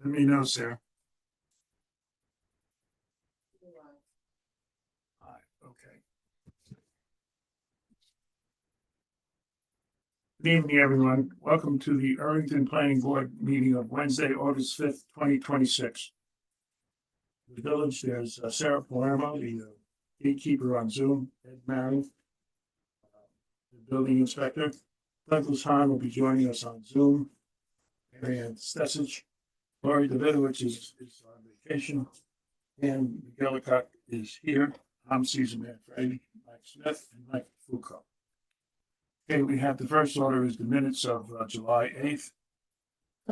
Let me know, Sarah. Okay. Good evening, everyone. Welcome to the Irvington Planning Board meeting of Wednesday, August 5th, 2026. The village, there's Sarah Palermo, the gatekeeper on Zoom, Ed Marion, the building inspector. Douglas Hahn will be joining us on Zoom. Marianne Stessich, Lori Davidovich is on vacation, and McGillicuddy is here. I'm Caesar Manfredi, Mike Smith, and Mike Foucault. Okay, we have the first order is the minutes of July 8th.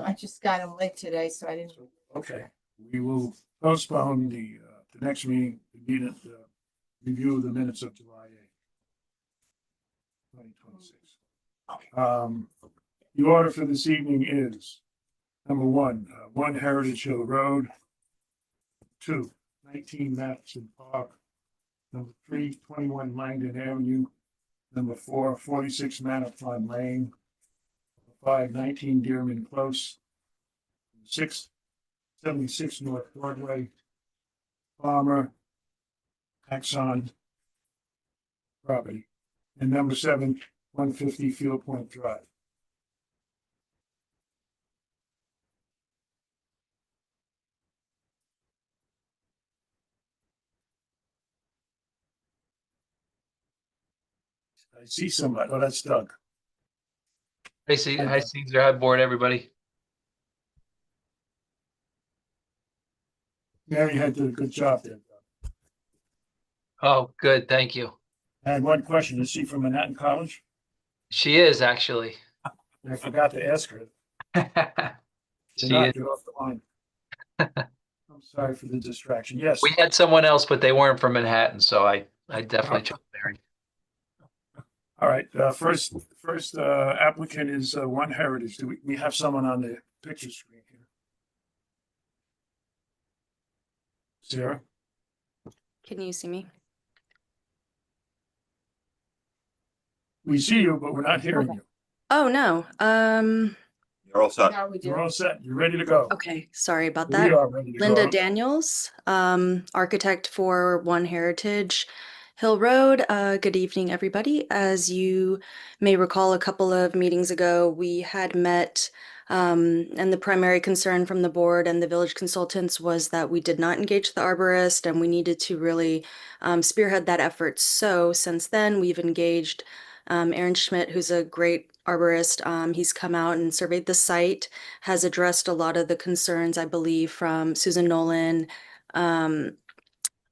I just got them late today, so I didn't. Okay, we will postpone the next meeting, the minute review of the minutes of July 8th, 2026. The order for this evening is number one, 1 Heritage Hill Road, 2, 19 Madison Park, number 3, 21 Langdon Avenue, number 4, 46 Manor Farm Lane, 5, 19 Dearman Close, 6, 76 North Broadway, Palmer, Axon property, and number 7, 150 Field Point Drive. I see somebody. Oh, that's Doug. Hi, Caesar. Hi, board, everybody. Mary had did a good job there. Doug. Oh, good. Thank you. I had one question. Is she from Manhattan College? She is actually. I forgot to ask her. She Not is. get off the line. I'm sorry for the distraction. Yes. We had someone else, but they weren't from Manhattan, so I definitely chose Mary. All right. First applicant is One Heritage. Do we have someone on the picture screen here? Sarah? Can you see me? We see you, but we're not hearing you. Oh, no. You're all set. Now we do. You're all set. You're ready to go. Okay. Sorry about We that. are ready to Linda go. Daniels, architect for One Heritage Hill Road. Good evening, everybody. As you may recall, a couple of meetings ago, we had met, and the primary concern from the board and the village consultants was that we did not engage the arborist, and we needed to really spearhead that effort. So since then, we've engaged Aaron Schmidt, who's a great arborist. He's come out and surveyed the site, has addressed a lot of the concerns, I believe, from Susan Nolan,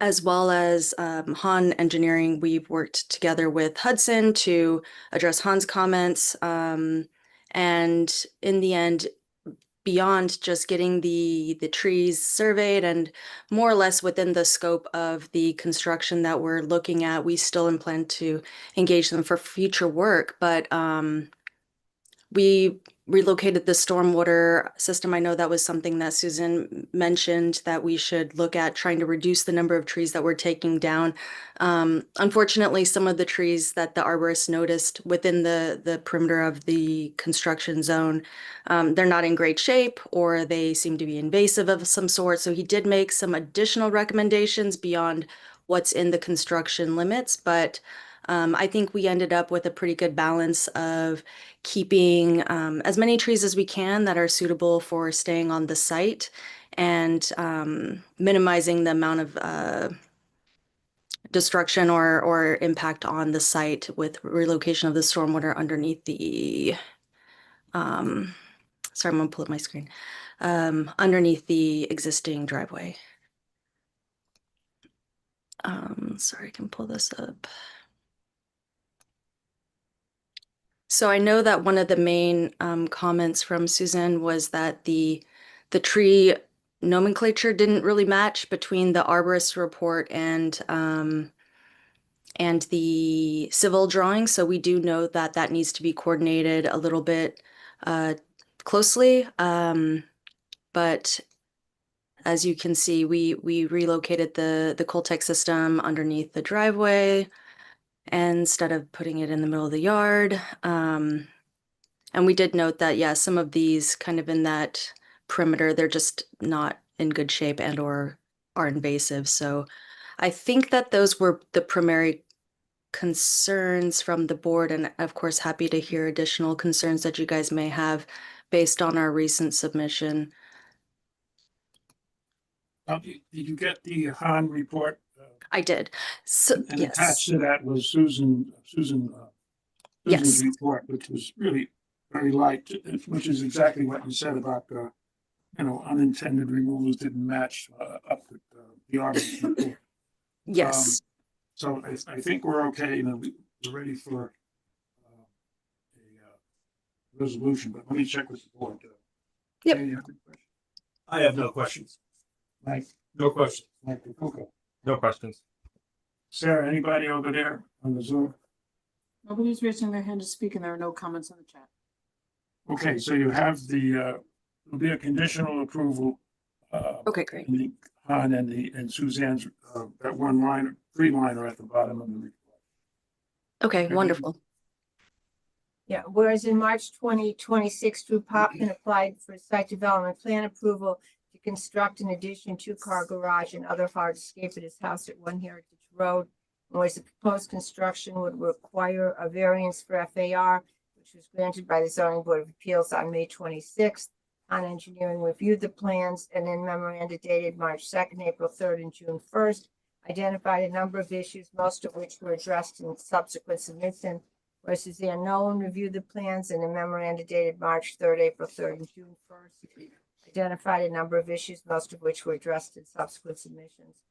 as well as Han Engineering. We've worked together with Hudson to address Han's comments. And in the end, beyond just getting the trees surveyed and more or less within the scope of the construction that we're looking at, we still plan to engage them for future work. But we relocated the stormwater system. I know that was something that Susan mentioned, that we should look at trying to reduce the number of trees that we're taking down. Unfortunately, some of the trees that the arborist noticed within the perimeter of the construction zone, they're not in great shape, or they seem to be invasive of some sort. So he did make some additional recommendations beyond what's in the construction limits, but I think we ended up with a pretty good balance of keeping as many trees as we can that are suitable for staying on the site, and minimizing the amount of destruction or impact on the site with relocation of the stormwater underneath the sorry, I'm gonna pull up my screen, underneath the existing driveway. Sorry, I can pull this up. So I know that one of the main comments from Susan was that the tree nomenclature didn't really match between the arborist report and the civil drawing. So we do know that that needs to be coordinated a little bit closely. But as you can see, we relocated the Coltech system underneath the driveway instead of putting it in the middle of the yard. And we did note that, yeah, some of these kind of in that perimeter. They're just not in good shape and or are invasive. So I think that those were the primary concerns from the board, and of course, happy to hear additional concerns that you guys may have based on our recent submission. Did you get the Han report? I did. So, And yes. attached to that was Susan's Yes. report, which was really very light, which is exactly what you said about, unintended removals didn't match up with the August report. Yes. So I think we're okay, we're ready for a resolution, but let me check with the board. Yep. Any other questions? I have no questions. Mike, No questions. Mike, okay. No questions. Sarah, anybody over there on the Zoom? Nobody's raising their hand to speak and there are no comments in the chat. Okay, so you have there'll be a conditional approval. Okay, great. in the Han and Suzanne's, that one line, 3-liner at the bottom of the report. Okay, Okay. wonderful. Yeah, whereas in March 2026, Drew Popkin applied for site development plan approval to construct an addition, 2-car garage and other hardscape at his house at 1 Heritage Road. Whereas the proposed construction would require a variance for FAR, which was granted by the Zoning Board of Appeals on May 26th. Han Engineering reviewed the plans and in memoranda dated March 2nd, April 3rd, and June 1st, identified a number of issues, most of which were addressed in subsequent submission. Whereas Suzanne Nolan reviewed the plans and in memoranda dated March 3rd, April 3rd, and June 1st, identified a number of issues, most of which were addressed in subsequent submissions.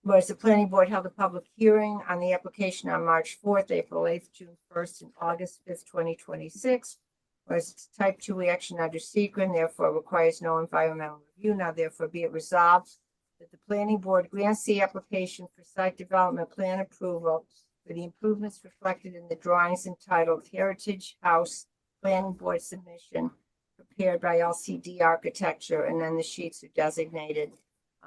Whereas the planning board held a public hearing on the application on March 4th, April 8th, June 1st, and August 5th, 2026. Whereas it's type 2 action under secret, therefore requires no environmental review. Now therefore be it resolved that the planning board grants the application for site development plan approval for the improvements reflected in the drawings entitled Heritage House Planning Board Submission prepared by LCD Architecture, and then the sheets are designated,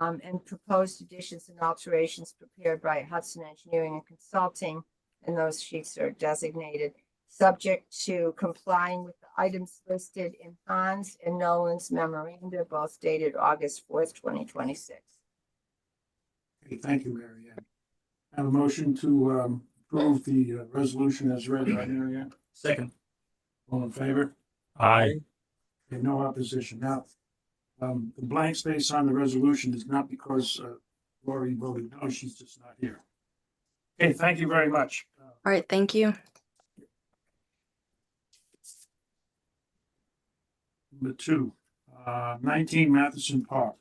and proposed additions and alterations prepared by Hudson Engineering and Consulting, and those sheets are designated, subject to complying with the items listed in Hans and Nolan's memoranda, both dated August 4th, 2026. Okay, thank you, Mary Ann. Have a motion to approve the resolution as read by Mary Ann. Second. All in favor? Aye. Okay, no opposition. Now, the blank space on the resolution is not because Lori voted no, she's just not here. Okay, thank you very much. All right, thank you. Number 2, 19 Matheson Park.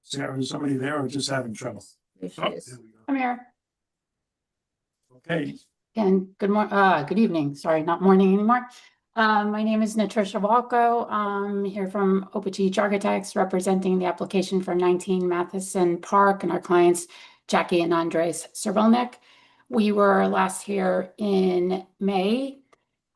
Sarah, is somebody there or just having trouble? There she Oh, is. there we go. I'm here. Okay, And good evening. Sorry, not morning anymore. My name is Natasha Walko. I'm here from Opachich Architects, representing the application for 19 Matheson Park and our clients, Jackie and Andres Cervelnik. We were last here in May,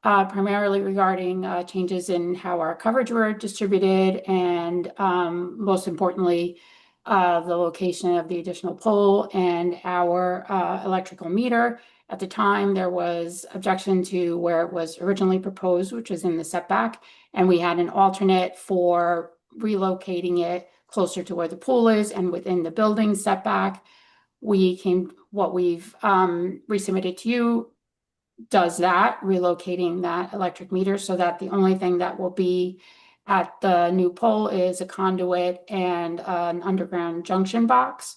primarily regarding changes in how our coverage were distributed and most importantly, the location of the additional pole and our electrical meter. At the time, there was objection to where it was originally proposed, which was in the setback, and we had an alternate for relocating it closer to where the pool is and within the building setback. What we've resubmitted to you does that, relocating that electric meter so that the only thing that will be at the new pole is a conduit and an underground junction box.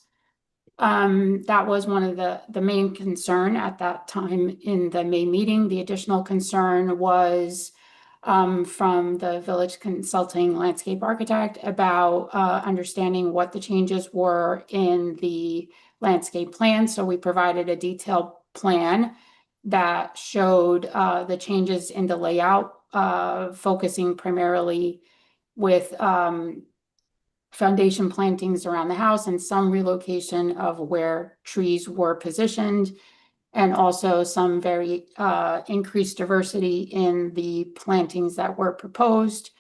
That was one of the main concern at that time in the May meeting. The additional concern was from the village consulting landscape architect about understanding what the changes were in the landscape plan. So we provided a detailed plan that showed the changes in the layout, focusing primarily with foundation plantings around the house and some relocation of where trees were positioned. and also some very increased diversity in the plantings that were proposed.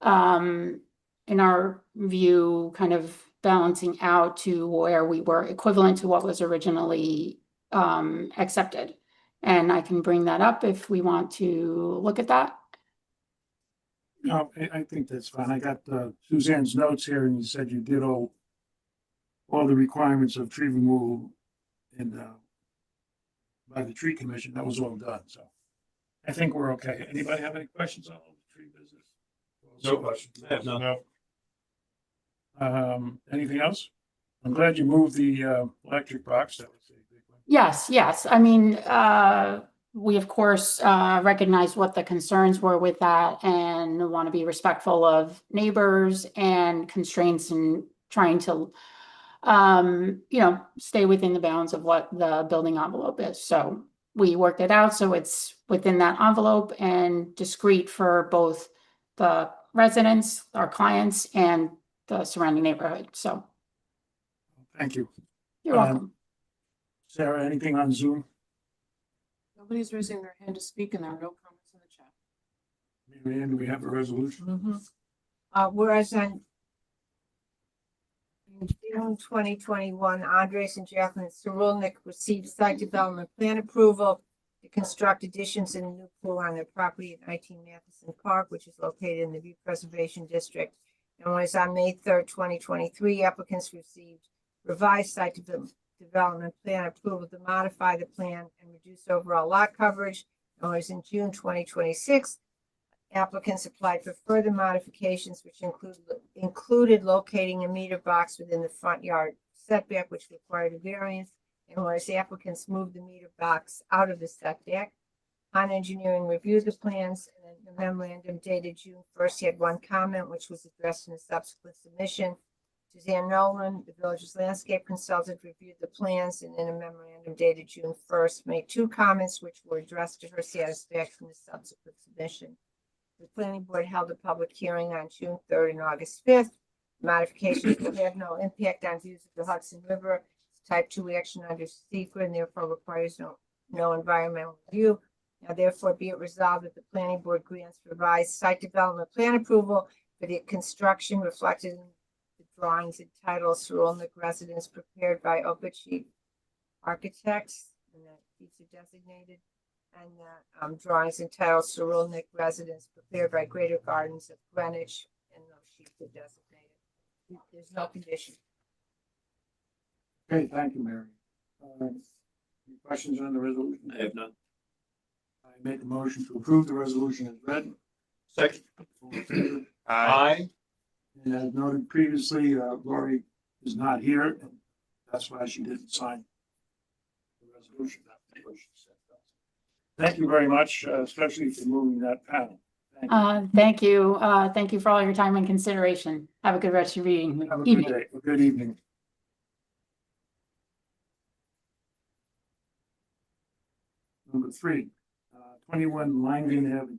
In our view, kind of balancing out to where we were equivalent to what was originally accepted. And I can bring that up if we want to look at that. No, I think that's fine. I got Suzanne's notes here, and you said you did all the requirements of tree removal and by the tree commission. That was all done, so I think we're okay. Anybody have any questions on all the tree business? No questions. I have none. No. Anything else? I'm glad you moved the electric box. That was a big one. Yes. I mean, we of course recognize what the concerns were with that and want to be respectful of neighbors and constraints and trying to stay within the bounds of what the building envelope is. So we worked it out so it's within that envelope and discreet for both the residents, our clients, and the surrounding neighborhood. So Thank you. you're welcome. Sarah, anything on Zoom? Nobody's raising their hand to speak and there are no comments in the chat. Mary Ann, do we have a resolution? Whereas on in June 2021, Andres and Jacqueline Cerulnik received site development plan approval to construct additions in a new pool on their property at 19 Matheson Park, which is located in the View Preservation District. And whereas on May 3rd, 2023, applicants received revised site development plan approval to modify the plan and reduce overall lot coverage. And whereas in June 2026, applicants applied for further modifications, which included locating a meter box within the front yard setback, which required a variance. And whereas the applicants moved the meter box out of the setback, Han Engineering reviewed the plans, and the memorandum dated June 1st, he had one comment, which was addressed in a subsequent submission. Suzanne Nolan, the village's landscape consultant, reviewed the plans, and in a memorandum dated June 1st, made two comments, which were addressed to her satisfaction in the subsequent submission. The planning board held a public hearing on June 3rd and August 5th. Modifications will have no impact on views of the Hudson River. It's type 2 action under secret and therefore requires no environmental review. Now therefore be it resolved that the planning board grants revised site development plan approval for the construction reflected in the drawings entitled Cerulnik Residence prepared by Okochee Architects, and that these are designated, and drawings entitled Cerulnik Residence prepared by Greater Gardens of Greenwich, and those sheets are designated. There's no condition. Okay, thank you, Mary. Any questions on the resolution? I have none. I make a motion to approve the resolution as read. Second. All in favor? Aye. And as noted previously, Lori is not here, and that's why she didn't sign the resolution. That's what she said. Thank you very much, especially for moving that panel. Thank you. Thank you. Thank you for all your time and consideration. Have a good rest of your evening. Have a good day, a good evening. Number 3, 21 Langdon Avenue.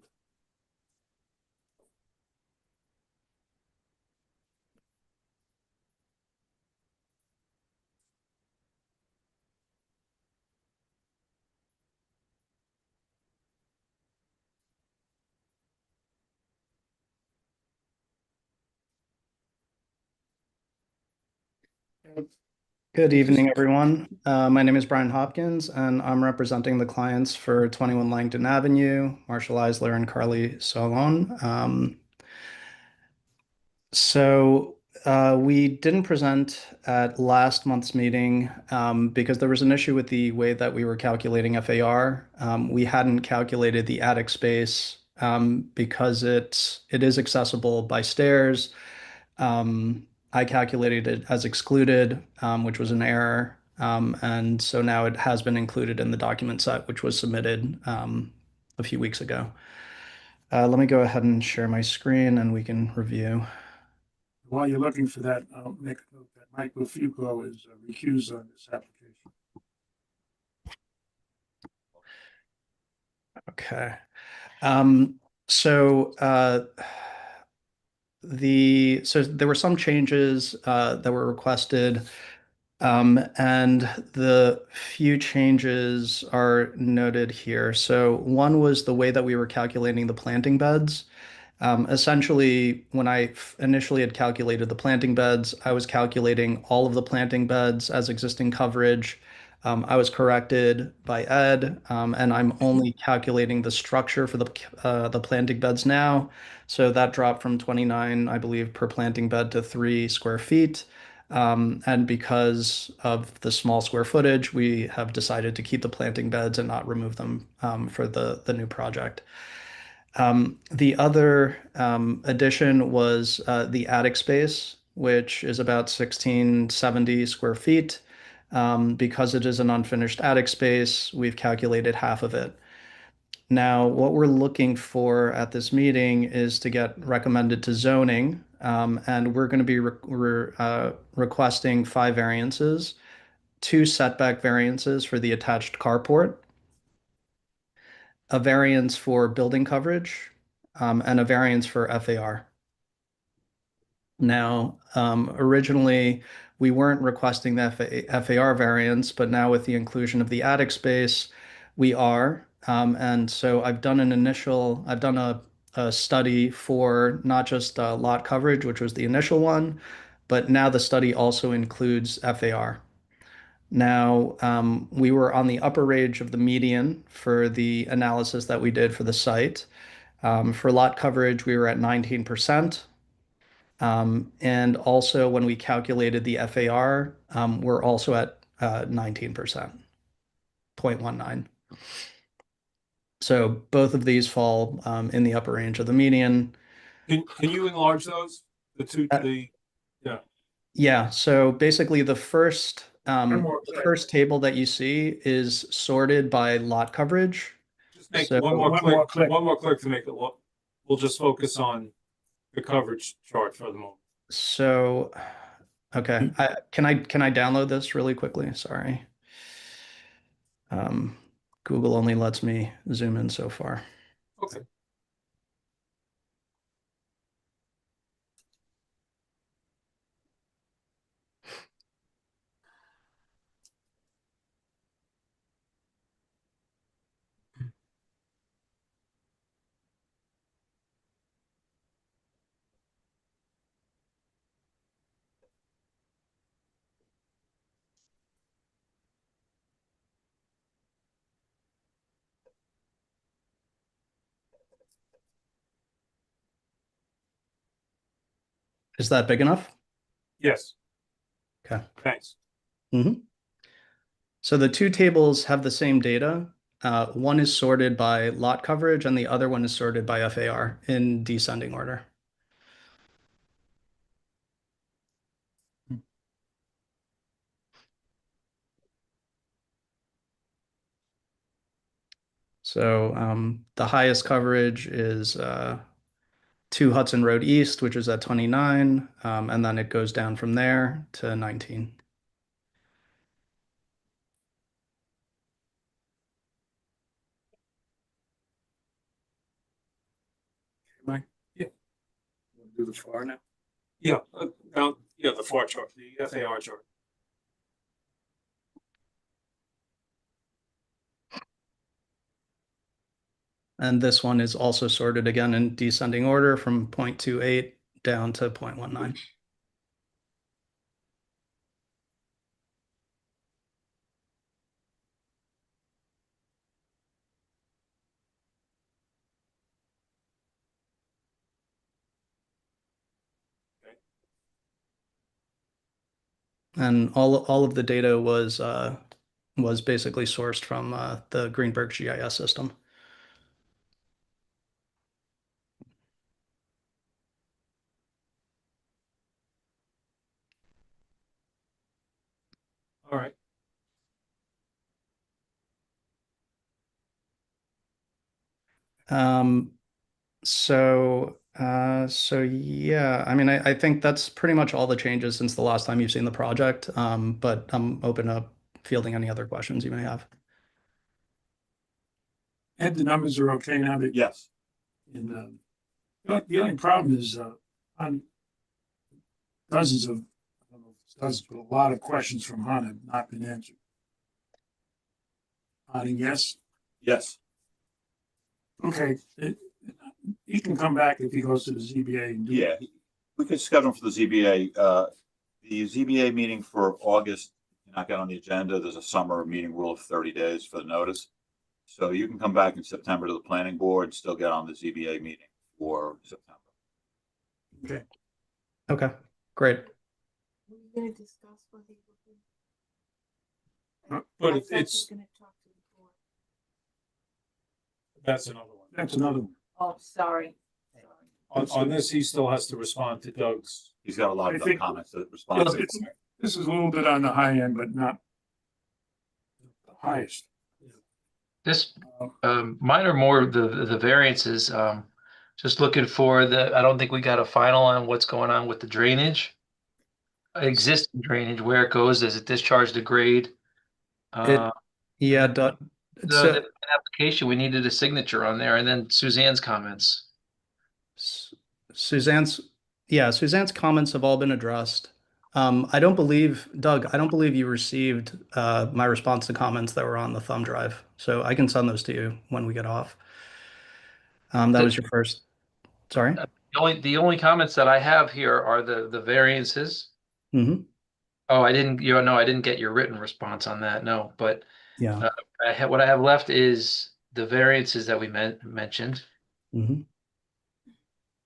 Good evening, everyone. My name is Brian Hopkins, and I'm representing the clients for 21 Langdon Avenue, Marshall Eisler and Carly Solon. We didn't present at last month's meeting because there was an issue with the way that we were calculating FAR. We hadn't calculated the attic space because it is accessible by stairs. I calculated it as excluded, which was an error. And so now it has been included in the document set, which was submitted a few weeks ago. Let me go ahead and share my screen and we can review. While you're looking for that, I'll make a note that Michael Fuqua is recused on this application. Okay. So there were some changes that were requested. And the few changes are noted here. So one was the way that we were calculating the planting beds. Essentially, when I initially had calculated the planting beds, I was calculating all of the planting beds as existing coverage. I was corrected by Ed, and I'm only calculating the structure for the planting beds now. So that dropped from 29, I believe, per planting bed to 3 square feet. And because of the small square footage, we have decided to keep the planting beds and not remove them for the new project. The other addition was the attic space, which is about 1670 square feet. Because it is an unfinished attic space, we've calculated half of it. Now, what we're looking for at this meeting is to get recommended to zoning, and we're going to be requesting 5 variances, 2 setback variances for the attached carport, a variance for building coverage, and a variance for FAR. Now, originally, we weren't requesting the FAR variance, but now with the inclusion of the attic space, we are. And so I've done a study for not just lot coverage, which was the initial one, but now the study also includes FAR. Now, we were on the upper range of the median for the analysis that we did for the site. For lot coverage, we were at 19%. And also when we calculated the FAR, we're also at 19%, 0.19. So both of these fall in the upper range of the median. Can you enlarge those? Yeah, so basically the first more the click. first table that you see is sorted by lot coverage. Just make So- one more One more click, click. one more click to make it look. We'll just focus on the coverage chart for the moment. So, okay, can I download this really quickly? Sorry. Google only lets me zoom in so far. Okay. Is that big enough? Yes. Okay. Thanks. So the 2 tables have the same data. One is sorted by lot coverage and the other one is sorted by FAR in descending order. So the highest coverage is 2 Hudson Road East, which is at 29, and then it goes down from there to 19. Do the FAR now. Yeah, the FAR chart, the FAR chart. And this one is also sorted again in descending order from 0.28 down to 0.19. And all of the data was basically sourced from the Greenberg GIS system. All right. So yeah, I mean, I think that's pretty much all the changes since the last time you've seen the project. But I'm open to fielding any other questions you may have. And the numbers are okay now that, Yes. and, the only problem is, on dozens of, I don't know, Does a lot of questions from Han have not been answered. Yes, Yes. okay. He can come back if he goes to the ZBA and do. Yeah, we could schedule him for the ZBA. The ZBA meeting for August, not get on the agenda. There's a summer meeting rule of 30 days for the notice. So you can come back in September to the planning board and still get on the ZBA meeting for September. Okay. Okay, great. Were you gonna discuss what he Huh? But I thought you it's, were gonna talk to the board. that's another one. That's another one. Oh, sorry. On this, he still has to respond to Doug's. He's got a lot I of think- comments to respond to. This is a little bit on the high end, but not the highest. This, mine are more the variances, just looking for I don't think we got a final on what's going on with the drainage. Existing drainage, where it goes, does it discharge the grade? Yeah, Doug, The application, we needed a signature on there, and then Suzanne's comments. Suzanne's comments have all been addressed. I don't believe, Doug, I don't believe you received my response to comments that were on the thumb drive. So I can send those to you when we get off. That was your first, sorry? The only comments that I have here are the variances. Mm-hmm. Oh, I didn't get your written response on that, no, but Yeah. what I have left is the variances that we mentioned. Mm-hmm.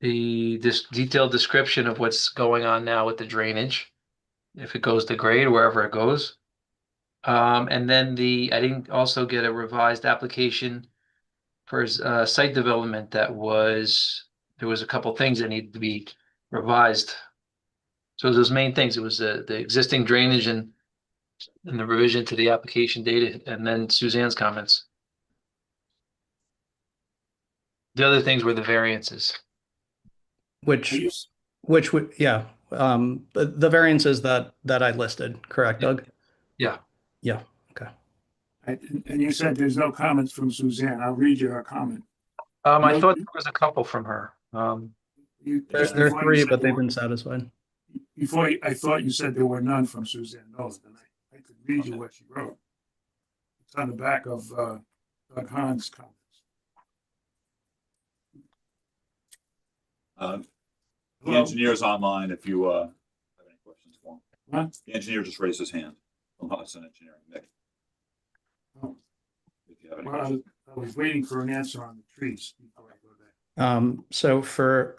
This detailed description of what's going on now with the drainage, if it goes to grade, wherever it goes. And then I didn't also get a revised application for site development there was a couple things that needed to be revised. So those main things, it was the existing drainage and the revision to the application data, and then Suzanne's comments. The other things were the variances. Which would, yeah, the variances that I listed, correct, Doug? Yeah. Yeah, okay. And you said there's no comments from Suzanne. I'll read you her comment. I thought there was a couple from her. There are Before you three, said but there they've were- been satisfied. I thought you said there were none from Suzanne. No, then I could read you what she wrote. It's on the back of Doug Hahn's comments. The Hello? engineer's online if you have any questions for him. Huh? The engineer just raised his hand from Hudson Engineering, Nick. Oh. If you have any Well, questions. I was waiting for an answer on the trees before I go there. So for,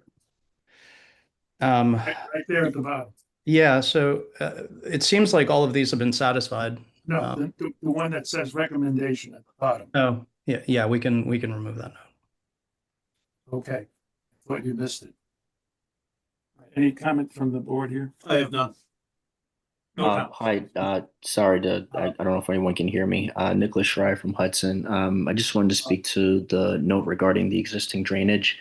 Right there at the bottom. yeah, so it seems like all of these have been satisfied. No, the one that says recommendation at the bottom. Oh, yeah, we can remove that note. Okay. Thought you missed it. Any comment from the board here? I have none. No comment. Hi, sorry I don't know if anyone can hear me. Nicholas Schreier from Hudson. I just wanted to speak to the note regarding the existing drainage.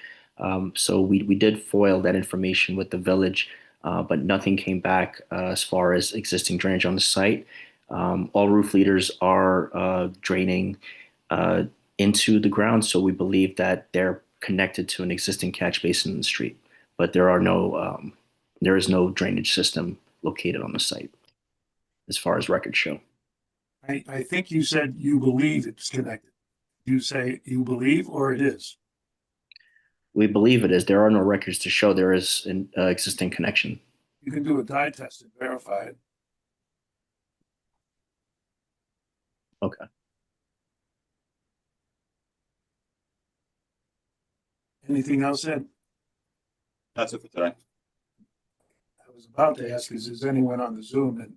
So we did foil that information with the village, but nothing came back as far as existing drainage on the site. All roof leaders are draining into the ground, so we believe that they're connected to an existing catch basin in the street, but there is no drainage system located on the site as far as records show. I think you said you believe it's connected. You say you believe or it is? We believe it is. There are no records to show there is an existing connection. You can do a dye test and verify it. Okay. Anything else, Ed? That's it for today. I was about to ask, is anyone on the Zoom? And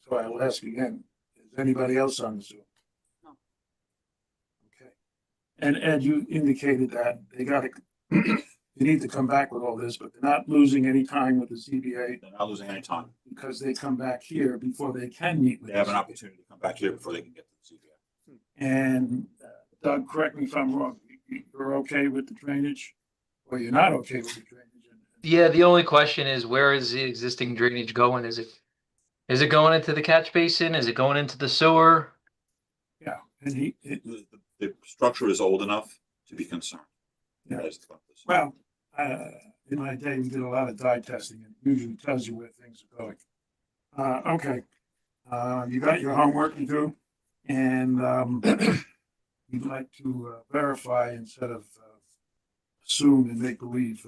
so I'll ask again, is anybody else on the Zoom? No. Okay. And Ed, you indicated that they got to, you need to come back with all this, but they're not losing any time with the ZBA They're not losing any time. because they come back here before they can meet with They have an the ZBA. opportunity to come back here before they can get to the ZBA. And Doug, correct me if I'm wrong, you're okay with the drainage? Or you're not okay with the drainage? Yeah, the only question is, where is the existing drainage going? Is it going into the catch basin? Is it going into the sewer? Yeah, and The structure is old enough to be concerned. Yeah. That is the focus. well, in my day, we did a lot of dye testing and it usually tells you where things are going. Okay. You got your homework to do, and we'd like to verify instead of assume and make believe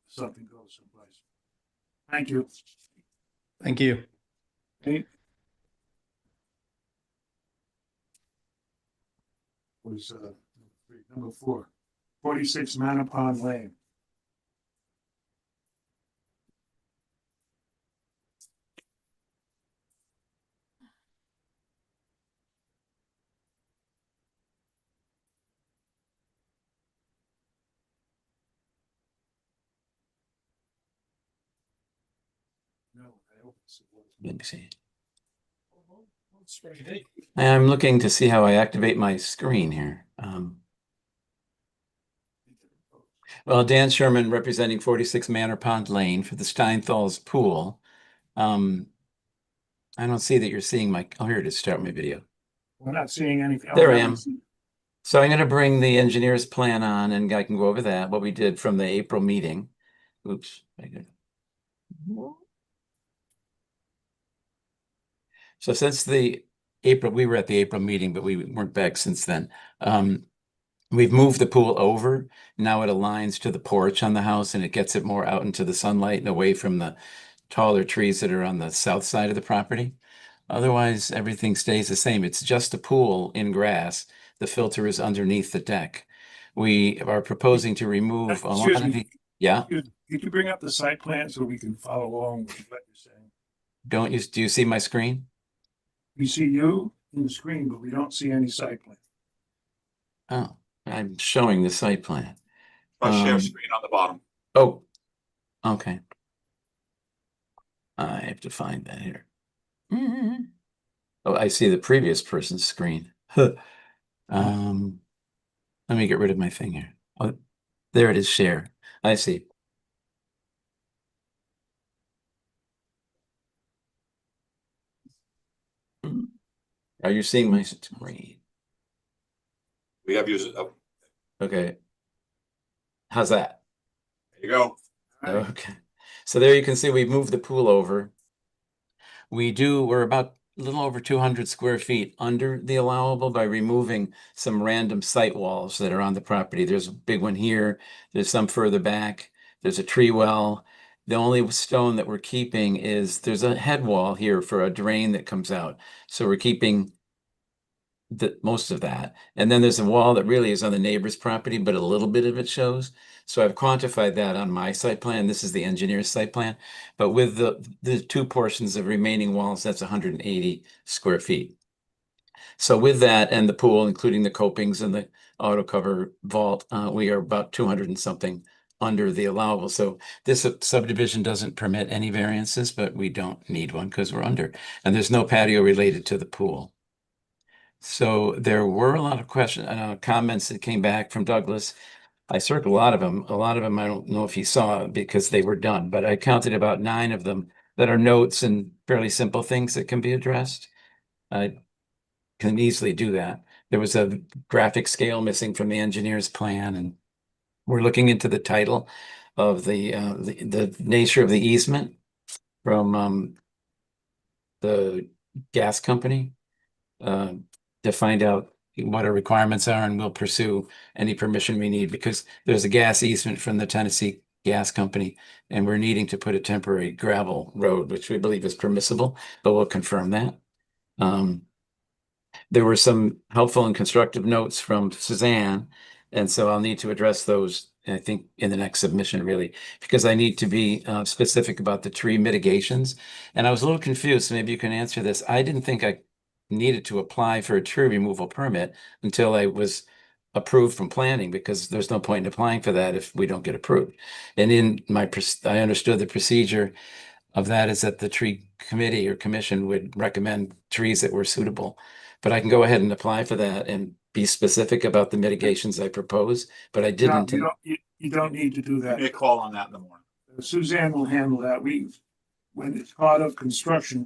something goes someplace. Thank you. Thank you. Eight. Was number 4, 46 Manor Pond Lane. No, I hope it's. Let me see. I'm looking to see how I activate my screen here. Well, Dan Sherman representing 46 Manor Pond Lane for the Steinthal's Pool. I don't see that you're seeing my, oh, here it is, start my video. We're not seeing anything. There I am. So I'm going to bring the engineer's plan on and I can go over that, what we did from the April meeting. Oops. So since the April, we were at the April meeting, but we weren't back since then. We've moved the pool over. Now it aligns to the porch on the house and it gets it more out into the sunlight and away from the taller trees that are on the south side of the property. Otherwise, everything stays the same. It's just a pool in grass. The filter is underneath the deck. We are proposing to remove a lot of the, yeah. Could you bring up the site plan so we can follow along with what you're saying? Do you see my screen? We see you in the screen, but we don't see any site plan. Oh, I'm showing the site plan. Share screen on the bottom. Oh, okay. I have to find that here. Oh, I see the previous person's screen. Let me get rid of my thing here. Oh, there it is, share. I see. Are you seeing my screen? We have users. Oh, Okay. How's that? there you go. Okay. So there you can see we've moved the pool over. We're about a little over 200 square feet under the allowable by removing some random site walls that are on the property. There's a big one here. There's some further back. There's a tree well. The only stone that we're keeping is there's a head wall here for a drain that comes out. So we're keeping most of that. And then there's a wall that really is on the neighbor's property, but a little bit of it shows. So I've quantified that on my site plan. This is the engineer's site plan. But with the two portions of remaining walls, that's 180 square feet. So with that and the pool, including the copings and the auto cover vault, we are about 200 and something under the allowable. So this subdivision doesn't permit any variances, but we don't need one because we're under. And there's no patio related to the pool. So there were a lot of questions, comments that came back from Douglas. I circled a lot of them. A lot of them I don't know if you saw because they were done, but I counted about 9 of them that are notes and fairly simple things that can be addressed. I can easily do that. There was a graphic scale missing from the engineer's plan, and we're looking into the title of the nature of the easement from the gas company. To find out what our requirements are, and we'll pursue any permission we need because there's a gas easement from the Tennessee Gas Company, and we're needing to put a temporary gravel road, which we believe is permissible, but we'll confirm that. There were some helpful and constructive notes from Suzanne, and so I'll need to address those, I think, in the next submission, really, because I need to be specific about the tree mitigations. And I was a little confused, so maybe you can answer this. I didn't think I needed to apply for a tree removal permit until I was approved from planning, because there's no point in applying for that if we don't get approved. And I understood the procedure of that is that the tree committee or commission would recommend trees that were suitable. But I can go ahead and apply for that and be specific about the mitigations I propose, but I didn't. No, you don't need to do that. Give me a call on that in the morning. Suzanne will handle that. When it's part of construction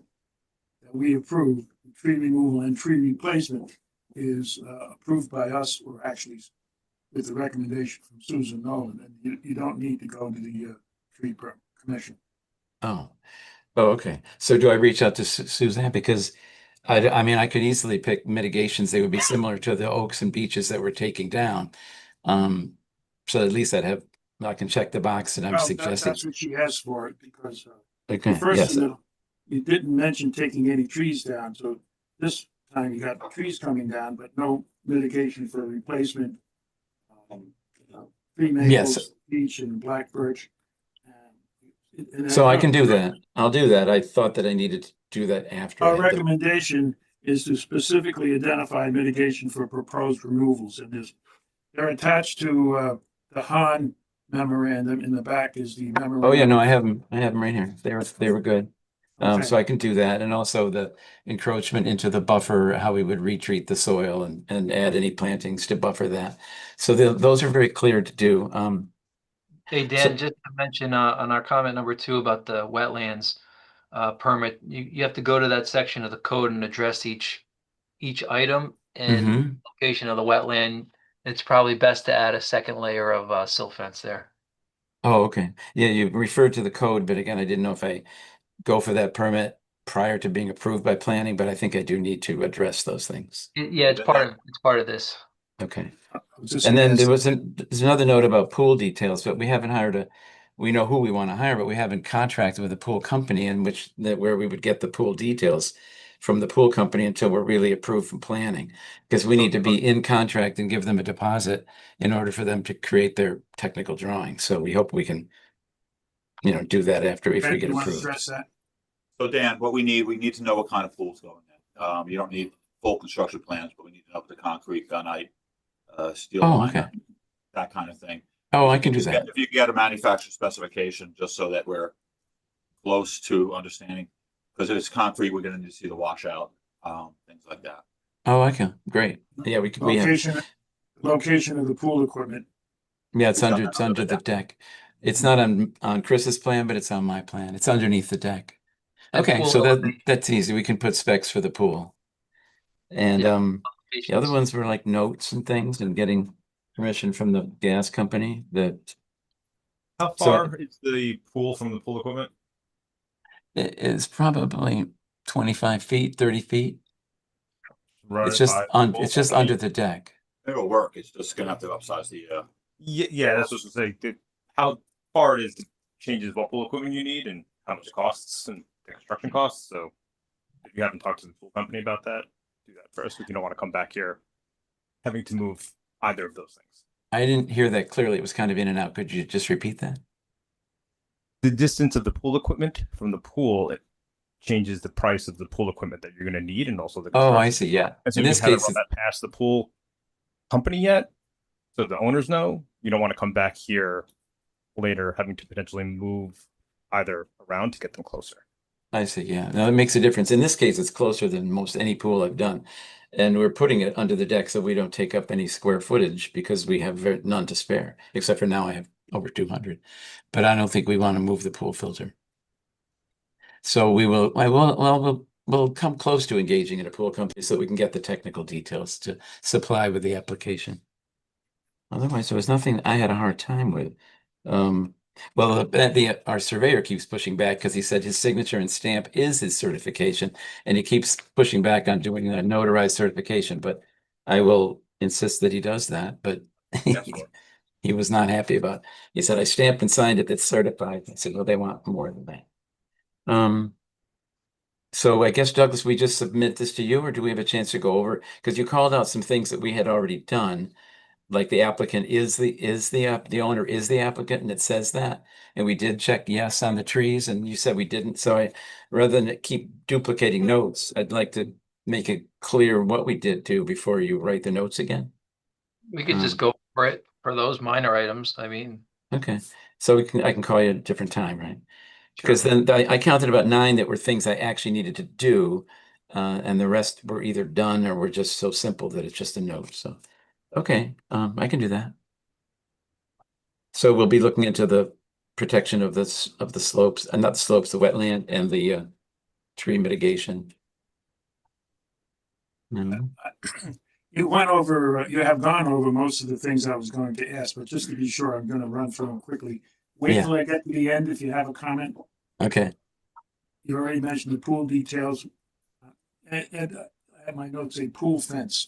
that we approve, tree removal and tree replacement is approved by us, or actually with the recommendation from Susan Nolan, and you don't need to go to the tree commission. Oh, Oh, okay. So do I reach out to Suzanne? Because I mean, I could easily pick mitigations. They would be similar to the oaks and beeches that we're taking down. So at least I can check the box that I'm Well, suggesting. that's what she asked for, because the Okay, first, yes. you didn't mention taking any trees down, so this time you got trees coming down, but no mitigation for replacement. Tree Yes. maples, beech and black birch. And So I can do that. I'll do that. I thought that I needed to do that after. I Our had the- recommendation is to specifically identify mitigation for proposed removals, and they're attached to the Han memorandum. In the back is the memorandum. Oh, yeah, no, I have them right here. They were good. Okay. So I can do that, and also the encroachment into the buffer, how we would retreat the soil and add any plantings to buffer that. So those are very clear to do. Hey, Dan, just to mention on our comment number 2 about the wetlands permit, you have to go to that section of the code and address each item and Mhm. location of the wetland. It's probably best to add a second layer of silt fence there. Oh, okay. Yeah, you referred to the code, but again, I didn't know if I go for that permit prior to being approved by planning, but I think I do need to address those things. Yeah, it's part of this. Okay. Just And then as- there's another note about pool details, but we haven't we know who we want to hire, but we haven't contracted with a pool company where we would get the pool details from the pool company until we're really approved from planning. Because we need to be in contract and give them a deposit in order for them to create their technical drawing. So we hope we can, do that if we Ben, get you want to approved. address that? So Dan, what we need to know what kind of pool's going in. You don't need full construction plans, but we need to know if the concrete, gunite, steel Oh, line, okay. that kind of thing. Oh, I can do that. If you get a manufacturer specification, just so that we're close to understanding, because if it's concrete, we're gonna need to see the washout, things like that. Oh, okay, great. Yeah, we have, Location of the pool equipment. yeah, it's It's under the deck. It's not on Chris's plan, but it's on my plan. It's underneath the deck. And Okay, pool so elevation. that's easy. We can put specs for the pool. And Yeah. the other ones were like notes and things and getting permission from the gas company that How So- far is the pool from the pool equipment? it is probably 25 feet, 30 feet. Run It's it just by the pool it's just company? under the deck. It'll work. It's just gonna have to upsize the, Yeah, that's what I was gonna say. How far it is changes what pool equipment you need and how much it costs and the construction costs. So if you haven't talked to the pool company about that, do that first. Because you don't want to come back here having to move either of those things. I didn't hear that clearly. It was kind of in and out. Could you just repeat that? The distance of the pool equipment from the pool, it changes the price of the pool equipment that you're going to need and also the Oh, I construction. see. Yeah. And so In you this haven't case, run that past the pool company yet, so the owners know. You don't want to come back here later having to potentially move either around to get them closer. I see. Yeah. Now it makes a difference. In this case, it's closer than most any pool I've done. And we're putting it under the deck so we don't take up any square footage because we have none to spare, except for now I have over 200. But I don't think we want to move the pool filter. So we'll come close to engaging in a pool company so we can get the technical details to supply with the application. Otherwise, there was nothing I had a hard time with. Our surveyor keeps pushing back because he said his signature and stamp is his certification, and he keeps pushing back on doing a notarized certification. But I will insist that he does that. But he was not happy about. He said I stamped and signed it. That's certified. I said, well, they want more than that. So I guess Douglas, we just submit this to you, or do we have a chance to go over? Because you called out some things that we had already done. Like the applicant the owner is the applicant, and it says that, and we did check yes on the trees, and you said we didn't. So rather than keep duplicating notes, I'd like to make it clear what we did do before you write the notes again. We could just go for it for those minor items. I mean, Okay, so I can call you at a different time, right? Because then I counted about 9 that were things I actually needed to do, and the rest were either done or were just so simple that it's just a note. So. Okay, I can do that. So we'll be looking into the protection of the slopes, and not the slopes, the wetland and the tree mitigation. You have gone over most of the things I was going to ask, but just to be sure, I'm going to run through them quickly. Wait Yeah. till I get to the end if you have a comment. Okay. You already mentioned the pool details. And I have my notes say pool fence.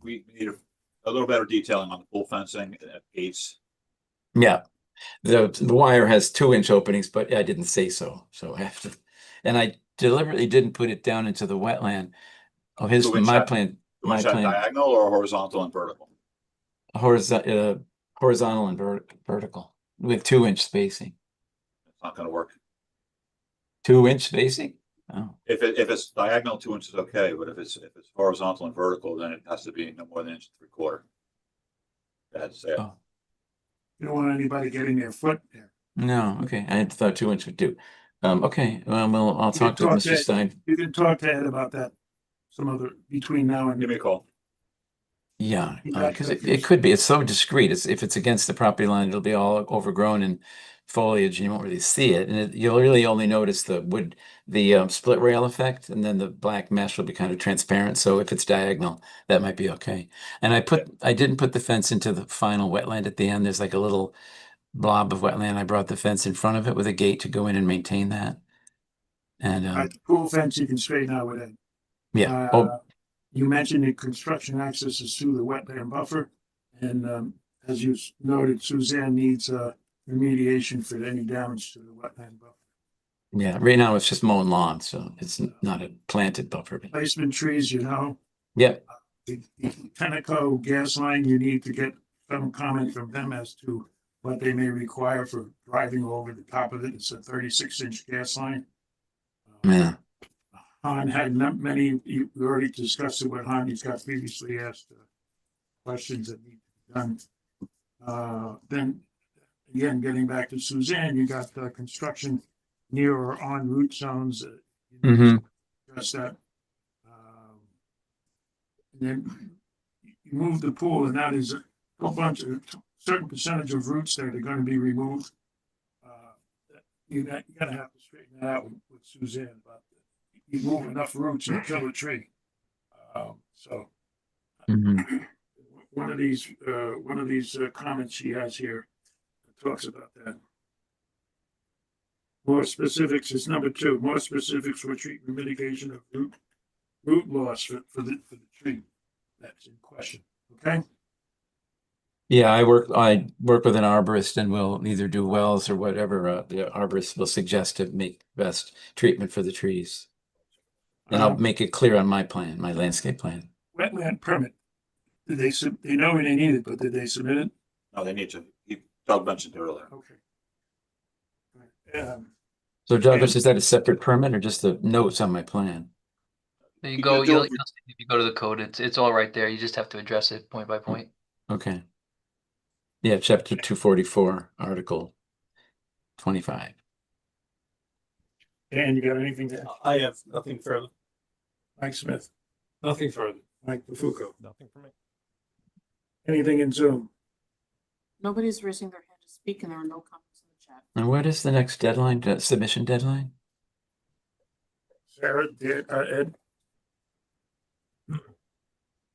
We need a little better detailing on the pool fencing at gates. Yeah, the wire has 2-inch openings, but I didn't say so, so I have to. And I deliberately didn't put it down into the wetland. Oh, his 2-inch my at- plan, 2-inch at diagonal or horizontal and vertical? horizontal and vertical with 2-inch spacing. It's not gonna work. 2-inch spacing? Oh, If it's diagonal, 2 inches, okay, but if it's horizontal and vertical, then it has to be no more than 1.75 inches. That's it. oh. You don't want anybody getting their foot there. No, okay. I had thought 2-inch would do. Okay, well, I'll You talk to can talk Mr. to- Stein. You can talk to Ed about that some other, between now and. Give me a call. Yeah, You got because that, it could be. It's so discreet. If it's against the property line, it'll be all overgrown and foliage, and you won't really see it. And you'll really only notice the wood, the split rail effect, and then the black mesh will be kind of transparent. So if it's diagonal, that might be okay. And I didn't put the fence into the final wetland at the end. There's like a little blob of wetland. I brought the fence in front of it with a gate to go in and maintain that. And The pool fence you can straighten out with Ed. yeah. You mentioned the construction access is through the wetland buffer. And as you noted, Suzanne needs remediation for any damage to the wetland buffer. Yeah, right now it's just mowing lawn, so it's not a planted buffer. Placement trees, you know, Yep. the Tenneco gas line, you need to get some comment from them as to what they may require for driving over the top of it. It's a 36-inch gas line. Yeah. Han had not many, we already discussed it with Han, he's got previously asked questions that need to be done. Then, again, getting back to Suzanne, you got construction near or on root zones. Address that. And then you move the pool, and that is a whole bunch of, certain percentage of roots that are gonna be removed. You're gonna have to straighten that out with Suzanne, but you move enough roots and kill a tree. So one of these comments she has here talks about that. More specifics is number 2, more specifics for treatment mitigation of root loss for the tree that's in question, okay? Yeah, I work with an arborist, and we'll either do wells or whatever the arborist will suggest to make best treatment for the trees. And I'll make it clear on my plan, my landscape plan. Wetland permit. Did they know they need it, but did they submit it? No, they need to. Doug mentioned it earlier. Okay. So Douglas, is that a separate permit or just the notes on my plan? There you You go. can do You'll it- see if you go to the code, it's all right there. You just have to address it point by point. Okay. Yeah, chapter 244, article 25. Dan, you got anything to add? I have nothing further. Mike Smith, Nothing further. Mike Bufuco, Nothing for me. anything in Zoom? Nobody's raising their hand to speak and there are no comments in the chat. And what is the next deadline, submission deadline? Sarah, Ed,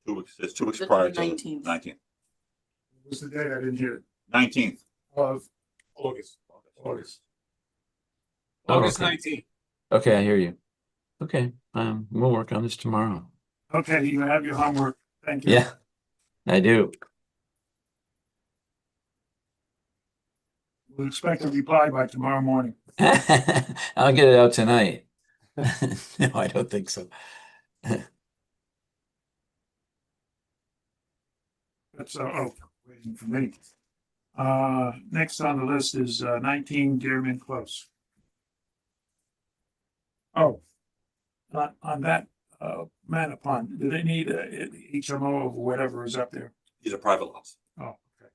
2 weeks. It's 2 weeks The prior to the 19th. 19th. what's the date? I didn't hear it. 19th. Of August. August. August okay. 19th. Okay, I hear you. Okay, we'll work on this tomorrow. Okay, you have your homework. Thank you. Yeah, I do. We'll expect a reply by tomorrow morning. I'll get it out tonight. No, I don't think so. That's, waiting for me. Next on the list is 19 Dearman Close. Oh, on that, Manapon, do they need a HMO of whatever is up there? These are private lots. Oh, okay.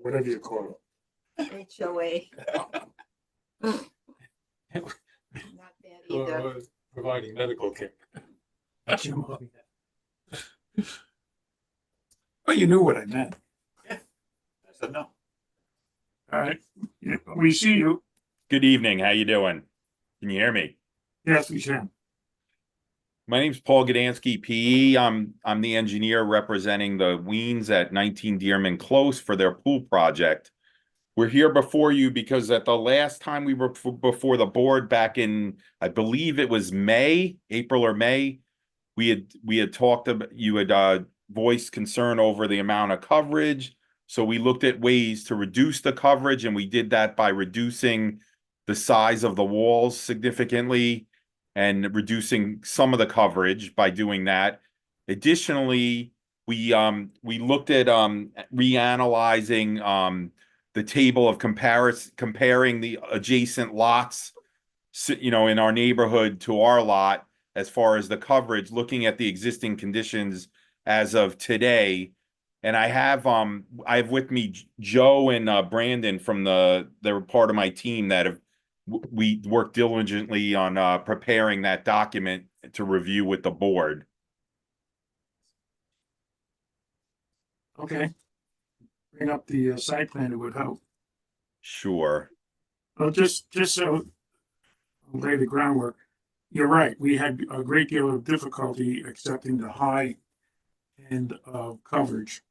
Whatever you call HOA. Not bad either. Providing medical care. it. Well, you knew what I meant. I said no. All right, yeah, we see you. Good evening. How you doing? Can you hear me? Yes, we can. My name's Paul Gdansky, PE. I'm the engineer representing the Weens at 19 Dearman Close for their pool project. We're here before you because at the last time we were before the board back in, I believe it was April or May, we had talked about, you had voiced concern over the amount of coverage. So we looked at ways to reduce the coverage, and we did that by reducing the size of the walls significantly and reducing some of the coverage by doing that. Additionally, we looked at reanalyzing the table of comparing the adjacent lots, you know, in our neighborhood to our lot as far as the coverage, looking at the existing conditions as of today. And I have with me Joe and Brandon from they're part of my team that have we worked diligently on preparing that document to review with the board. Okay. Bring up the site plan, it would help. Sure. Well, just so I'll lay the groundwork. You're right. We had a great deal of difficulty accepting the high end of coverage.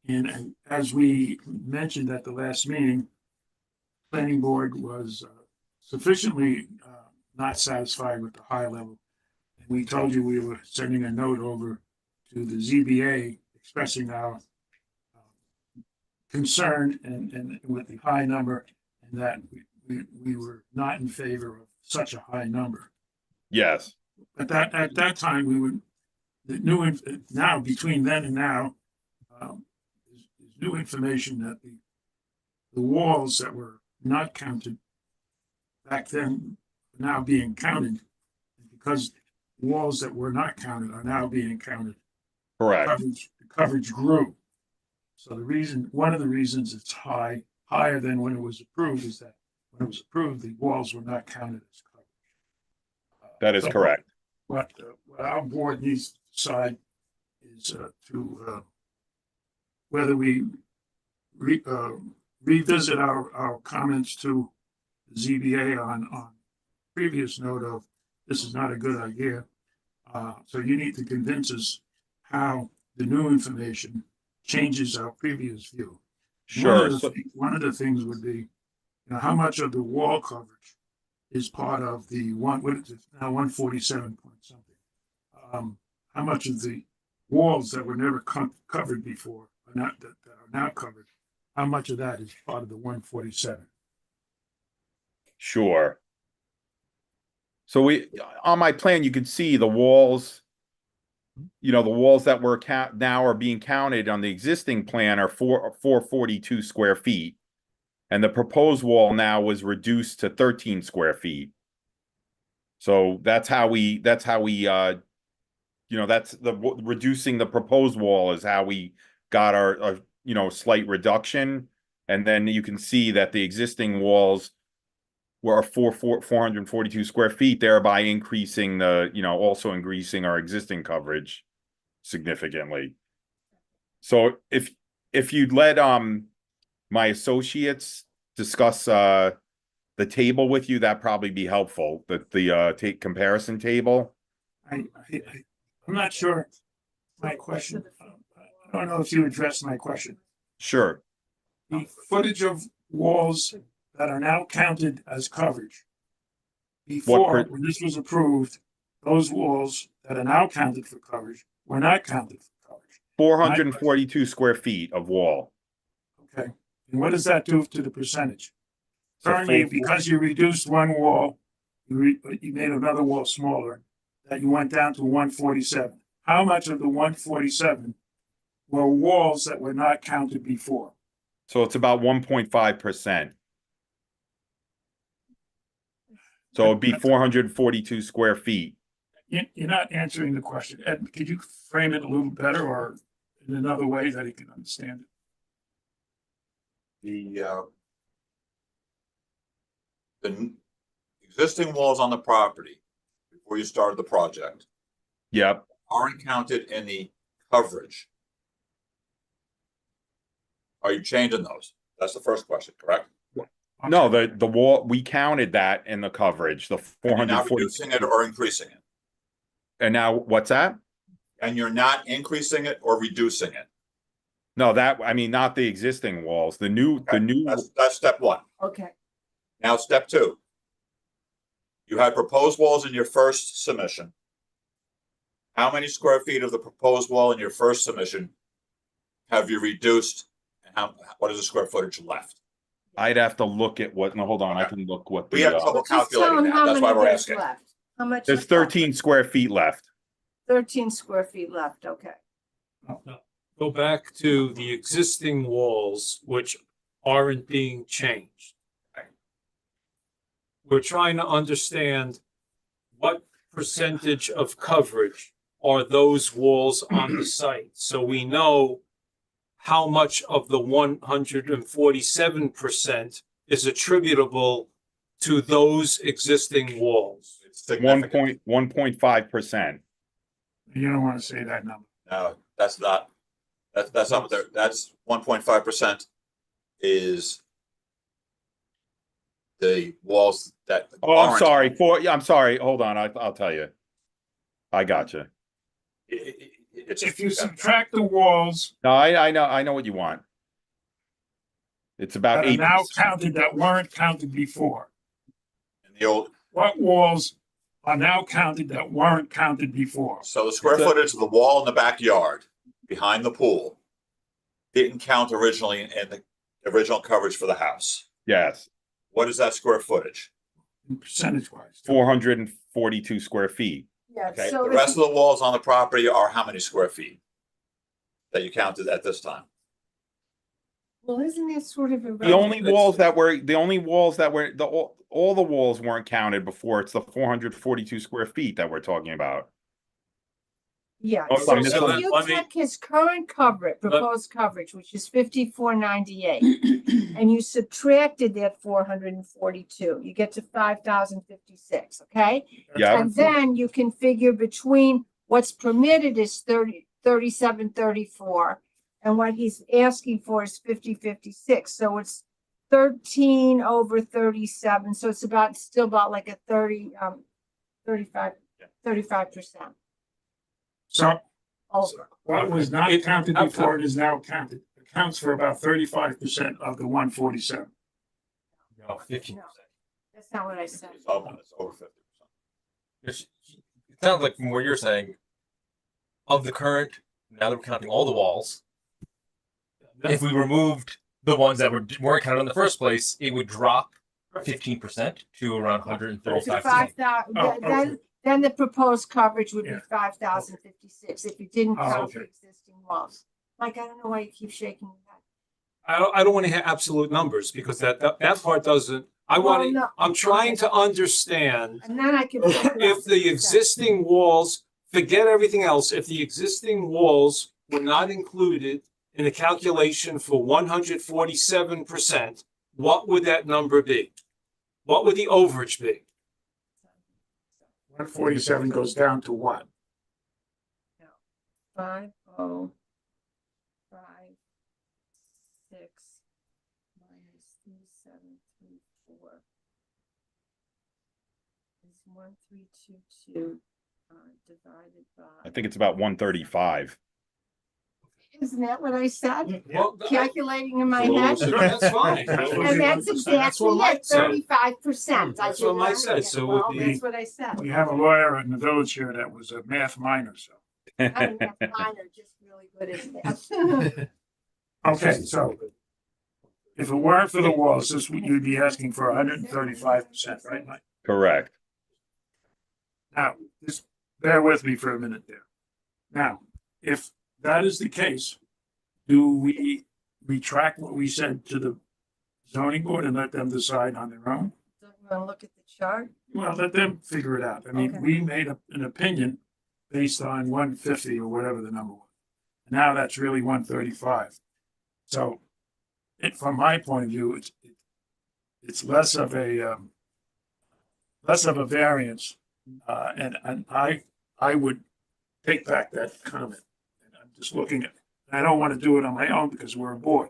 And as we mentioned at the last meeting, planning board was sufficiently not satisfied with the high level. And we told you we were sending a note over to the ZBA expressing our concern and with the high number, and that we were not in favor of such a high number. Yes. But at that time, we would, now between then and now, is new information that the walls that were not counted back then are now being counted, because the walls that were not counted are now being counted. Correct. The coverage grew. So one of the reasons it's higher than when it was approved, is that when it was approved, the walls were not counted as coverage. That is correct. What our board needs to decide is whether we revisit our comments to the ZBA on previous note of this is not a good idea. So you need to convince us how the new information changes our previous view. Sure. One of the things would be, how much of the wall coverage is part of the what is it now, 147 point something? How much of the walls that were never covered before are that are now covered? How much of that is part of the 147? Sure. So on my plan, you can see the walls. The walls that were now are being counted on the existing plan are 442 square feet. And the proposed wall now was reduced to 13 square feet. So that's reducing the proposed wall is how we got our slight reduction. And then you can see that the existing walls were 442 square feet, thereby increasing also increasing our existing coverage significantly. So if you'd let my associates discuss the table with you, that'd probably be helpful. The comparison table. I'm not sure my question. I don't know if you addressed my question. Sure. The footage of walls that are now counted as coverage. Before, when this was approved, those walls that are now counted for coverage were not counted for coverage. 442 square feet of wall. Okay. And what does that do to the percentage? Currently, because you reduced one wall, you made another wall smaller, that you went down to 147. How much of the 147 were walls that were not counted before? So it's about 1.5%. So it'd be 442 square feet. You're not answering the question. Ed, could you frame it a little better or in another way that he can understand it? The existing walls on the property before you started the project. Yep. Aren't counted in the coverage. Are you changing those? That's the first question, correct? No, the wall, we counted that in the coverage, the 440. Not reducing it or increasing it? And now what's that? And you're not increasing it or reducing it. No, I mean, not the existing walls, the new, That's step one. Okay, Now, step two. You had proposed walls in your first submission. How many square feet of the proposed wall in your first submission have you reduced? And what is the square footage left? I'd have to look at what, no, hold on, I can look what We the, have trouble just tell calculating them how that. That's many why we're there's asking. left. How much? there's is left? 13 square feet left. 13 square feet left, okay. Go back to the existing walls, which aren't being changed. We're trying to understand what percentage of coverage are those walls on the site, so we know how much of the 147% is attributable to those existing walls. It's significant. 1.5%. You don't want to say that number. No, that's not, that's not what they're, that's 1.5% is the walls that. Oh, I'm aren't- sorry, I'm sorry, hold on, I'll tell you. I got you. It's If you subtract the walls No, I know what you want. It's about that are 8. now counted that weren't counted before, in the old, what walls are now counted that weren't counted before? so the square It's a- footage of the wall in the backyard behind the pool didn't count originally in the original coverage for the house. Yes, What is that square footage? Percentage wise. 442 square feet. Yeah, Okay, so the if rest of the walls on the property are how many square feet? That you counted at this time? well, isn't that sort of The only irrelevant? walls that were, all the walls weren't counted before. It's the 442 square feet that we're talking about. Yeah, Oh, so sorry, if so let you me- took his current coverage, proposed coverage, which is 5498, and you subtracted that 442, you get to 5056, okay? Yeah, And then you can figure between what's permitted is 3734, and what he's asking for is 5056. So it's 13 over 37. So it's still about like a 35%. So Over. what was not It- counted before it is now counted. It counts for about 35% of the 147. No, 15%. That's not what I said. It's over 50%. It sounds like from what you're saying, of the current, now that we're counting all the walls, if we removed the ones that weren't counted in the first place, it would drop 15% to around 135%. 5,000, Oh, okay. then the proposed coverage would be Yeah. 5,056 if you didn't Oh, count the okay. existing walls. Mike, I don't know why you keep shaking your head. I don't want to have absolute numbers because that part doesn't, Well, no. I'm trying to understand And then I can. if the existing walls, forget everything else, if the existing walls were not included in the calculation for 147%, what would that number be? What would the overage be? 147 goes down to what? 5056 minus 3734 is 1322 divided by. I think it's about 135. Isn't that what I said? Well, Calculating in my Well, head. That's fine. And that's exactly what Mike it, said. 35%. That's what Mike said, so Well, would be- that's what I said. We have a lawyer in the village here that was a math minor, so. I'm a math minor, just really good at math. Okay, so if it weren't for the walls, you'd be asking for 135%, right, Mike? Correct. Now, just bear with me for a minute there. Now, if that is the case, do we retract what we said to the zoning board and let them decide on their own? Don't you want to look at the chart? Well, let them figure it out. I mean, Okay. we made an opinion based on 150 or whatever the number was. Now that's really 135. So from my point of view, it's less of a variance. And I would take back that comment. And I'm just looking at, I don't want to do it on my own because we're a board.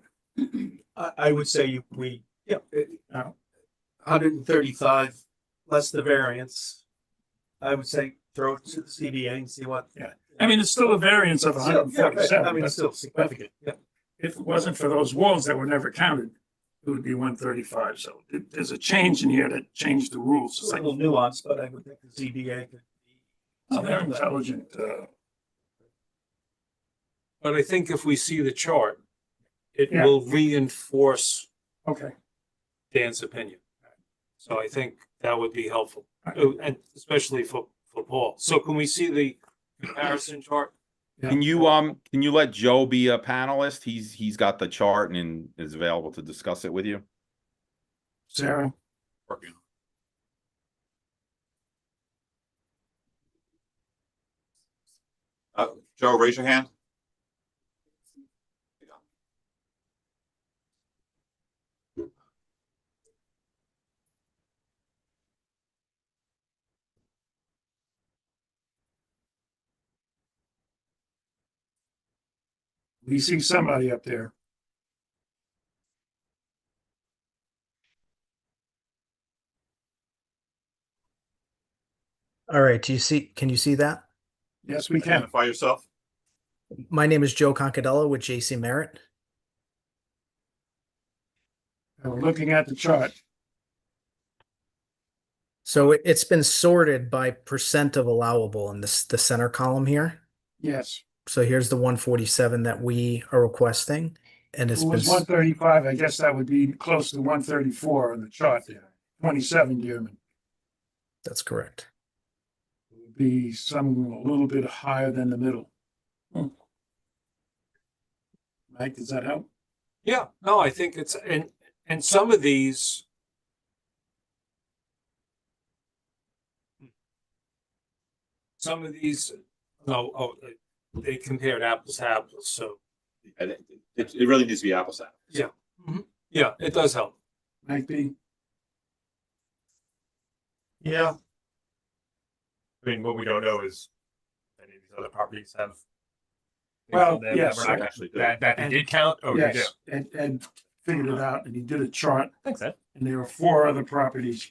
I would say 135 less the variance. I would say throw it to the CBA and see what. Yeah. I mean, it's still a variance of Yeah, hundred and yeah, right. forty-seven. I mean, it's still significant, yeah. If it wasn't for those walls that were never counted, it would be 135. So there's a change in here that changed the rules. It's a little nuanced, but I would think the ZBA could be. Oh, they're intelligent. But I think if we see the chart, it Yeah. will reinforce Okay. Dan's opinion. So I think that would be helpful, and especially for Paul. So can we see the comparison chart? Can you let Joe be a panelist? He's got the chart and is available to discuss it with you. Sarah? Working. Joe, raise your hand. We see somebody up there. All right, can you see that? Yes, we can. Identify yourself. My name is Joe Concadella with JC Merritt. And we're looking at the chart. So it's been sorted by percent of allowable in the center column here. Yes. So here's the 147 that we are requesting, and it's It been was 135. I guess that would be close to 134 on the chart there. 27 Dearman. That's correct. It would be some a little bit higher than the middle. Mike, does that help? Yeah, no, I think it's, and some of these. Some of these, they compared apples to apples, so. It really needs to be apples to apples. Yeah. Yeah, it does help. Might be. Yeah. I mean, what we don't know is any of these other properties have. things Well, on them yes. that were not Actually, that they did count. Oh, you do. Yes, Ed figured it out and he did a chart. Thanks, Ed. And there are 4 other properties.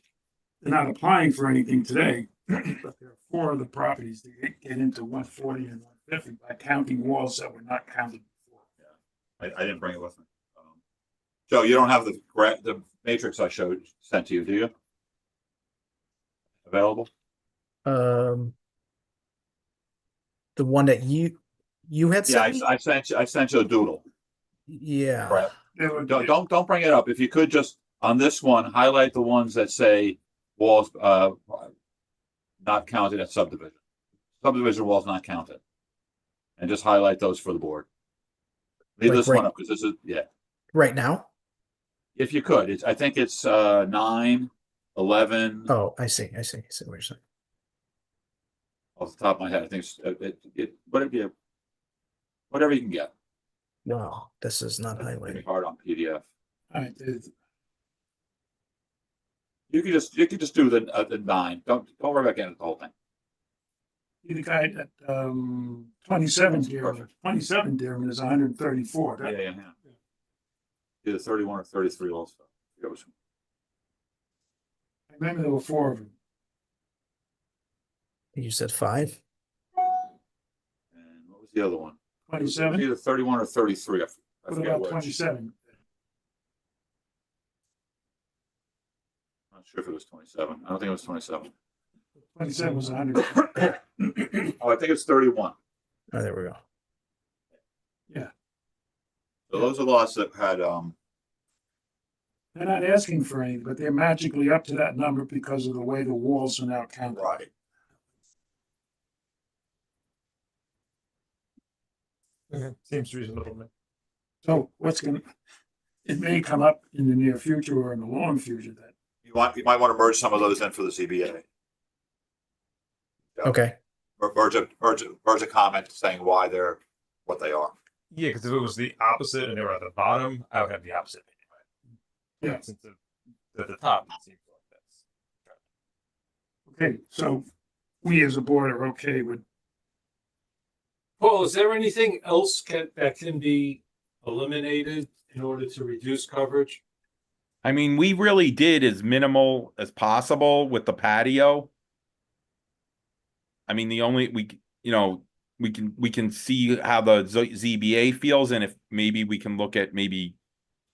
They're not applying for anything today, but there are 4 other properties that get into 140 and 150 by counting walls that were not counted before. I didn't bring it with me. Joe, you don't have the matrix I sent to you, do you? Available? The one that you had Yeah, sent me? I sent you a doodle. Yeah. Right. Don't bring it up. If you could just on this one highlight the ones that say walls not counted at subdivision. Subdivision walls not counted. And just highlight those for the board. Leave Like this one up because this is Right now? If you could, I think it's 9, 11. Oh, I see what you're saying. Off the top of my head, I think it's whatever you can get. No, this is not It's highlighted. hard on PDF. All right, You could just do the 9. Don't worry about getting the whole thing. the guy at 27 Dearman. 27 Dearman is 134. Yeah. Either 31 or 33 also. I remember there were 4 of them. You said 5? And what was the other one? 27? Either 31 or 33. I What forget about which. 27? Not sure if it was 27. I don't think it was 27. 27 was 100. Oh, I think it's 31. Oh, there we go. Yeah. So those are lots that had They're not asking for anything, but they're magically up to that number because of the way the walls are now counted. right. Okay, seems reasonable to me. So it may come up in the near future or in the long future that You might want to merge some of those in for the CBA. Okay. Or merge a comment saying why they're what they are. Yeah, because if it was the opposite and they were at the bottom, I would have the opposite anyway. Yeah. Since at the top, it seems like that's. Okay, so we as a board are okay with, Paul, is there anything else that can be eliminated in order to reduce coverage? I mean, we really did as minimal as possible with the patio. I mean, we can see how the ZBA feels, and if maybe we can look at maybe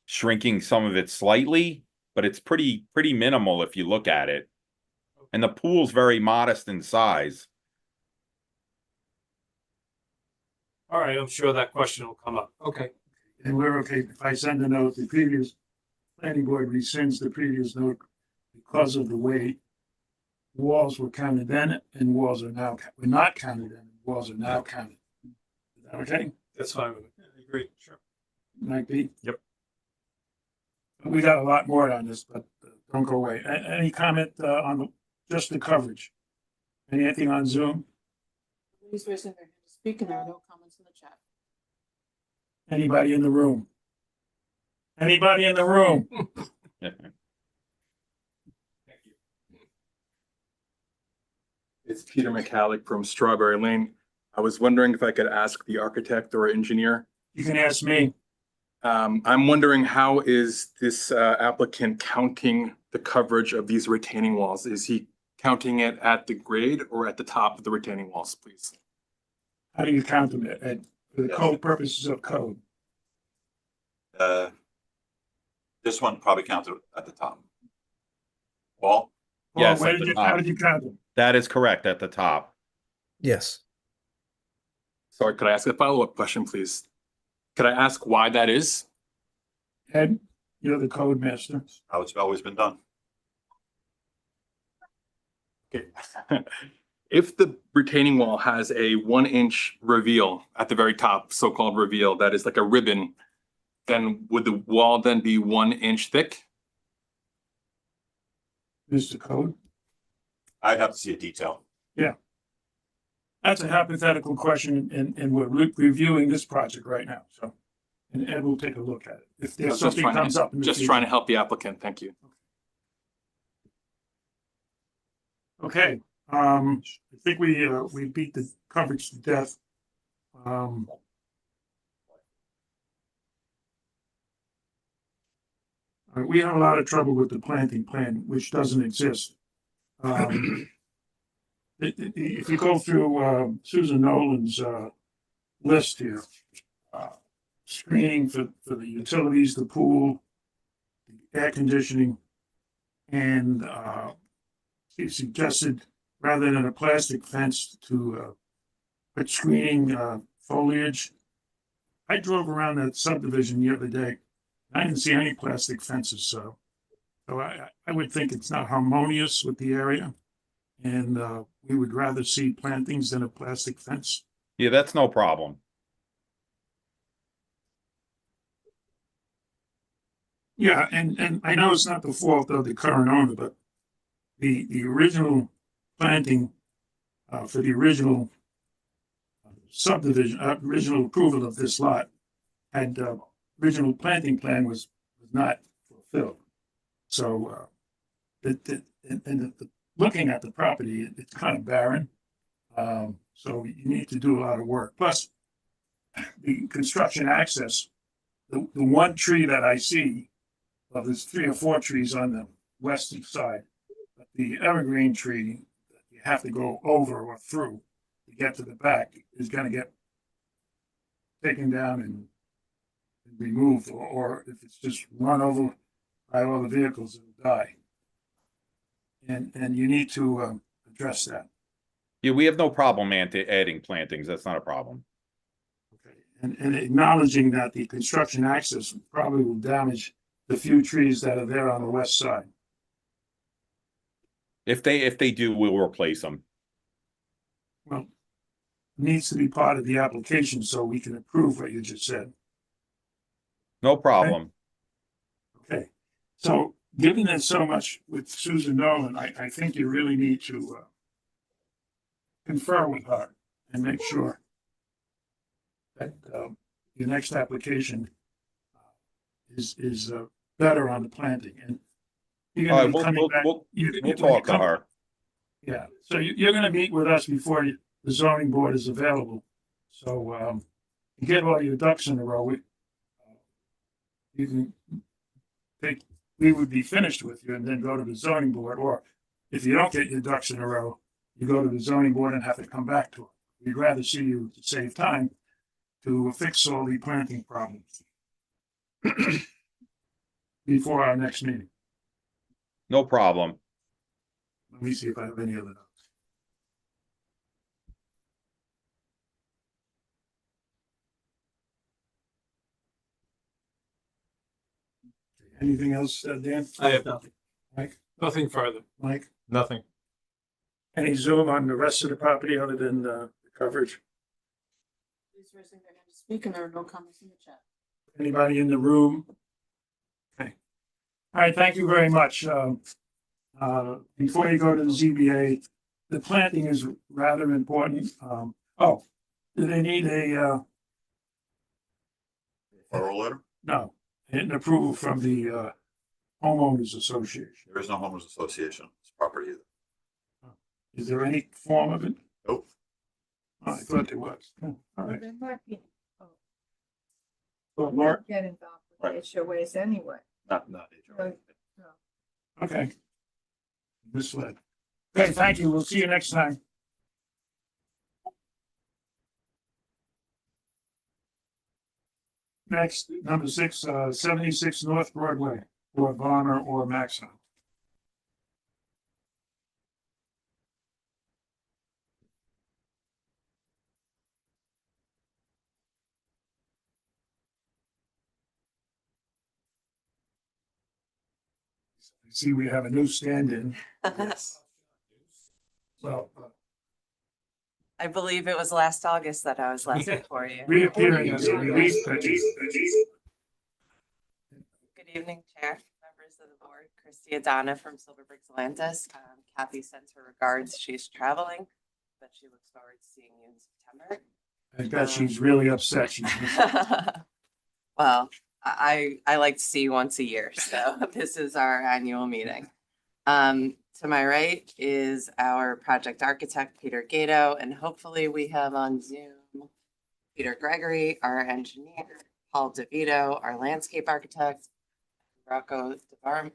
shrinking some of it slightly, but it's pretty minimal if you look at it. And the pool's very modest in size. All right, I'm sure that question will come up. Okay. And we're okay if I send a note, the previous planning board rescinds the previous note because of the way walls were counted then and walls are now, were not counted then, and walls are now counted. Is that okay? That's fine with me. I agree. Sure. Might be? Yep. We got a lot more on this, but don't go away. Any comment on just the coverage? Anything on Zoom? Please raise your hand to speak, and there are no comments in the chat. Anybody in the room? Anybody in the room? It's Peter McCallick from Strawberry Lane. I was wondering if I could ask the architect or engineer. You can ask me. I'm wondering, how is this applicant counting the coverage of these retaining walls? Is he counting it at the grade or at the top of the retaining walls, please? How do you count them for the code purposes of code? This one probably counted at the top. Paul? Yes, Where at did the you, how top. did you count them? That is correct, at the top. Yes. Sorry, could I ask a follow-up question, please? Could I ask why that is? Ed, you're the code master. How it's always been done. Okay. If the retaining wall has a 1-inch reveal at the very top, so-called reveal, that is like a ribbon, then would the wall then be 1 inch thick? Mr. Code? I'd have to see a detail. Yeah. That's a hypothetical question, and we're reviewing this project right now, so. And Ed will take a look at it. If there's something comes up in the Just future. trying to help the applicant, thank you. Okay, I think we beat the coverage to death. We have a lot of trouble with the planting plan, which doesn't exist. If you go through Susan Nolan's list here, screening for the utilities, the pool, the air conditioning, and she suggested, rather than a plastic fence, to put screening foliage. I drove around that subdivision the other day. I didn't see any plastic fences, so I would think it's not harmonious with the area, and we would rather see plantings than a plastic fence. Yeah, that's no problem. Yeah, and I know it's not the fault of the current owner, but the original planting for the original subdivision, original approval of this lot had original planting plan was not fulfilled. So looking at the property, it's kind of barren. So you need to do a lot of work. Plus, the construction access, the one tree that I see, well, there's 3 or 4 trees on the western side, but the evergreen tree that you have to go over or through to get to the back is going to get taken down and removed, or if it's just run over by all the vehicles, it'll die. And you need to address that. Yeah, we have no problem adding plantings. That's not a problem. Okay. And acknowledging that the construction access probably will damage the few trees that are there on the west side. If they do, we'll replace them. Well, it needs to be part of the application so we can approve what you just said. No problem. Okay. So given that so much with Susan Nolan, I think you really need to confer with her and make sure that your next application is better on the planting. And you're All going right, to be coming back. we'll talk to her. Yeah. So you're going to meet with us before the zoning board is available. So you get all your ducks in a row. You can we would be finished with you and then go to the zoning board, or if you don't get your ducks in a row, you go to the zoning board and have to come back to it. We'd rather see you to save time to fix all the planting problems before our next meeting. No problem. Let me see if I have any other notes. Anything else, Dan? I have nothing. Mike? Nothing further. Mike? Nothing. Any zoom on the rest of the property other than the coverage? Please raising their hand to speak, and there are no comments in the chat. Anybody in the room? Okay. All right, thank you very much. Before you go to the ZBA, the planting is rather important. Do they need a, Referral letter? no, an approval from the homeowners association? There is no homeowners association, it's property either. Is there any form of it? Nope. Oh, I thought there was. All right. There might be- Well, Mark? Get involved with HOAs anyway. Not So, Okay. Misled. Okay, thank you. We'll see you next time. Next, number 6, 76 North Broadway, or Varner or Maxon. I see we have a new stand-in. Well, I believe it was last August that I was last before you. reappearing as a relief pitcher. Good evening, Chair, members of the board. Christy Adana from Silverbridge Atlantis. Kathy sends her regards. She's traveling, but she looks forward to seeing you in September. I bet she's really upset. She's Well, I like to see you once a year, so this is our annual meeting. To my right is our project architect, Peter Gato, and hopefully we have on Zoom Peter Gregory, our engineer, Paul DeVito, our landscape architect, Rocco Varma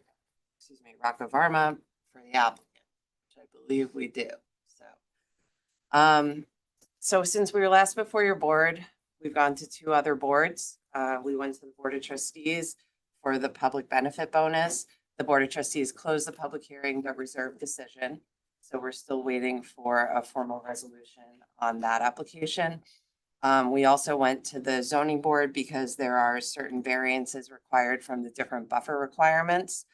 for the applicant, which I believe we do. So since we were last before your board, we've gone to 2 other boards. We went to the Board of Trustees for the public benefit bonus. The Board of Trustees closed the public hearing, but reserved decision. So we're still waiting for a formal resolution on that application. We also went to the zoning board because there are certain variances required from the different buffer requirements.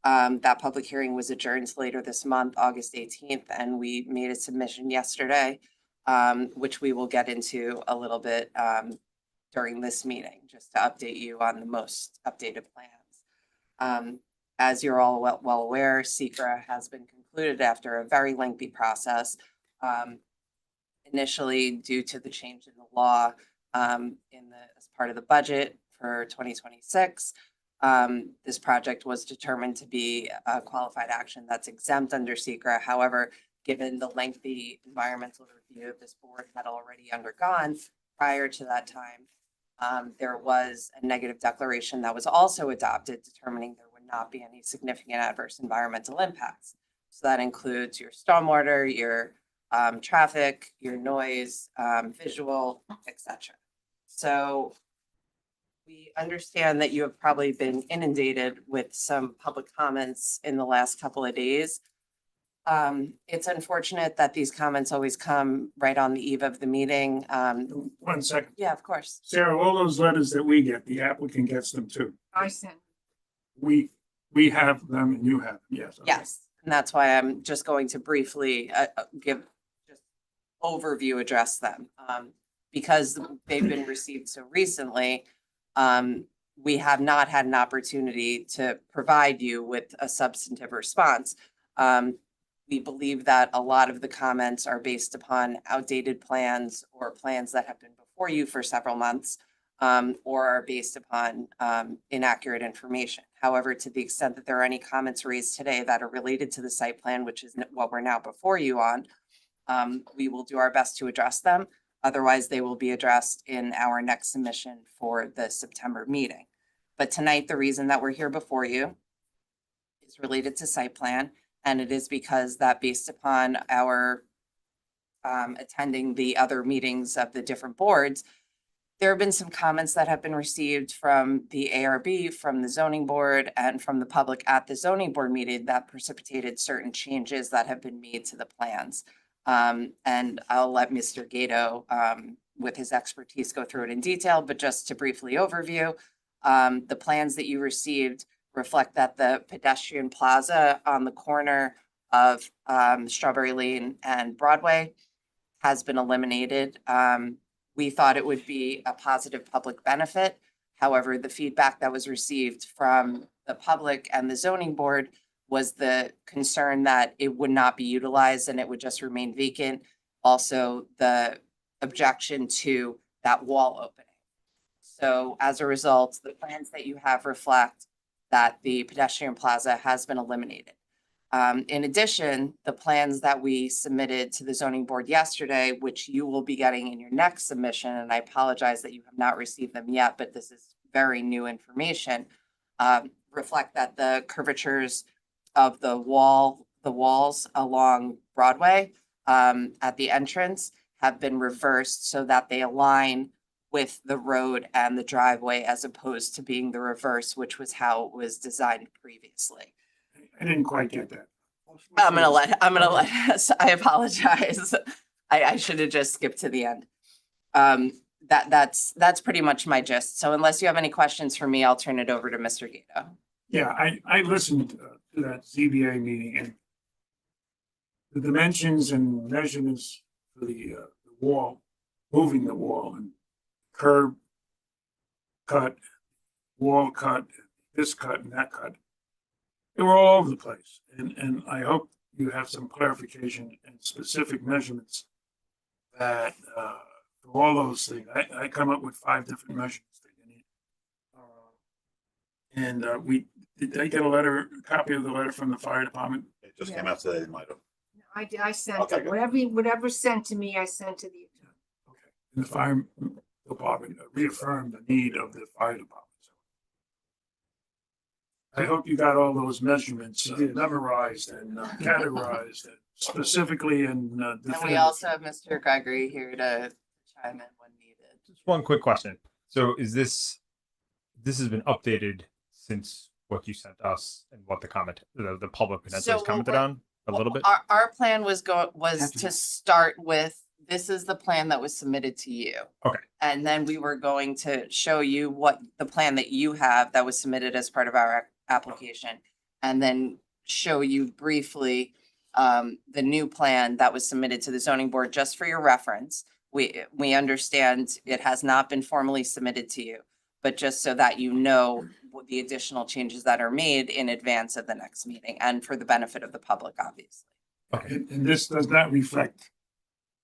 That public hearing was adjourned later this month, August 18th, and we made a submission yesterday, which we will get into a little bit during this meeting, just to update you on the most updated plans. As you're all well aware, SECRA has been concluded after a very lengthy process. Initially, due to the change in the law as part of the budget for 2026, this project was determined to be a qualified action that's exempt under SECRA. However, given the lengthy environmental review this board had already undergone prior to that time, there was a negative declaration that was also adopted, determining there would not be any significant adverse environmental impacts. So that includes your stormwater, your traffic, your noise, visual, etc. So we understand that you have probably been inundated with some public comments in the last couple of days. It's unfortunate that these comments always come right on the eve of the meeting. 1 second. Yeah, of course. Sarah, all those letters that we get, the applicant gets them too. I sent. We have them and you have them, yes. Okay. Yes, and that's why I'm just going to briefly give just overview address them. Because they've been received so recently, we have not had an opportunity to provide you with a substantive response. We believe that a lot of the comments are based upon outdated plans or plans that have been before you for several months, or are based upon inaccurate information. However, to the extent that there are any comments raised today that are related to the site plan, which is what we're now before you on, we will do our best to address them. Otherwise, they will be addressed in our next submission for the September meeting. But tonight, the reason that we're here before you is related to site plan. And it is because that based upon our attending the other meetings of the different boards, there have been some comments that have been received from the ARB, from the zoning board, and from the public at the zoning board meeting that precipitated certain changes that have been made to the plans. And I'll let Mr. Gato, with his expertise, go through it in detail, but just to briefly overview, the plans that you received reflect that the pedestrian plaza on the corner of Strawberry Lane and Broadway has been eliminated. We thought it would be a positive public benefit. However, the feedback that was received from the public and the zoning board was the concern that it would not be utilized and it would just remain vacant. Also, the objection to that wall opening. So as a result, the plans that you have reflect that the pedestrian plaza has been eliminated. In addition, the plans that we submitted to the zoning board yesterday, which you will be getting in your next submission, and I apologize that you have not received them yet, but this is very new information, reflect that the curvatures of the walls along Broadway at the entrance have been reversed so that they align with the road and the driveway as opposed to being the reverse, which was how it was designed previously. I didn't quite get that. I'm gonna let, I apologize. I should have just skipped to the end. That's pretty much my gist. So unless you have any questions for me, I'll turn it over to Mr. Gato. Yeah, I listened to that ZBA meeting, and the dimensions and measurements for the wall, moving the wall and curb cut, wall cut, this cut and that cut, they were all over the place. And I hope you have some clarification and specific measurements that for all those things. I come up with 5 different measurements that you need. And did I get a copy of the letter from the fire department? It just came out today, they might have. I sent Okay, it, good. whatever sent to me, I sent to the. And the fire department reaffirmed the need of the fire department. I hope you got all those measurements memorized and categorized specifically and And we definitive. also have Mr. Gregory here to chime in when needed. Just one quick question. So is this has been updated since what you sent us and what the public potentially has So commented on a little bit? Our plan was to start with, this is the plan that was submitted to you. Okay. And then we were going to show you what the plan that you have that was submitted as part of our application. And then show you briefly the new plan that was submitted to the zoning board, just for your reference. We understand it has not been formally submitted to you, but just so that you know what the additional changes that are made in advance of the next meeting and for the benefit of the public, obviously. Okay. And this does not reflect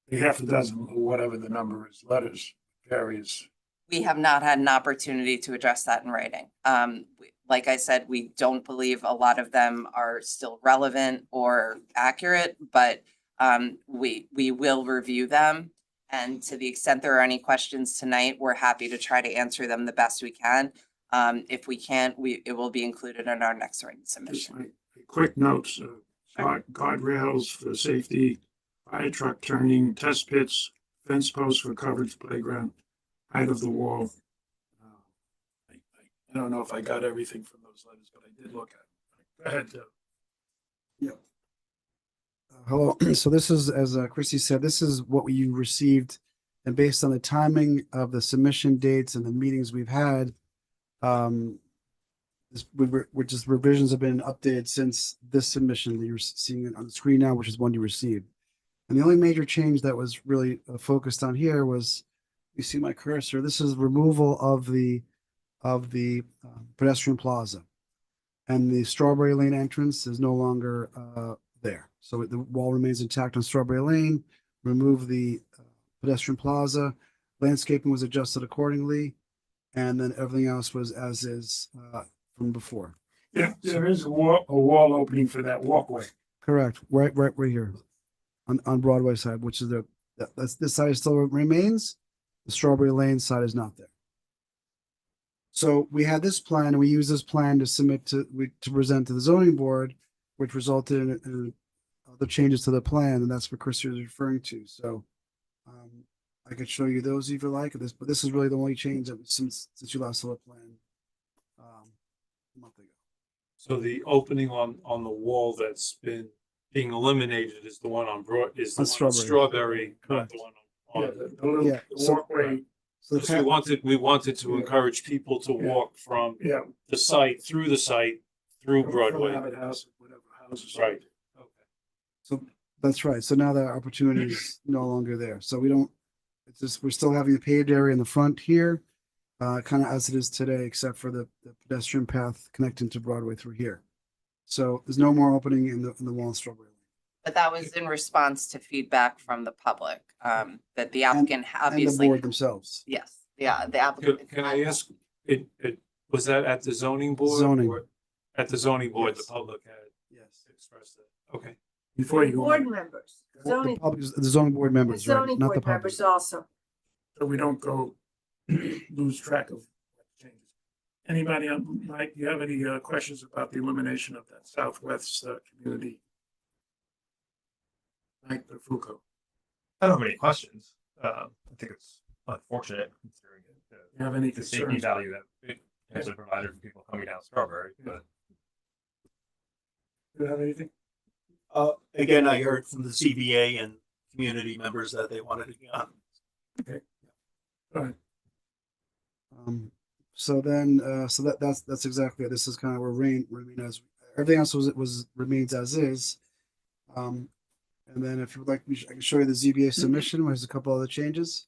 the half a dozen or whatever the number is, letters, various. We have not had an opportunity to address that in writing. Like I said, we don't believe a lot of them are still relevant or accurate, but we will review them. And to the extent there are any questions tonight, we're happy to try to answer them the best we can. If we can't, it will be included in our next written Just submission. like quick notes, guardrails for safety, fire truck turning, test pits, fence posts for covered playground, height of the wall. I don't know if I got everything from those letters, but I did look at it. Go ahead. Hello. So this is, as Christy said, this is what you received. And based on the timing of the submission dates and the meetings we've had, which is revisions have been updated since this submission that you're seeing it on the screen now, which is one you received. And the only major change that was really focused on here was, you see my cursor, this is removal of the pedestrian plaza. And the Strawberry Lane entrance is no longer there. So the wall remains intact on Strawberry Lane, remove the pedestrian plaza, landscaping was adjusted accordingly, and then everything else was as is from before. Yeah, there is a wall opening for that walkway. Correct, right here on Broadway side, which is this side still remains. The Strawberry Lane side is not there. So we had this plan, and we used this plan to submit to present to the zoning board, which resulted in other changes to the plan, and that's what Chris is referring to. So I could show you those if you like. But this is really the only change that was since you last saw the plan a month ago. So the opening on the wall that's been being eliminated is the one on Strawberry, not the one on. The little Yeah, so- walkway. So the Because we wanted to encourage people to walk from Yeah. the site, through Broadway. Abbott House, whatever houses. Right. So that's right. So now the opportunity is no longer there. So we don't, it's just, we're still having the paved area in the front here, kind of as it is today, except for the pedestrian path connecting to Broadway through here. So there's no more opening in the wall in Strawberry. But that was in response to feedback from the public, that the applicant And the obviously. board themselves. Yes, yeah, the applicant. Can I ask, was that at the zoning board? Zoning. or At the zoning board, the Yes. public had Yes. expressed that. Okay. Before you go Board on, members, The zoning, zoning board the members, right? zoning Not the board public. members also. so we don't go lose track of changes. Anybody, Mike, do you have any questions about the elimination of that southwest community? Mike Foucault. I don't have any questions. I think it's unfortunate considering You have any the safety concerns? value that it has provided for people coming down Strawberry, but. Do you have anything? Again, I heard from the ZBA and community members that they wanted to be on. Okay. Go ahead. So then, so that's exactly it. This is kind of where remain as everything else was remains as is. And then if you would like, I can show you the ZBA submission, where there's a couple other changes.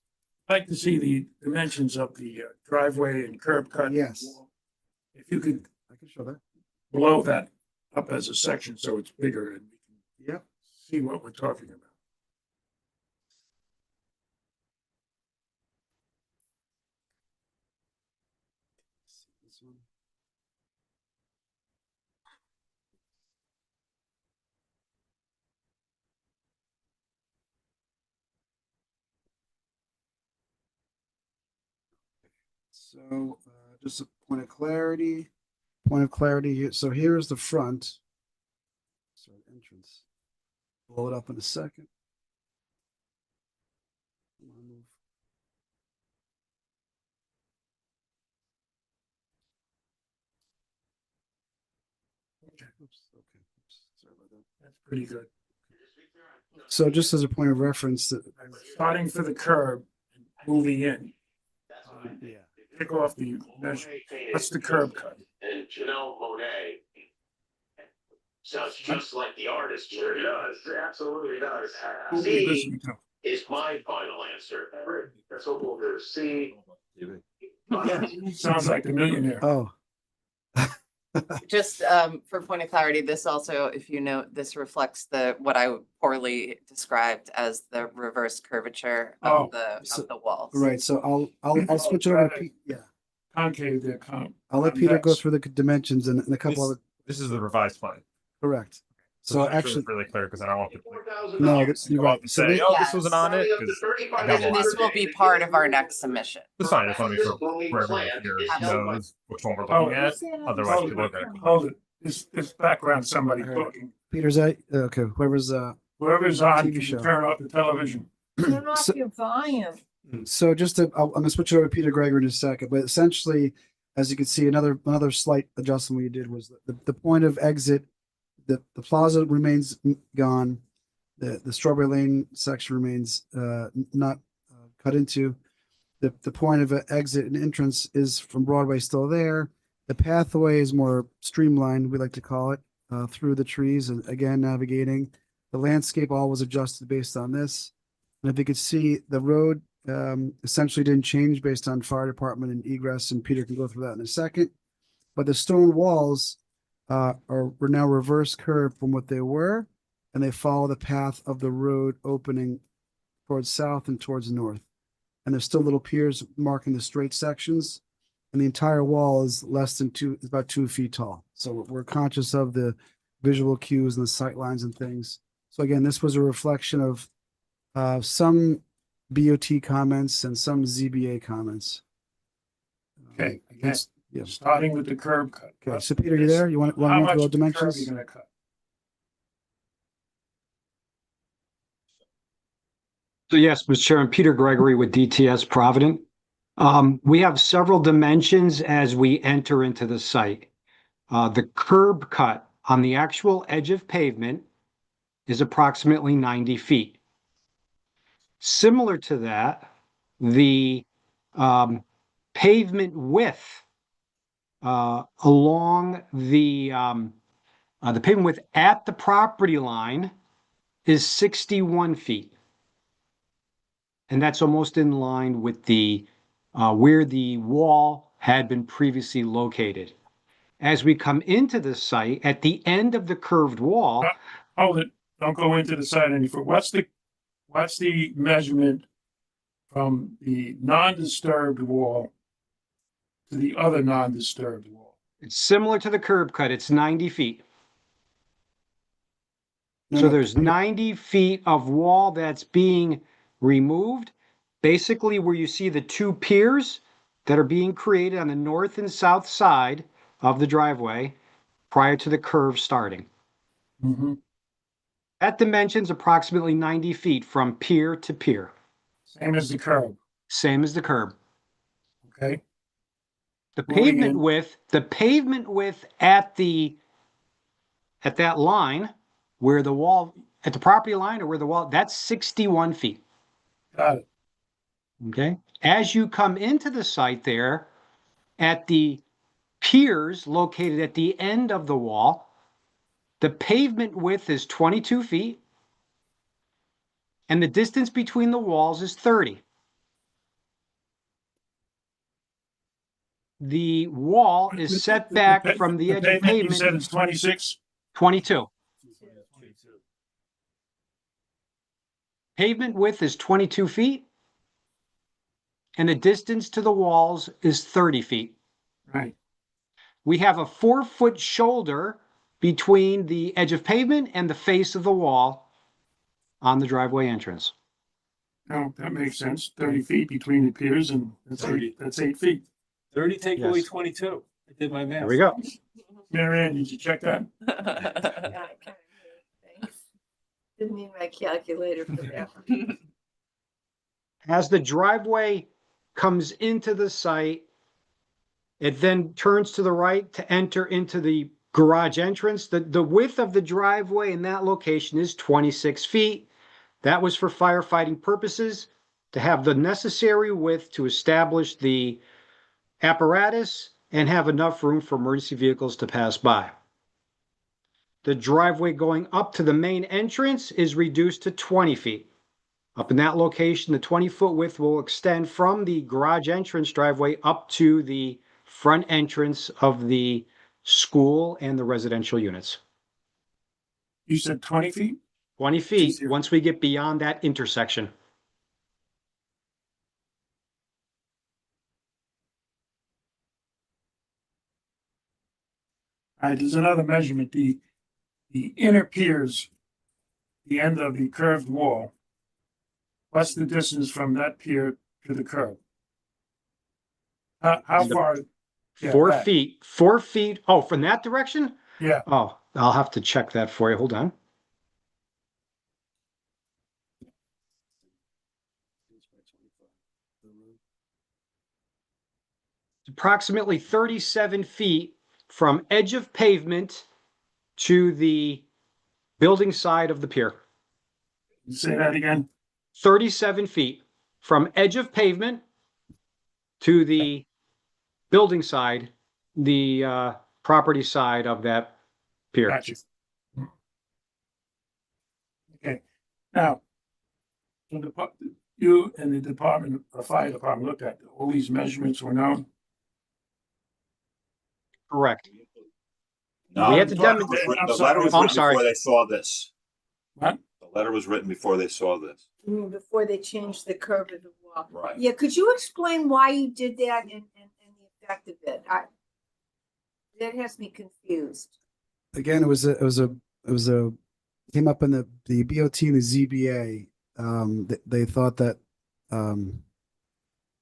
I'd like to see the dimensions of the driveway and curb cut. Yes. If you could I can show that. blow that up as a section so it's bigger and we can Yep. see what we're talking about. This one. So just a point of clarity. Here. So here is the front. Sorry, entrance. Blow it up in a second. Come on, move. Oops, okay. Oops, sorry about that. That's pretty good. So just as a point of reference, that Starting for the curb and moving in. yeah. Pick off the measure. What's the curb cut? And Janelle Monáe sounds just like the artist. Sure does. Absolutely does. Who are we C listening to? is my final answer. That's what we'll do. C. Sounds like the millionaire. Oh, Just for point of clarity, this also, if you note, this reflects what I poorly described as the reverse curvature Oh, of the walls. right. So I'll switch it over. To Pete. Yeah. Concave, they're I'll let Peter go convex. through the dimensions and a couple other. This is the revised plan. Correct. So So make sure actually, it's really clear, because I don't want people no, to that's, you're go up right. and So say, they- oh, this wasn't on it, because I have a And lot. this will be part of our next submission. It's fine, it's only for everyone here knows which one we're looking at, otherwise Hold people are it, gonna. hold it. This background, somebody talking. Peter's okay. Whoever's Whoever's on, TV can show. turn off the television. Turn off So- your volume. So just to, I'm gonna switch it over to Peter Greger in a second, but essentially, as you can see, another slight adjustment we did was the point of exit, the plaza remains gone. The Strawberry Lane section remains not cut into. The point of exit and entrance is from Broadway still there. The pathway is more streamlined, we like to call it, through the trees and again navigating. The landscape all was adjusted based on this. And if you could see, the road essentially didn't change based on fire department and egress, and Peter can go through that in a second. But the stone walls were now reverse curved from what they were, and they follow the path of the road opening towards south and towards north. And there's still little piers marking the straight sections, and the entire wall is is about 2 feet tall. So we're conscious of the visual cues and the sight lines and things. So again, this was a reflection of some BOT comments and some ZBA comments. Okay, again, Yeah. starting with the curb cut. Okay, so Peter, you there? You want How to much go of the curb are dimensions? you gonna cut? So yes, Mr. Chairman, Peter Gregory with DTS Provident. We have several dimensions as we enter into the site. The curb cut on the actual edge of pavement is approximately 90 feet. Similar to that, the pavement width along the pavement width at the property line is 61 feet. And that's almost in line with the where the wall had been previously located. As we come into the site, at the end of the curved wall. Hold it, don't go into the site any further. What's the measurement from the non-disturbed wall to the other non-disturbed wall? It's similar to the curb cut, it's 90 feet. No, So no. there's 90 feet of wall that's being removed. Basically where you see the two piers that are being created on the north and south side of the driveway prior to the curve starting. Mm-hmm. That dimension's approximately 90 feet from pier to pier. Same as the curb. Same as the curb. Okay. The Moving pavement in. width at that line where the wall, at the property line or where the wall, that's 61 feet. Got it. Okay. As you come into the site there, at the piers located at the end of the wall, the pavement width is 22 feet and the distance between the walls is 30. The wall is set back from the edge of pavement, you said pavement it's 26? 22. Pavement width is 22 feet and the distance to the walls is 30 feet. Right. We have a 4-foot shoulder between the edge of pavement and the face of the wall on the driveway entrance. No, that makes sense. 30 feet between the piers and that's 8 feet. 30 take away Yes. 22. I did my math. There we go. Mary Ann, did you check that? Yeah, I kinda did. Thanks. Didn't need my calculator for that. As the driveway comes into the site, it then turns to the right to enter into the garage entrance. The width of the driveway in that location is 26 feet. That was for firefighting purposes, to have the necessary width to establish the apparatus and have enough room for emergency vehicles to pass by. The driveway going up to the main entrance is reduced to 20 feet. Up in that location, the 20-foot width will extend from the garage entrance driveway up to the front entrance of the school and the residential units. You said 20 feet? 20 feet once we get beyond that intersection. All right, there's another measurement. The inner piers, the end of the curved wall. What's the distance from that pier to the curb? How far? Yeah, 4 back. feet. 4 feet. Oh, from that direction? Yeah. Oh, I'll have to check that for you. Hold on. Approximately 37 feet from edge of pavement to the building side of the pier. Say that again. 37 feet from edge of pavement to the building side, the property side of that pier. Gotcha. Okay. Now, you and the department, the fire department looked at all these measurements were known. Correct. No, We had to the letter demonstrate. was written- I'm the sorry. letter was I'm written sorry. before they saw this. What? The letter was written before they saw this. You mean before they changed the curve of the wall? Right. Yeah, could you explain why you did that and the effect of it? That has me confused. Again, it was a came up in the BOT and the ZBA. They thought that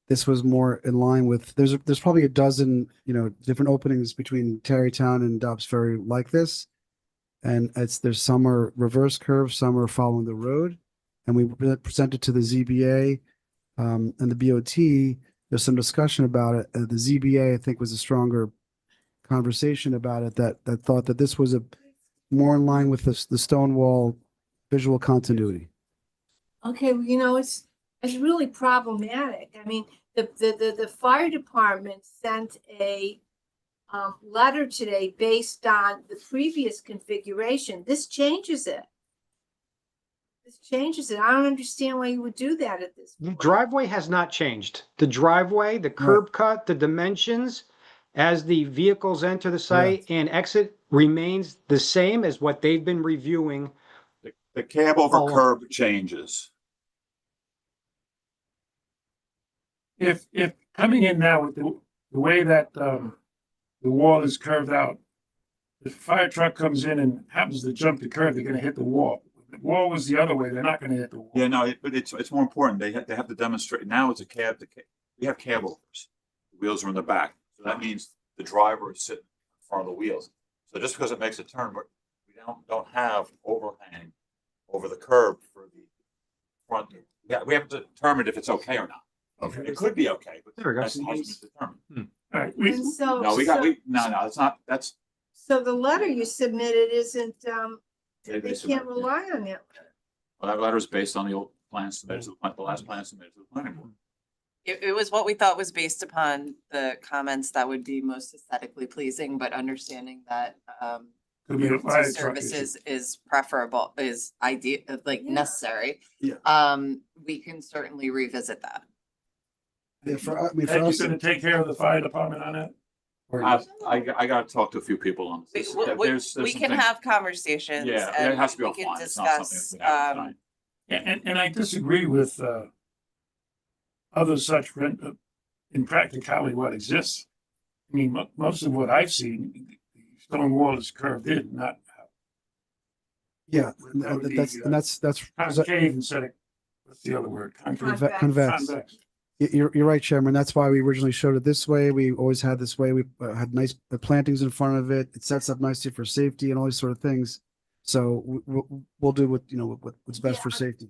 this was more in line with, there's probably a dozen, different openings between Tarrytown and Dobbs Ferry like this. And there's some are reverse curves, some are following the road. and we presented to the ZBA and the BOT. There's some discussion about it. The ZBA, I think, was a stronger conversation about it that thought that this was a more in line with the stone wall visual continuity. Okay, well, you know, it's really problematic. I mean, the fire department sent a letter today based on the previous configuration. This changes it. This changes it. I don't understand why you would do that at this The point. driveway has not changed. The driveway, the curb cut, the dimensions as the vehicles enter the site and exit remains the same as what they've been reviewing. The cab over Oh. curb changes. If coming in now with the way that the wall is curved out, if a fire truck comes in and happens to jump the curb, they're gonna hit the wall. If the wall was the other way, they're not gonna hit the wall. Yeah, no, but it's more important. They have to demonstrate. Now it's a cab. We have cab overs. The wheels are in the back. So that means the driver is sitting in front of the wheels. So just because it makes a turn, we don't have overhang over the curb for the front. Yeah, we haven't determined if it's okay or not. Okay. It could be okay, but There we go. that's not determined. All right, And so. No, no, it's not, that's. So the letter you submitted isn't, They they submitted, can't rely on that. Well, that letter is based on the old plans submitted to the last plan submitted to the planning board. It was what we thought was based upon the comments that would be most aesthetically pleasing, but understanding that Could be a fire truck services is preferable, is ideal, like necessary. Yeah. We can certainly revisit that. Yeah, I mean, for Ed, you us, gonna take care of the fire department on that? Or I gotta talk to a few people on this. There's We some can things- have conversations. Yeah, and it has to be we can offline. It's not something discuss, that's gonna happen tonight. Yeah, and I disagree with other such impracticality what exists. I mean, most of what I've seen, the stone wall is curved in, not yeah, That would be, that's concave instead of, what's the other word? Concave. convex. You're right, Chairman. That's why we originally showed it this way. We always had this way. We had nice plantings in front of it. It sets up nicely for safety and all these sort of things. So we'll do what's best for safety.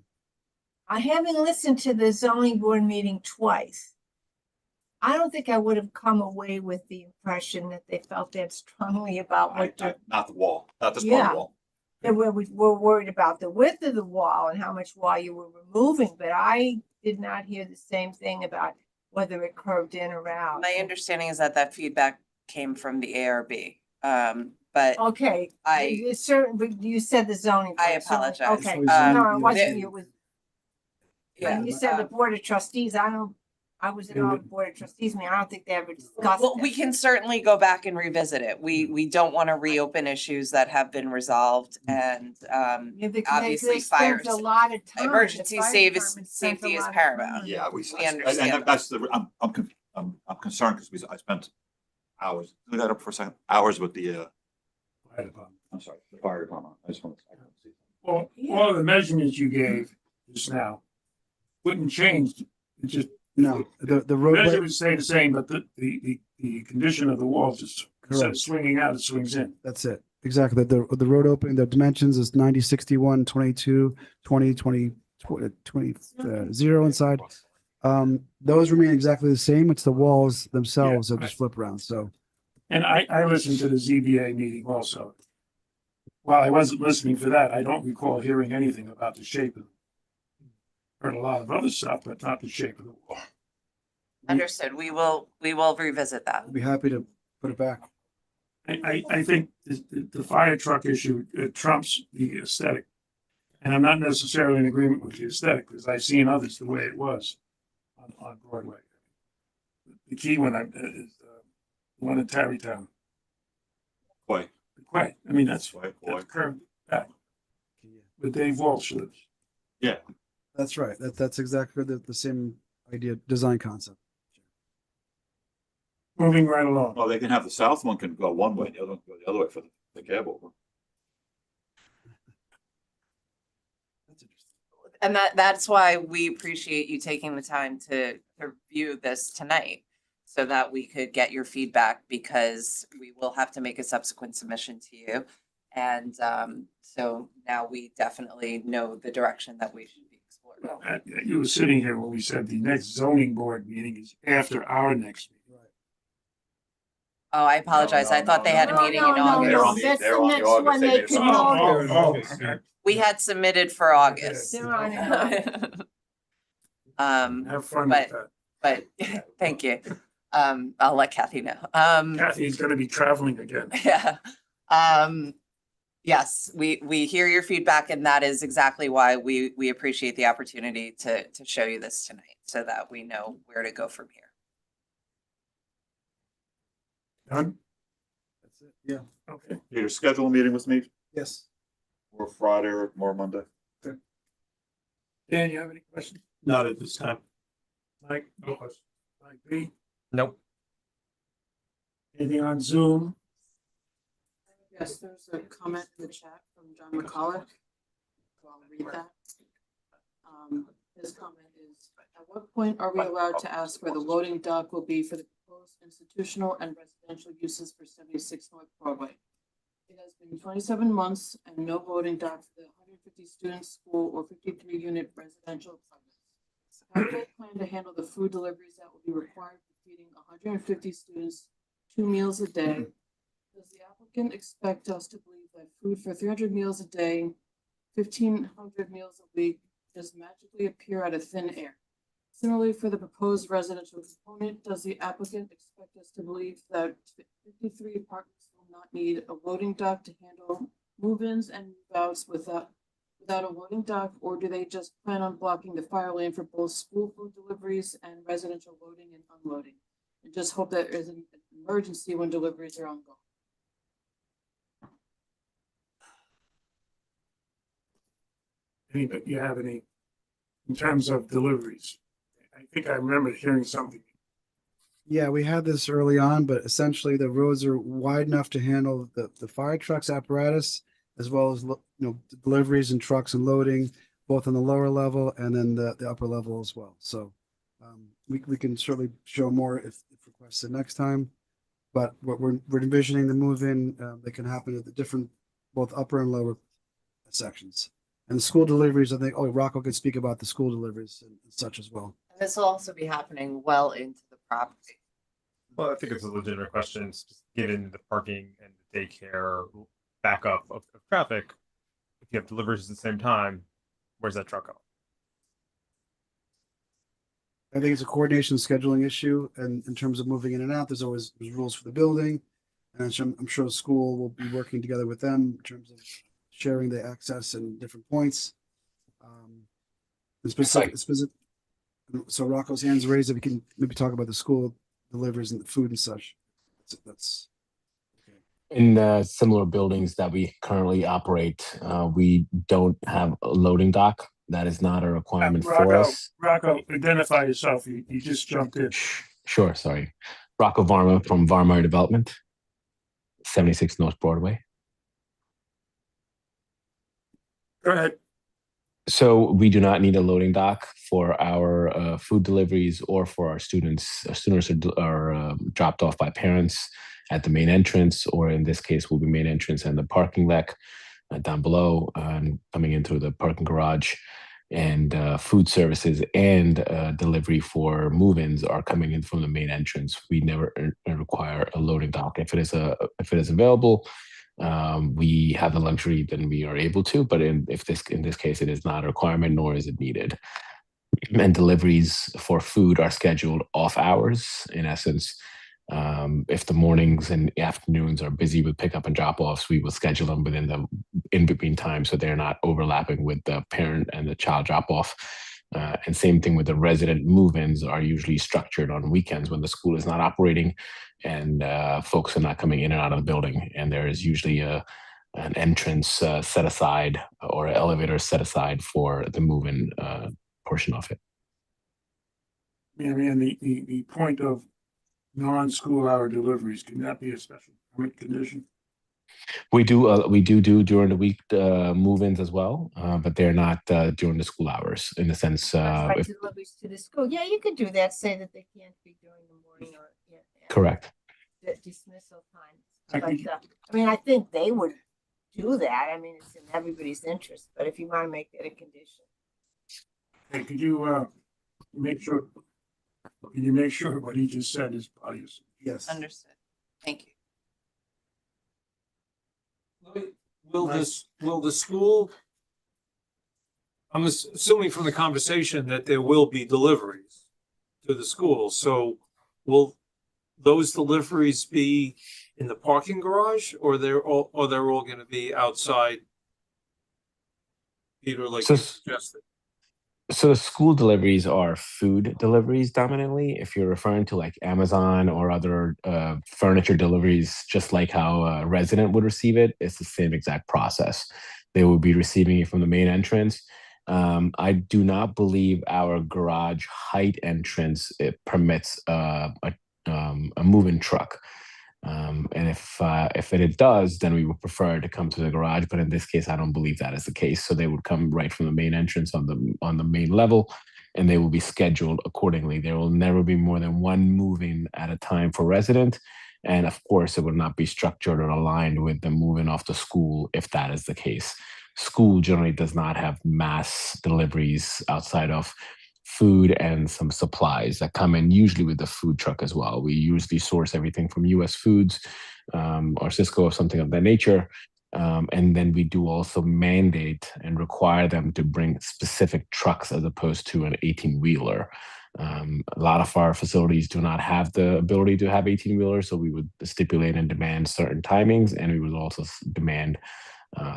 I haven't listened to the zoning board meeting twice. I don't think I would have come away with the impression that they felt that strongly about what Not the wall, not this part of the wall. that we were worried about the width of the wall and how much wall you were removing, but I did not hear the same thing about whether it curved in or out. My understanding is that feedback came from the ARB. But Okay, it's certain, but you said the zoning. I board, so- apologize. Okay, Um, no, it wasn't the- you, it was, yeah, you said the board of trustees, I was in all the board of trustees meeting, I don't think they ever discussed Well, that. we can certainly go back and revisit it. We don't want to reopen issues that have been resolved and Yeah, because obviously they spent fires. a lot of time. Emergency the fire safety department spent a is lot of paramount. time. Yeah, We understand and that's I'm concerned because I spent hours, look that up for a second, hours with the, Fire department. I'm sorry, the fire department. I just want to. Well, all of the measurements you gave just now wouldn't change. It just, No, the roadway. measurements stay the same, but the condition of the wall just, instead of Correct. swinging out, it swings in. That's it. Exactly. The road opening, the dimensions is 90, 61, 22, 20, 20, 20, 0 inside. Those remain exactly the same. It's the walls themselves that just flip around. So And I listened to the ZBA meeting also. While I wasn't listening for that, I don't recall hearing anything about the shape of. Heard a lot of other stuff, but not the shape of the wall. Understood. We will revisit that. I'll be happy to put it back. I think the fire truck issue trumps the aesthetic. And I'm not necessarily in agreement with the aesthetic, because I've seen others the way it was on Broadway. The key one is the one in Tarrytown. Quay. Quay. I mean, that's Quay. curved back. But Dave Walsh lives. Yeah. That's right. That's exactly the same idea, design concept. Moving right along. Well, they can have the south one can go one way, the other one can go the other way for the cab over. And that's why we appreciate you taking the time to review this tonight so that we could get your feedback, because we will have to make a subsequent submission to you. And so now we definitely know the direction that we should be You were sitting here when we said the next zoning board meeting is after our next meeting. Oh, I apologize. I thought they had a No, meeting no, in no, August. no, that's the next one they could know. Okay. We had submitted for August. They're on it. Have fun with But thank you. I'll let Kathy know. that. Kathy's gonna be traveling again. Yeah. Yes, we hear your feedback, and that is exactly why we appreciate the opportunity to show you this tonight so that we know where to go from here. Done? That's it. Yeah. Okay. Peter, schedule a meeting with me, Yes. or Friday or Monday. Dan, you have any questions? Not at this time. Mike? No questions. Mike B? Nope. Anything on Zoom? Yes, there's a comment in the chat from John McCullough. So I'll read that. His comment is, at what point are we allowed to ask where the loading dock will be for the proposed institutional and residential uses for 76 North Broadway? It has been 27 months and no loading dock for the 150 student school or 53 unit residential apartments. How do they plan to handle the food deliveries that will be required for feeding 150 students 2 meals a day? Does the applicant expect us to believe that food for 300 meals a day, 1,500 meals a week, just magically appear out of thin air? Similarly, for the proposed residential component, does the applicant expect us to believe that 53 apartments will not need a loading dock to handle move-ins and move-outs without a loading dock, or do they just plan on blocking the fire lane for both school food deliveries and residential loading and unloading? And just hope that there is an emergency when deliveries are ongoing. You have any, in terms of deliveries? I think I remember hearing something. Yeah, we had this early on, but essentially the roads are wide enough to handle the fire trucks apparatus as well as, deliveries and trucks and loading, both on the lower level and then the upper level as well. So we can certainly show more if requested next time. But what we're envisioning the move in that can happen at the different, both upper and lower sections. And the school deliveries, I think, Rocco could speak about the school deliveries and such as well. This will also be happening well into the property. Well, I think it's a legitimate question, just given the parking and the daycare backup of traffic. If you have deliveries at the same time, where's that truck going? I think it's a coordination scheduling issue, and in terms of moving in and out, there's rules for the building. And I'm sure the school will be working together with them in terms of sharing the access and different points. So Rocco's hands raised, if we can maybe talk about the school deliveries and the food and such. That's in similar buildings that we currently operate, we don't have a loading dock. That is not a requirement for us. Rocco, identify yourself. You just jumped in. Sure, sorry. Rocco Varma from Varma Development, 76 North Broadway. Go ahead. So we do not need a loading dock for our food deliveries or for our students. Our students are dropped off by parents at the main entrance, or in this case, will be main entrance and the parking deck down below, coming into the parking garage. And food services and delivery for move-ins are coming in from the main entrance. We never require a loading dock. If it is available, we have the luxury, then we are able to. But in this case, it is not a requirement, nor is it needed. And deliveries for food are scheduled off hours. In essence, if the mornings and afternoons are busy with pickup and drop-offs, we will schedule them within the in-between time so they're not overlapping with the parent and the child drop-off. And same thing with the resident move-ins are usually structured on weekends when the school is not operating and folks are not coming in and out of the building. And there is usually an entrance set aside or an elevator set aside for the move-in portion of it. Mary Ann, the point of non-school hour deliveries, can that be a special permit condition? We do during the week move-ins as well, but they're not during the school hours in the sense. Deliveries to the school. Yeah, you could do that. Say that they can't be during the morning or Correct. The dismissal time. But I mean, I think they would do that. I mean, it's in everybody's interest. But if you want to make that a condition. Hey, could you, make sure, can you make sure what he just said is obvious? Yes. Understood. Thank you. Will the school, I'm assuming from the conversation that there will be deliveries to the school, so will those deliveries be in the parking garage or they're all gonna be outside? Peter, like So you s- suggested. So the school deliveries are food deliveries dominantly. If you're referring to like Amazon or other furniture deliveries, just like how a resident would receive it, it's the same exact process. They will be receiving it from the main entrance. I do not believe our garage height entrance it permits a moving truck. And if it does, then we would prefer to come to the garage. But in this case, I don't believe that is the case. So they would come right from the main entrance on the main level, and they will be scheduled accordingly. There will never be more than one moving at a time for resident, and of course, it would not be structured or aligned with the moving off the school if that is the case. School generally does not have mass deliveries outside of food and some supplies that come in usually with the food truck as well. We usually source everything from US Foods or Cisco or something of that nature. And then we do also mandate and require them to bring specific trucks as opposed to an 18-wheeler. A lot of our facilities do not have the ability to have 18-wheelers, so we would stipulate and demand certain timings, and we would also demand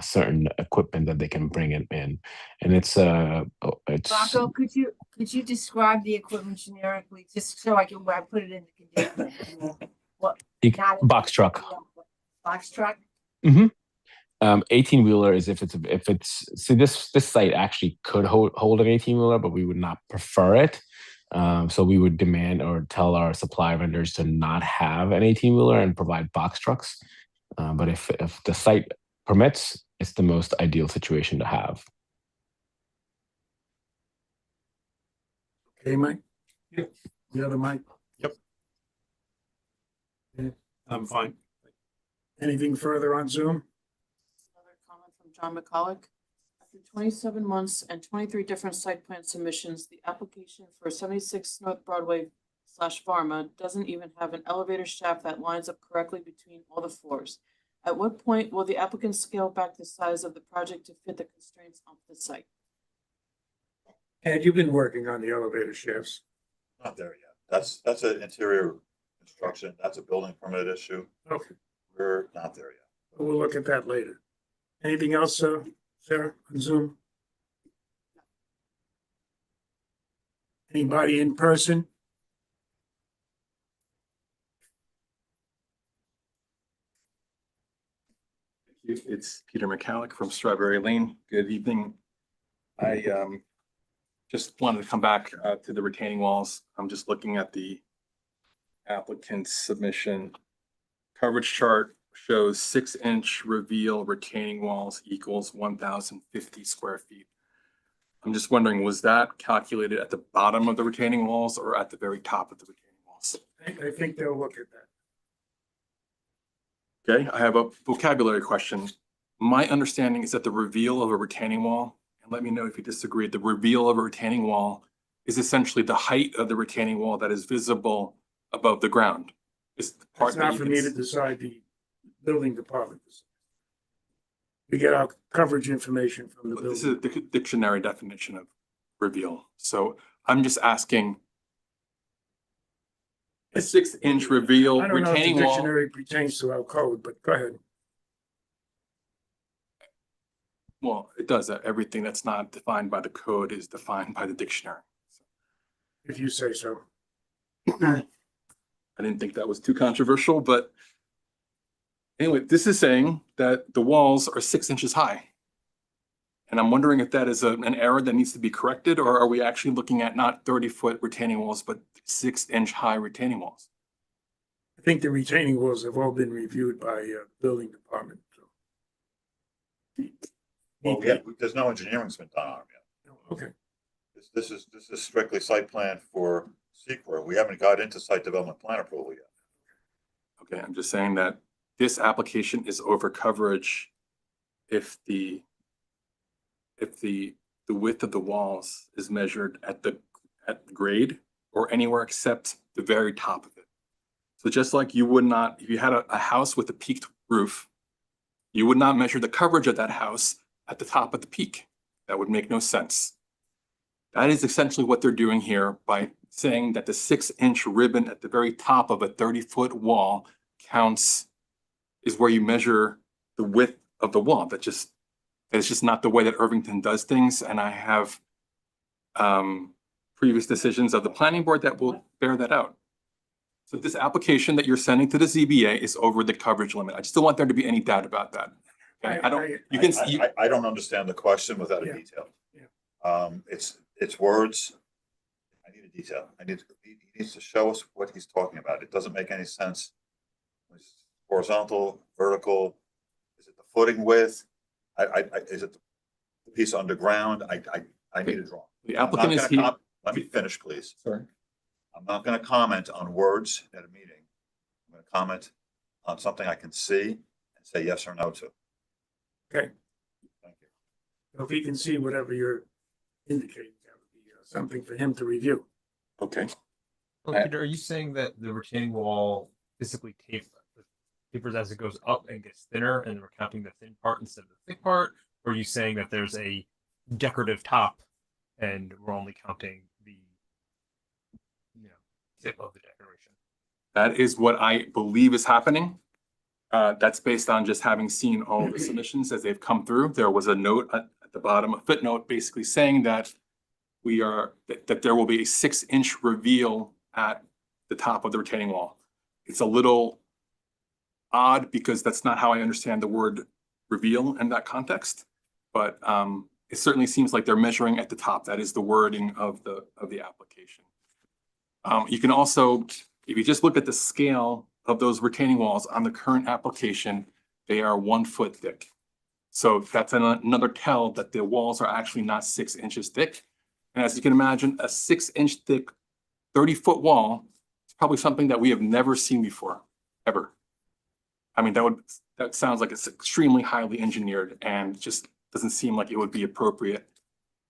certain equipment that they can bring it in. And it's Rocco, could you describe the equipment generically, just so I put it in the condition? What? box truck. Box truck? 18-wheeler is if it's see this site actually could hold an 18-wheeler, but we would not prefer it. So we would demand or tell our supply vendors to not have an 18-wheeler and provide box trucks. But if the site permits, it's the most ideal situation to have. Okay, Mike? Yep. The other Mike? Yep. I'm fine. Anything further on Zoom? Another comment from John McCulloch. After 27 months and 23 different site plan submissions, the application for 76 North Broadway / Pharma doesn't even have an elevator shaft that lines up correctly between all the floors. At what point will the applicant scale back the size of the project to fit the constraints of the site? Ed, you've been working on the elevator shafts. Not there yet. That's an interior construction. That's a building permit issue. Okay, We're not there yet. we'll look at that later. Anything else, Sarah, on Zoom? Anybody in person? It's Peter McCallick from Strawberry Lane. Good evening. I just wanted to come back to the retaining walls. I'm just looking at the applicant's submission. Coverage chart shows 6-inch reveal retaining walls equals 1,050 square feet. I'm just wondering, was that calculated at the bottom of the retaining walls or at the very top of the retaining walls? I think they'll look at that. Okay, I have a vocabulary question. My understanding is that the reveal of a retaining wall, and let me know if you disagree, the reveal of a retaining wall is essentially the height of the retaining wall that is visible above the ground. It's the part It's that not you for can me to decide, the building department. We get our coverage information from the This building. is the dictionary definition of reveal. So I'm just asking. A 6-inch reveal I don't know if the retaining wall. dictionary pertains to our code, but go ahead. Well, it does. Everything that's not defined by the code is defined by the dictionary. If you say so. I didn't think that was too controversial, but anyway, this is saying that the walls are 6 inches high. And I'm wondering if that is an error that needs to be corrected, or are we actually looking at not 30-foot retaining walls, but 6-inch high retaining walls? I think the retaining walls have all been reviewed by building department. So. Well, there's no engineering's been done on them yet. Okay. This is strictly site plan for SEQA. We haven't got into site development plan approval yet. Okay, I'm just saying that this application is over coverage if the the width of the walls is measured at the grade or anywhere except the very top of it. So just like you would not, if you had a house with a peaked roof, you would not measure the coverage of that house at the top of the peak. That would make no sense. That is essentially what they're doing here by saying that the 6-inch ribbon at the very top of a 30-foot wall counts, is where you measure the width of the wall. It's just not the way that Irvington does things. And I have previous decisions of the planning board that will bear that out. So this application that you're sending to the ZBA is over the coverage limit. I just don't want there to be any doubt about that. Okay? I don't understand the question without a detail. It's words. I need a detail. He needs to show us what he's talking about. It doesn't make any sense. It's horizontal, vertical. Is it the footing width? Is it the piece underground? I need a drawing. The applicant is here. Let me finish, please. Sorry. I'm not going to comment on words at a meeting. I'm going to comment on something I can see and say yes or no to. Okay. Thank you. So if he can see whatever you're indicating, that would be something for him to review. Okay. Well, Peter, are you saying that the retaining wall physically tapers as it goes up and gets thinner, and we're counting the thin part instead of the thick part? Or are you saying that there's a decorative top and we're only counting the tip of the decoration? That is what I believe is happening. That's based on just having seen all the submissions as they've come through. There was a note at the bottom, a footnote, basically saying that that there will be a 6-inch reveal at the top of the retaining wall. It's a little odd because that's not how I understand the word reveal in that context, but it certainly seems like they're measuring at the top. That is the wording of the application. You can also, if you just look at the scale of those retaining walls on the current application, they are 1 foot thick. So that's another tell that the walls are actually not 6 inches thick. And as you can imagine, a 6-inch thick, 30-foot wall is probably something that we have never seen before, ever. I mean, that sounds like it's extremely highly engineered and just doesn't seem like it would be appropriate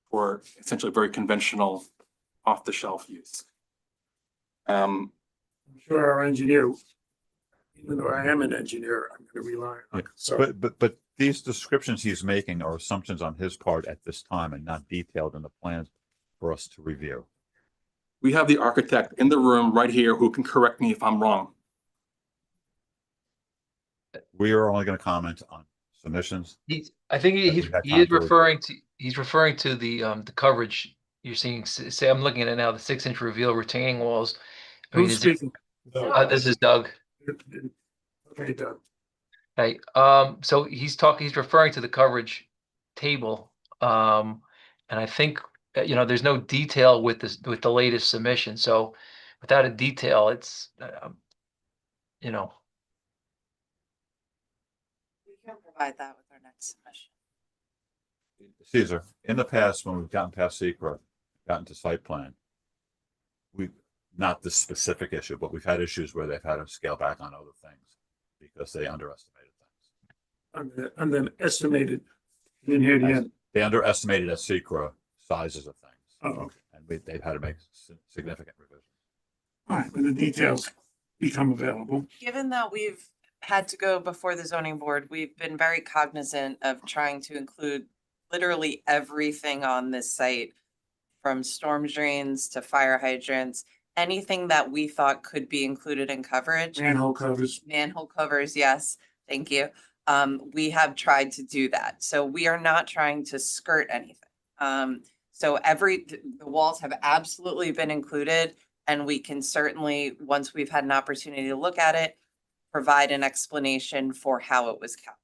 for essentially very conventional off-the-shelf use. I'm sure our engineer, even though I am an engineer, I'm going to rely on. So, But these descriptions he's making are assumptions on his part at this time and not detailed in the plans for us to review. We have the architect in the room right here who can correct me if I'm wrong. We are only going to comment on submissions. I think he's referring to the coverage. You're seeing, say, I'm looking at it now, the 6-inch reveal retaining walls. I mean, who's speaking? this is Doug. Okay, Doug. Hey, so he's referring to the coverage table. And I think, there's no detail with the latest submission. So without a detail, it's, We can provide that with our next submission. Caesar, in the past, when we've gotten past secret, gotten to site plan, not this specific issue, but we've had issues where they've had to scale back on other things because they underestimated things. Underestimated. You didn't hear the end. They underestimated at secret sizes of things. Oh, okay. And they've had to make significant revisions. All right, when the details become available. Given that we've had to go before the zoning board, we've been very cognizant of trying to include literally everything on this site, from storm drains to fire hydrants, anything that we thought could be included in coverage. Manhole covers. Manhole covers, yes, thank you. We have tried to do that. So we are not trying to skirt anything. So the walls have absolutely been included, and we can certainly, once we've had an opportunity to look at it, provide an explanation for how it was calculated.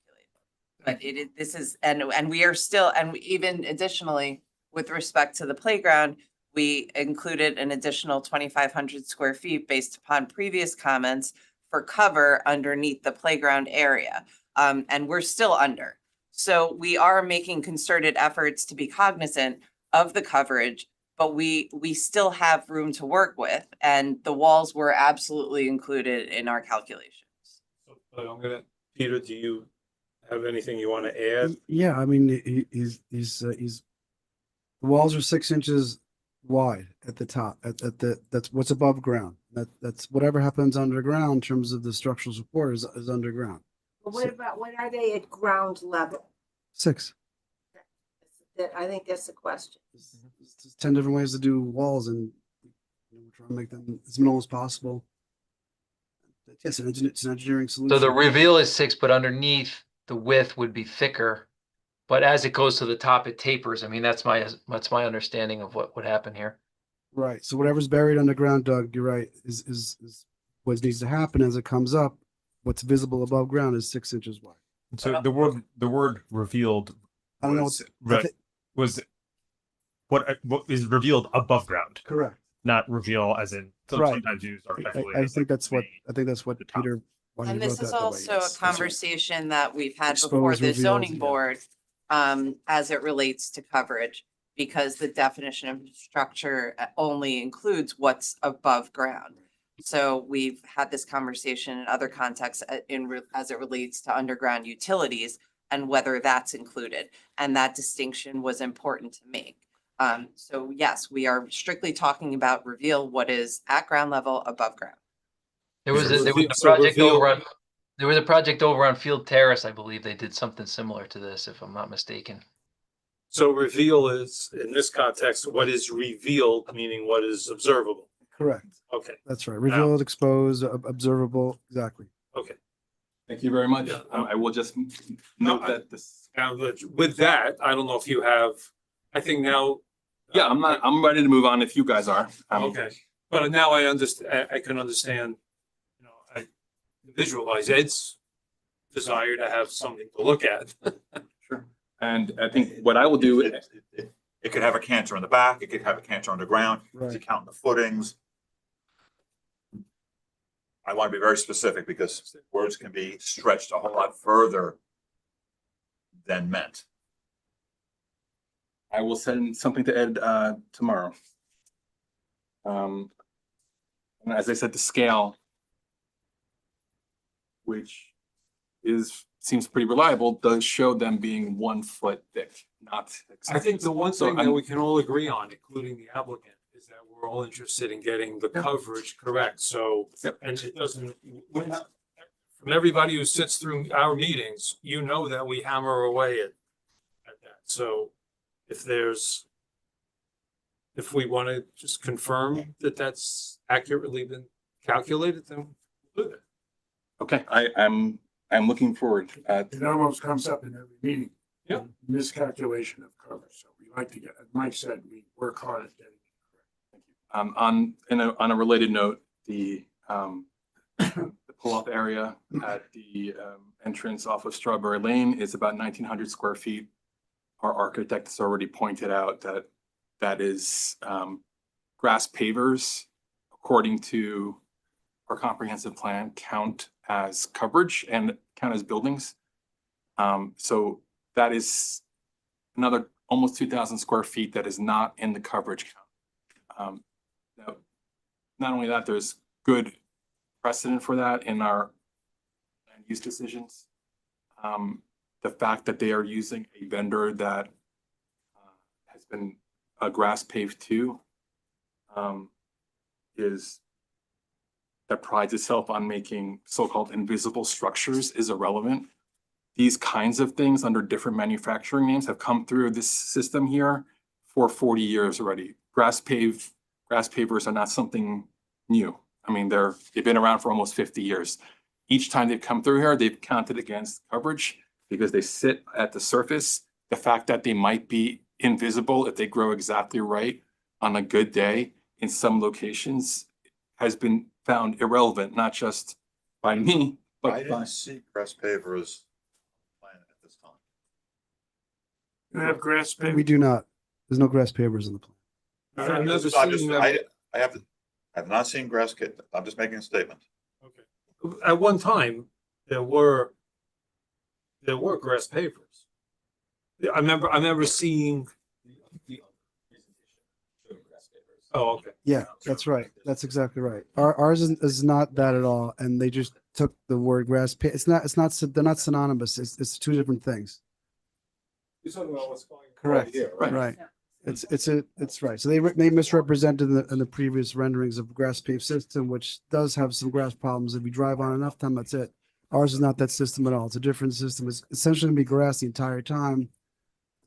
But this is, and we are still, and even additionally, with respect to the playground, we included an additional 2,500 square feet based upon previous comments for cover underneath the playground area. And we're still under. So we are making concerted efforts to be cognizant of the coverage, but we still have room to work with, and the walls were absolutely included in our calculations. Peter, do you have anything you want to add? Yeah, I mean, he's The walls are 6 inches wide at the top, that's what's above ground. That's whatever happens underground in terms of the structural support is underground. But what are they at ground level? 6. I think that's the question. There's 10 different ways to do walls, and we're trying to make them as minimal as possible. Yes, it's an engineering solution. So the reveal is 6, but underneath the width would be thicker. But as it goes to the top, it tapers. I mean, that's my understanding of what would happen here. Right. So whatever's buried underground, Doug, you're right, is what needs to happen as it comes up. What's visible above ground is 6 inches wide. So the word revealed I don't know was, what is revealed above ground. Correct. Not reveal as in Right. sometimes used architecturally. I as think that's what Peter. why he And wrote this is that way. also a Yes, that's right. conversation that we've had before Exposed the reveals, zoning yeah. board, as it relates to coverage, because the definition of structure only includes what's above ground. So we've had this conversation in other contexts as it relates to underground utilities and whether that's included. And that distinction was important to make. So yes, we are strictly talking about reveal what is at ground level, above ground. There was a So project reveal- over on, there was a project over on Field Terrace, I believe they did something similar to this, if I'm not mistaken. So reveal is, in this context, what is revealed, meaning what is observable. Correct. Okay, That's right. Revealed, exposed, observable. Exactly. okay. Thank you very much. I will just note that this. Now, with that, I don't know if you have, I think now. Yeah, I'm ready to move on if you guys are. Okay, but now I understand, I can understand, I visualize Ed's desire to have something to look at. Sure. And I think what I will do. It could have a canter in the back, it could have a canter underground, Right. to count the footings. I want to be very specific because words can be stretched a whole lot further than meant. I will send something to Ed tomorrow. And as I said, the scale, which seems pretty reliable, does show them being 1 foot thick, not. I think the one So thing that I'm- we can all agree on, including the applicant, is that we're all interested in getting the coverage correct, so. Yep. And it doesn't, from everybody who sits through our meetings, you know that we hammer away at that, so if we want to just confirm that that's accurately been calculated, then we'll do that. Okay, I'm looking forward. It almost comes up in every meeting. Yeah. Miscalculation of coverage. So we like to get, as Mike said, we work hard at getting it correct. On a related note, the pull-off area at the entrance off of Strawberry Lane is about 1,900 square feet. Our architect has already pointed out that is grass pavers, according to our comprehensive plan, count as coverage and count as buildings. So that is another almost 2,000 square feet that is not in the coverage count. Now, not only that, there's good precedent for that in our land use decisions. The fact that they are using a vendor that has been grass paved too that prides itself on making so-called invisible structures is irrelevant. These kinds of things under different manufacturing names have come through this system here for 40 years already. Grass pavers are not something new. I mean, they've been around for almost 50 years. Each time they've come through here, they've counted against coverage because they sit at the surface. The fact that they might be invisible if they grow exactly right on a good day in some locations has been found irrelevant, not just by me, but I didn't see grass pavers planned at this time. You have grass pavers? We do not. There's no grass pavers in the plan. I've never I'm just- seen I have not seen grass kit. I'm just making a statement. At one time, there were grass pavers. Yeah, I remember seeing. Oh, okay. Yeah, that's right. That's exactly right. Ours is not that at all, and they just took the word grass pit. It's not. They're not synonymous. It's two different things. You're talking about what's going on Correct. here, Right. It's right. So they misrepresented in the previous renderings of grass paved system, which does have some grass problems. If you drive on enough time, that's it. Ours is not that system at all. It's a different system. It's essentially gonna be grass the entire time.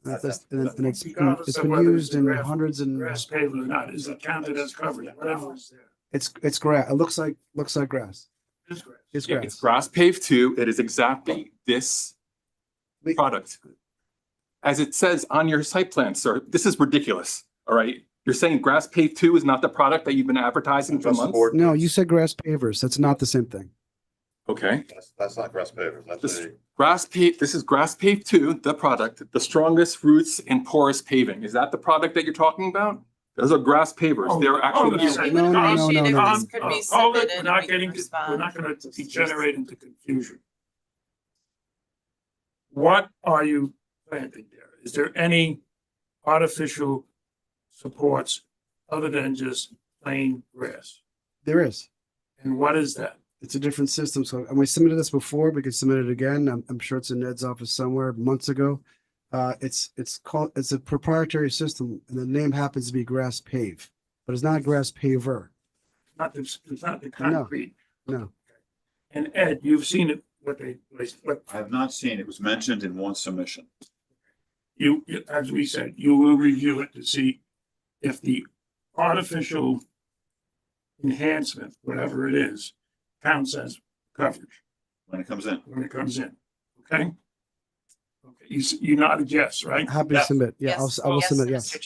And it's Regardless of been whether used it's in grass- hundreds and Grass paved or not, is it counted as coverage, whatever is there? it's grass. It looks like grass. It's grass. It's Yeah, grass. it's grass paved too. It is exactly this product. As it says on your site plan, sir, this is ridiculous, all right? You're saying grass paved two is not the product that you've been advertising for months? No, you said grass pavers. That's not the same thing. Okay. That's not grass pavers, that's This grass paved, this is grass paved two, the product, the strongest roots and porous paving. Is that the product that you're talking about? Those are grass pavers. They're actually. No, no, no, no, no. This could be Hold it, submitted we're and not we can getting, we're respond. not gonna degenerate into confusion. What are you planting there? Is there any artificial supports other than just plain grass? There is. And what is that? It's a different system. So, and we submitted this before. We could submit it again. I'm sure it's in Ned's office somewhere months ago. It's a proprietary system, and the name happens to be grass pave, but it's not grass paver. It's not the concrete. No. And Ed, you've seen it, what I have not seen, it was mentioned in one submission. as we said, you will review it to see if the artificial enhancement, whatever it is, counts as coverage. When it comes in. When it comes in, okay? Okay, you nodded yes, right? Happy to submit. Yeah, I will submit. Yes.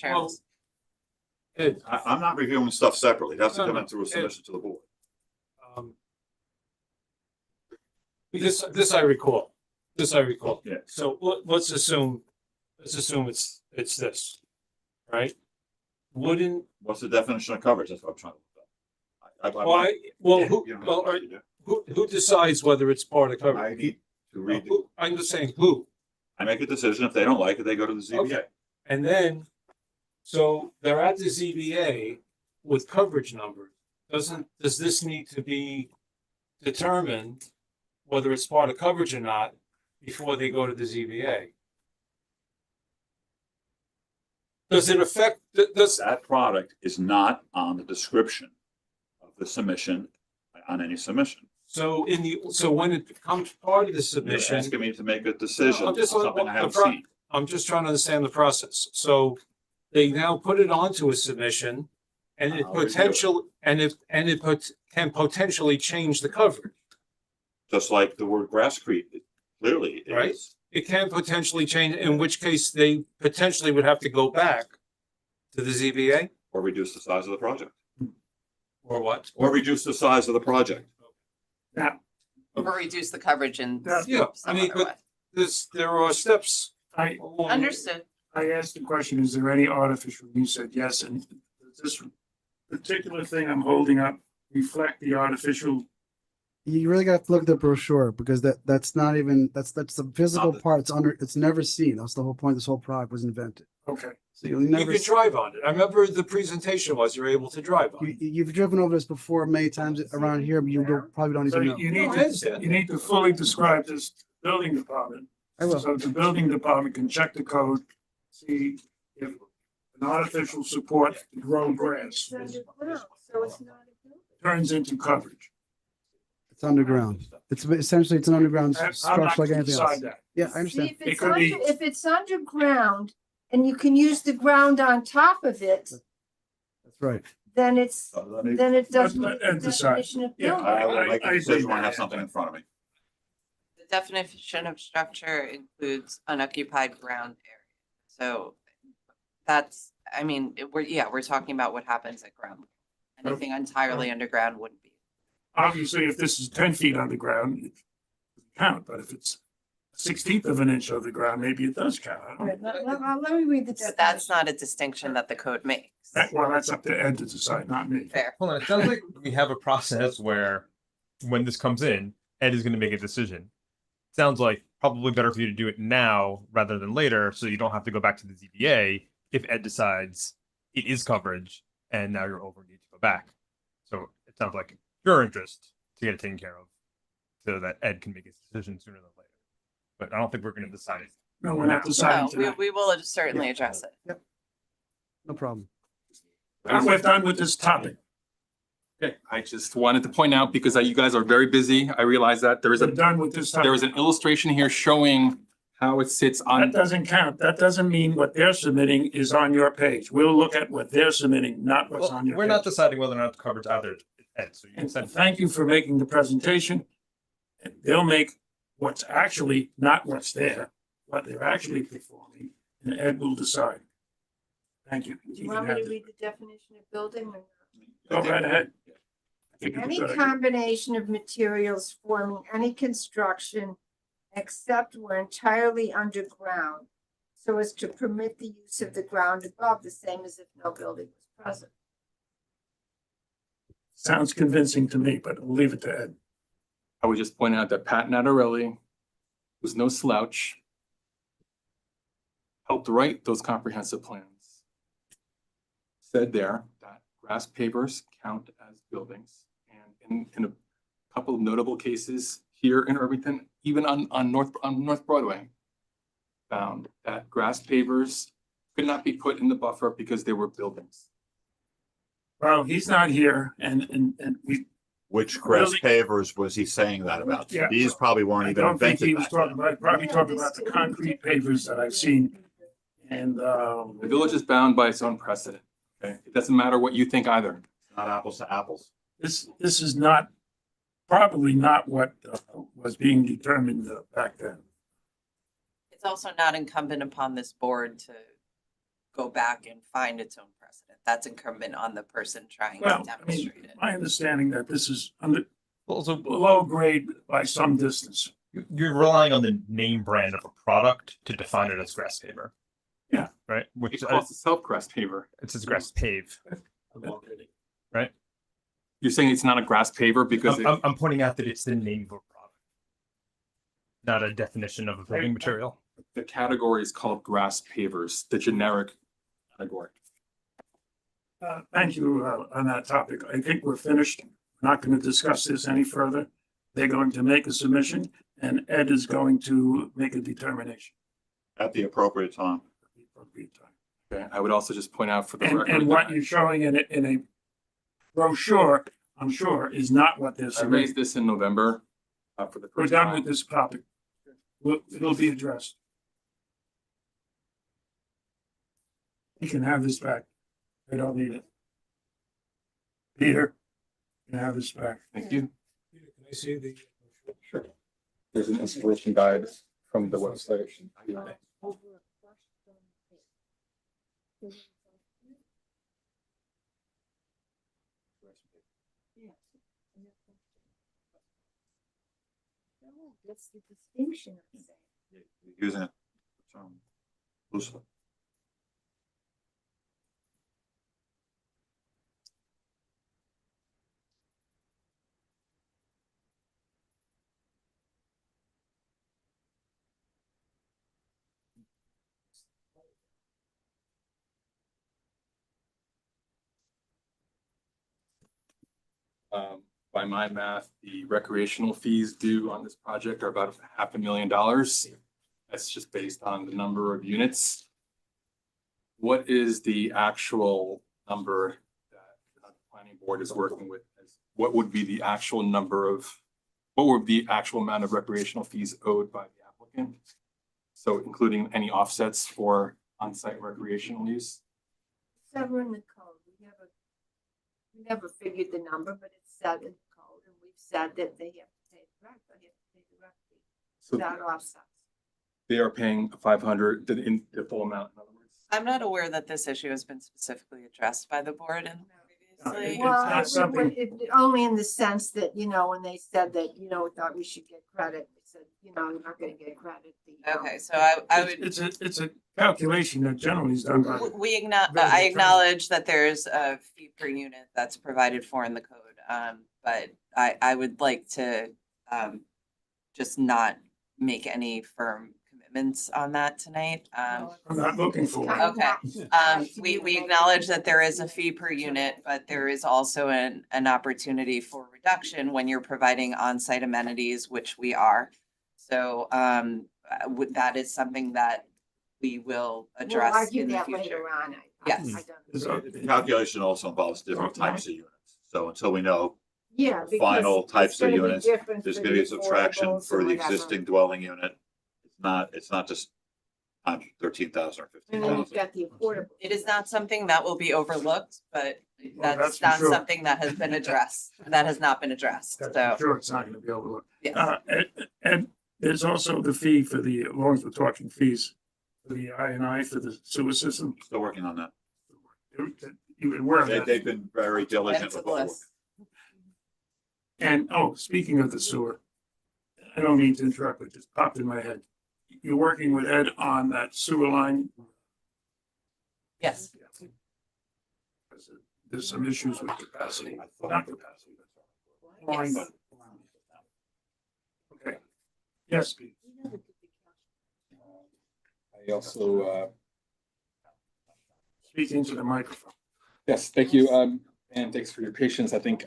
I'm not reviewing stuff separately. It has to come in through a submission to the board. This I recall. Yeah. So let's assume it's this, right? What's the definition of coverage? That's what I'm trying to. Who decides whether it's part of coverage? I need to read. I'm just saying who. I make a decision. If they don't like it, they go to the ZBA. Okay. And then, so they're at the ZBA with coverage numbers. Does this need to be determined whether it's part of coverage or not before they go to the ZBA? Does it affect, That product is not on the description of the submission on any submission. so when it becomes part of the submission. You're asking me to make a decision I'm on just- something I haven't seen. I'm just trying to understand the process. So they now put it onto a submission and it can potentially change the coverage. Just like the word grasscrete, clearly it Right. is. It can potentially change, in which case they potentially would have to go back to the ZBA Or reduce the size of the project. or what? Or reduce the size of the project. Now, Or reduce the coverage in. Yeah, I mean, but there are steps. Understood. I asked the question, is there any artificial, you said yes, and does this particular thing I'm holding up reflect the artificial? You really got to look at the brochure because that's not even that's the physical part. It's never seen. That's the whole point. This whole product was invented. Okay. So you'll You never. can drive on it. I remember the presentation was you're able to drive on it. You've driven over this before many times around here, but probably don't So even know. you need to fully describe this to the building department. I will. So the building department can check the code, see if an artificial support to grow grass So it's not. turns into coverage. It's underground. It's essentially it's an underground I'm not structure like gonna anything decide else. that. Yeah, I See, understand. if it's could be- if it's underground and you can use the ground on top of it, That's right. then it doesn't. Let meet Ed the decide. definition of Yeah, building. I will make a I decision when I agree. have something in front of me. The definition of structure includes unoccupied ground area. So that's, I mean, we're talking about what happens at ground. Anything entirely underground wouldn't be. Obviously, if this is 10 feet underground, it doesn't count, but if it's 1/16 of an inch underground, maybe it does count. I don't know. Let me read the. So that's not a distinction that the code makes. Well, that's up to Ed to decide, not me. Fair. Hold on, it sounds like we have a process where when this comes in, Ed is gonna make a decision. Sounds like probably better for you to do it now rather than later, so you don't have to go back to the ZBA if Ed decides it is coverage and now you're over need to go back. So it sounds like your interest to get it taken care of so that Ed can make his decision sooner than later. But I don't think we're gonna decide it. No, we're not deciding No, tonight. we will certainly address it. No problem. We're done with this topic. Okay, I just wanted to point out because you guys are very busy. I realize that there is We're done with this topic. there is an illustration here showing how it sits That on. doesn't count. That doesn't mean what they're submitting is on your page. We'll look at what they're submitting, not what's on your We're page. not deciding whether or not the coverage either. So you can And send. thank you for making the presentation. And they'll make what's actually not what's there, what they're actually performing, and Ed will decide. Thank you. Do you want me to read the definition of building or Go right ahead. I think not? it's a Any good idea. combination of materials forming any construction except where entirely underground, so as to permit the use of the ground above, the same as if no building was present. Sounds convincing to me, but we'll leave it to Ed. I would just point out that Pat Natarelli was no slouch. Helped write those comprehensive plans. Said there that grass pavers count as buildings. And in a couple of notable cases here in Irvington, even on North Broadway, found that grass pavers could not be put in the buffer because they were buildings. Well, he's not here and we. Which grass Really? pavers was he saying that about? Yeah. These probably weren't I even don't think invented he was back talking then. about, probably talking about the concrete pavers that I've seen. And, The village is bound by its own precedent. Okay, it doesn't matter what you think either. Not apples to apples. this is not, probably not what was being determined back then. It's also not incumbent upon this board to go back and find its own precedent. That's incumbent on the person trying to Well, I mean, demonstrate it. my understanding that this is under, Also, below grade by some distance. you're relying on the name brand of a product to define it as grass paver. Yeah. Right? Which It calls itself grass paver. it says grass pave. Right? You're saying it's not a grass paver because I'm pointing out that it's the name of a product, not a definition of a building material. the category is called grass pavers, the generic category. Thank you on that topic. I think we're finished. We're not going to discuss this any further. They're going to make a submission and Ed is going to make a determination. At the appropriate time. Okay, I would also just point out for the And record. what that you're showing in a brochure, I'm sure, is not what they're I submitting. raised this in November for the We're first done time. with this topic. It'll be addressed. You can have this back. I don't need it. Peter, you can have this back. Thank you. Can I see the? Sure. There's an installation guide from the website. That's the distinction. I'm saying. Using it loosely. By my math, the recreational fees due on this project are about $500,000. That's just based on the number of units. What is the actual number that the planning board is working with? What would be the actual number of, what would be the actual amount of recreational fees owed by the applicant? So including any offsets for on-site recreational use? Sever in the code. We never figured the number, but it's set in the code, and we've said that they have to pay the rent, they have to pay the rent fee So without offsets. they are paying 500 in the full amount, in other words. I'm not aware that this issue has been specifically addressed by the board and previously. Well, not something- only in the sense that, when they said that, we thought we should get credit, we said, you're not gonna get credit. Okay, so I would. It's a calculation that generally is done by. I acknowledge that there's a fee per unit that's provided for in the code. But I would like to just not make any firm commitments on that tonight. I'm not looking for it. Okay, we acknowledge that there is a fee per unit, but there is also an opportunity for reduction when you're providing on-site amenities, which we are. So that is something that we will We'll address argue in the that future. later on. Yes. The calculation also involves different types of units. So until we know Yeah. the because final it's types of gonna be units, different there's for gonna be a the subtraction affordables for and the whatever. existing dwelling unit. It's not just times 13,000 or And then you've 15,000. got the affordable. It is not something that will be overlooked, but that's that's for not sure. something that has been addressed. That has not been addressed, That's so. for sure it's not gonna be overlooked. Yes. And there's also the fee for the, as long as we're talking fees, for the I for the sewer system. Still working on that. You were aware of that. They've been very diligent Add to with the all the work. list. And, oh, speaking of the sewer, I don't mean to interrupt, it just popped in my head. You're working with Ed on that sewer line? Yes. There's some issues with capacity, not capacity. but line, Yes. but- Okay. Yes, Pete. I also, Speaking to the microphone. yes, thank you, and thanks for your patience. I think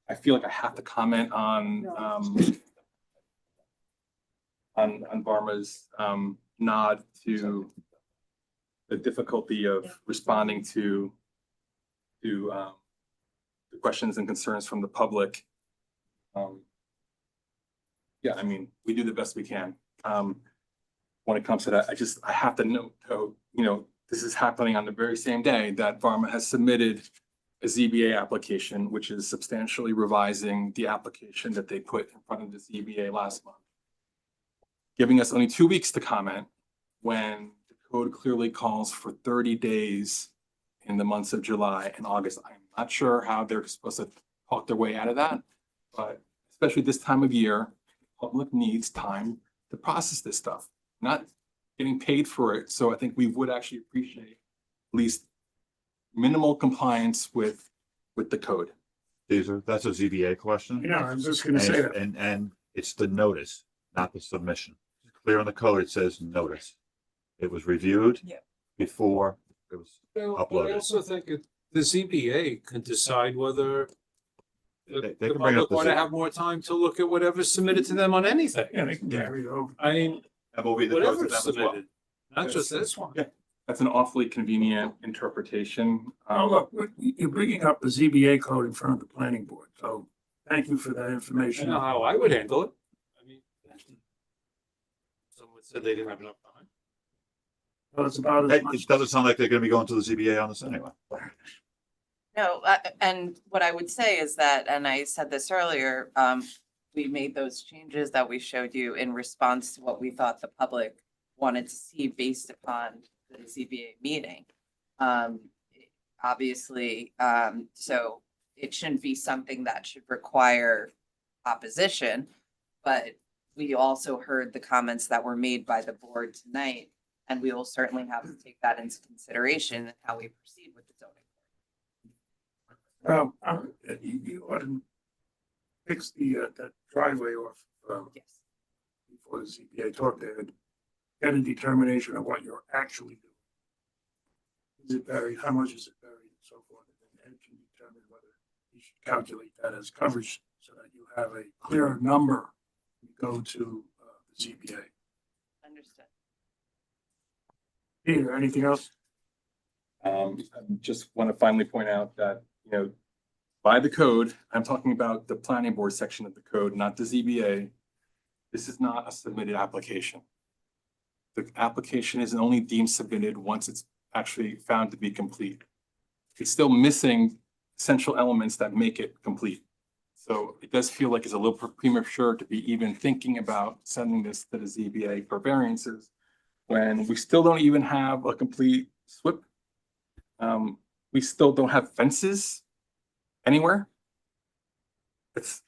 I feel like I have to comment on Varma's, nod to the difficulty of responding to the questions and concerns from the public. Yeah, I mean, we do the best we can. When it comes to that, I have to note, though, this is happening on the very same day that Varma has submitted a ZBA application, which is substantially revising the application that they put in front of the ZBA last month, giving us only 2 weeks to comment when the code clearly calls for 30 days in the months of July and August. I'm not sure how they're supposed to talk their way out of that, but especially this time of year, the public needs time to process this stuff, not getting paid for it. So I think we would actually appreciate at least minimal compliance with the code. Caesar, that's a ZBA question. Yeah, I was just gonna say that. And it's the notice, not the submission. Clear in the code, it says notice. It was reviewed before it was But I uploaded. also think the ZBA can decide whether They the can bring up public the want to Z- have more time to look at whatever's submitted to them on anything. Yeah, they can carry it over. I mean, That will be the code to whatever's them as well. submitted, not just this one. Yeah. That's an awfully convenient interpretation. Oh, look, you're bringing up the ZBA code in front of the planning board, so thank you for that I information. know how I would handle it. I mean, someone said they didn't have enough time. Well, it's about as much. It doesn't sound like they're gonna be going to the ZBA on this anyway. No, and what I would say is that, and I said this earlier, we made those changes that we showed you in response to what we thought the public wanted to see based upon the ZBA meeting. Obviously, so it shouldn't be something that should require opposition, but we also heard the comments that were made by the board tonight, and we will certainly have to take that into consideration in how we proceed with the zoning. You ought to fix that driveway off, Yes. before the ZBA talk there, and get a determination of what you're actually doing. Is it buried, how much is it buried, and so forth, and then Ed can determine whether you should calculate that as coverage, so that you have a clearer number to go to the ZBA. Understood. Peter, anything else? I just want to finally point out that, by the code, I'm talking about the planning board section of the code, not the ZBA. This is not a submitted application. The application is only deemed submitted once it's actually found to be complete. It's still missing essential elements that make it complete. So it does feel like it's a little premature to be even thinking about sending this to the ZBA for variances when we still don't even have a complete SWIP. We still don't have fences anywhere. It's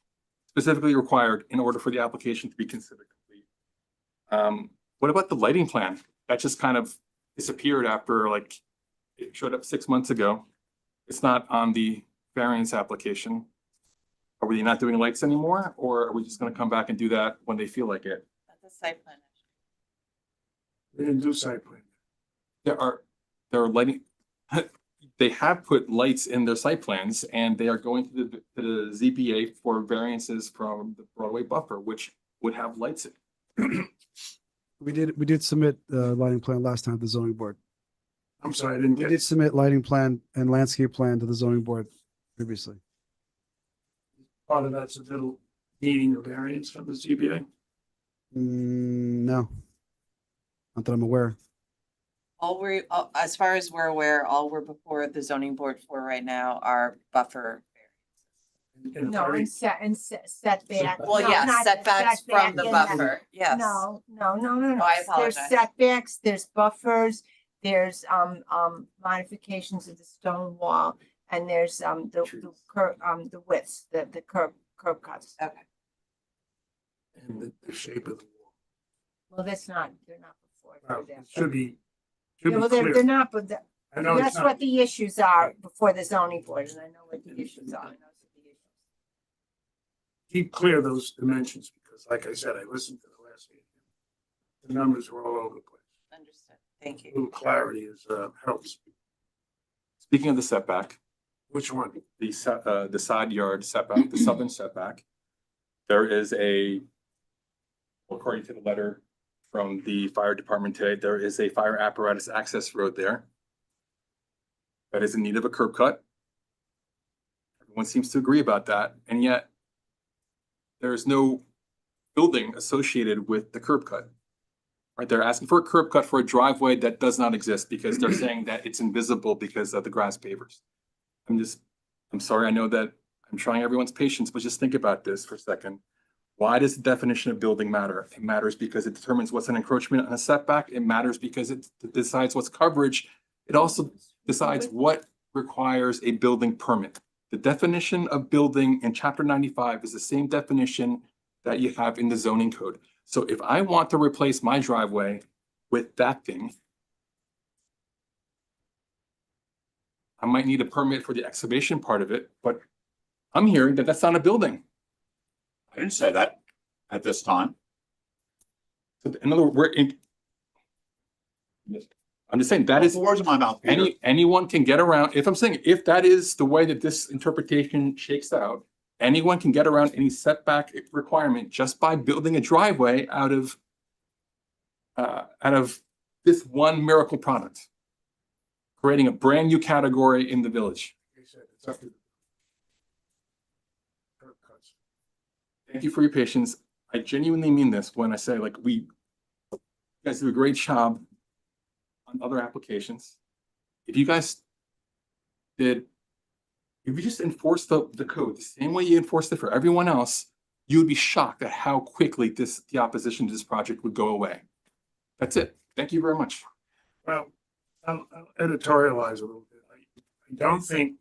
specifically required in order for the application to be considered complete. What about the lighting plan? That just kind of disappeared after it showed up 6 months ago. It's not on the variance application. Are we not doing lights anymore, or are we just gonna come back and do that when they feel like it? That's a site plan. They didn't do site plan. There are lighting, they have put lights in their site plans and they are going to the ZBA for variances from the Broadway buffer, which would have lights in. We did submit the lighting plan last time at the zoning board. I'm sorry, I didn't We get did it. submit lighting plan and landscape plan to the zoning board previously. Part of that's a little needing a variance from the ZBA. No. Not that I'm aware. As far as we're aware, all we're before the zoning board for right now are buffer. No, and setback. Well, No, yeah, not setbacks from the setback in buffer, yes. No. Oh, I There's apologize. setbacks, there's buffers, there's modifications of the stone wall, and there's the curb, the widths, the curb cuts. Okay. And the shape of the wall. Well, they're not before. Well, they're it there. should be Yeah, well, they're clear. not, but I know it's that's not. what the issues are before the zoning board, and I know what the issues are. Keep clear those dimensions, because like I said, I listened to the last meeting. The numbers were all over the place. Understood. Thank A you. little clarity is, helps. Speaking of the setback, Which one? the side yard setback, the southern setback, there is according to the letter from the fire department today, there is a fire apparatus access road there that is in need of a curb cut. Everyone seems to agree about that, and yet there is no building associated with the curb cut. Right, they're asking for a curb cut for a driveway that does not exist because they're saying that it's invisible because of the grass pavers. I'm sorry, I know that I'm trying everyone's patience, but just think about this for a second. Why does the definition of building matter? It matters because it determines what's an encroachment and a setback. It matters because it decides what's coverage. It also decides what requires a building permit. The definition of building in chapter 95 is the same definition that you have in the zoning code. So if I want to replace my driveway with that thing, I might need a permit for the excavation part of it, but I'm hearing that that's not a building. I didn't say that at this time. So in other words, I'm just saying that is, The words in my mouth, Peter. anyone can get around, if that is the way that this interpretation shakes out, anyone can get around any setback requirement just by building a driveway out of this one miracle product, creating a brand new category in the village. Like I said, it's up to the curb cuts. Thank you for your patience. I genuinely mean this when I say you guys do a great job on other applications. If you just enforce the code the same way you enforced it for everyone else, you would be shocked at how quickly the opposition to this project would go away. That's it. Thank you very much. Well, I'll editorialize a little bit. I don't think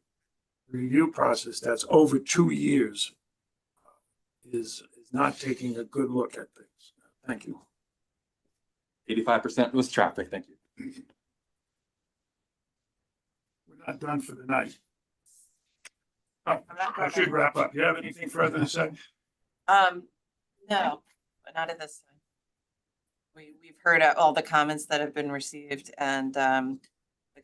the review process that's over 2 years is not taking a good look at things. Thank you. 85% was traffic. Thank you. We're not done for the night. Oh, I should wrap up. You have anything further to say? No, but not at this time. We've heard all the comments that have been received and the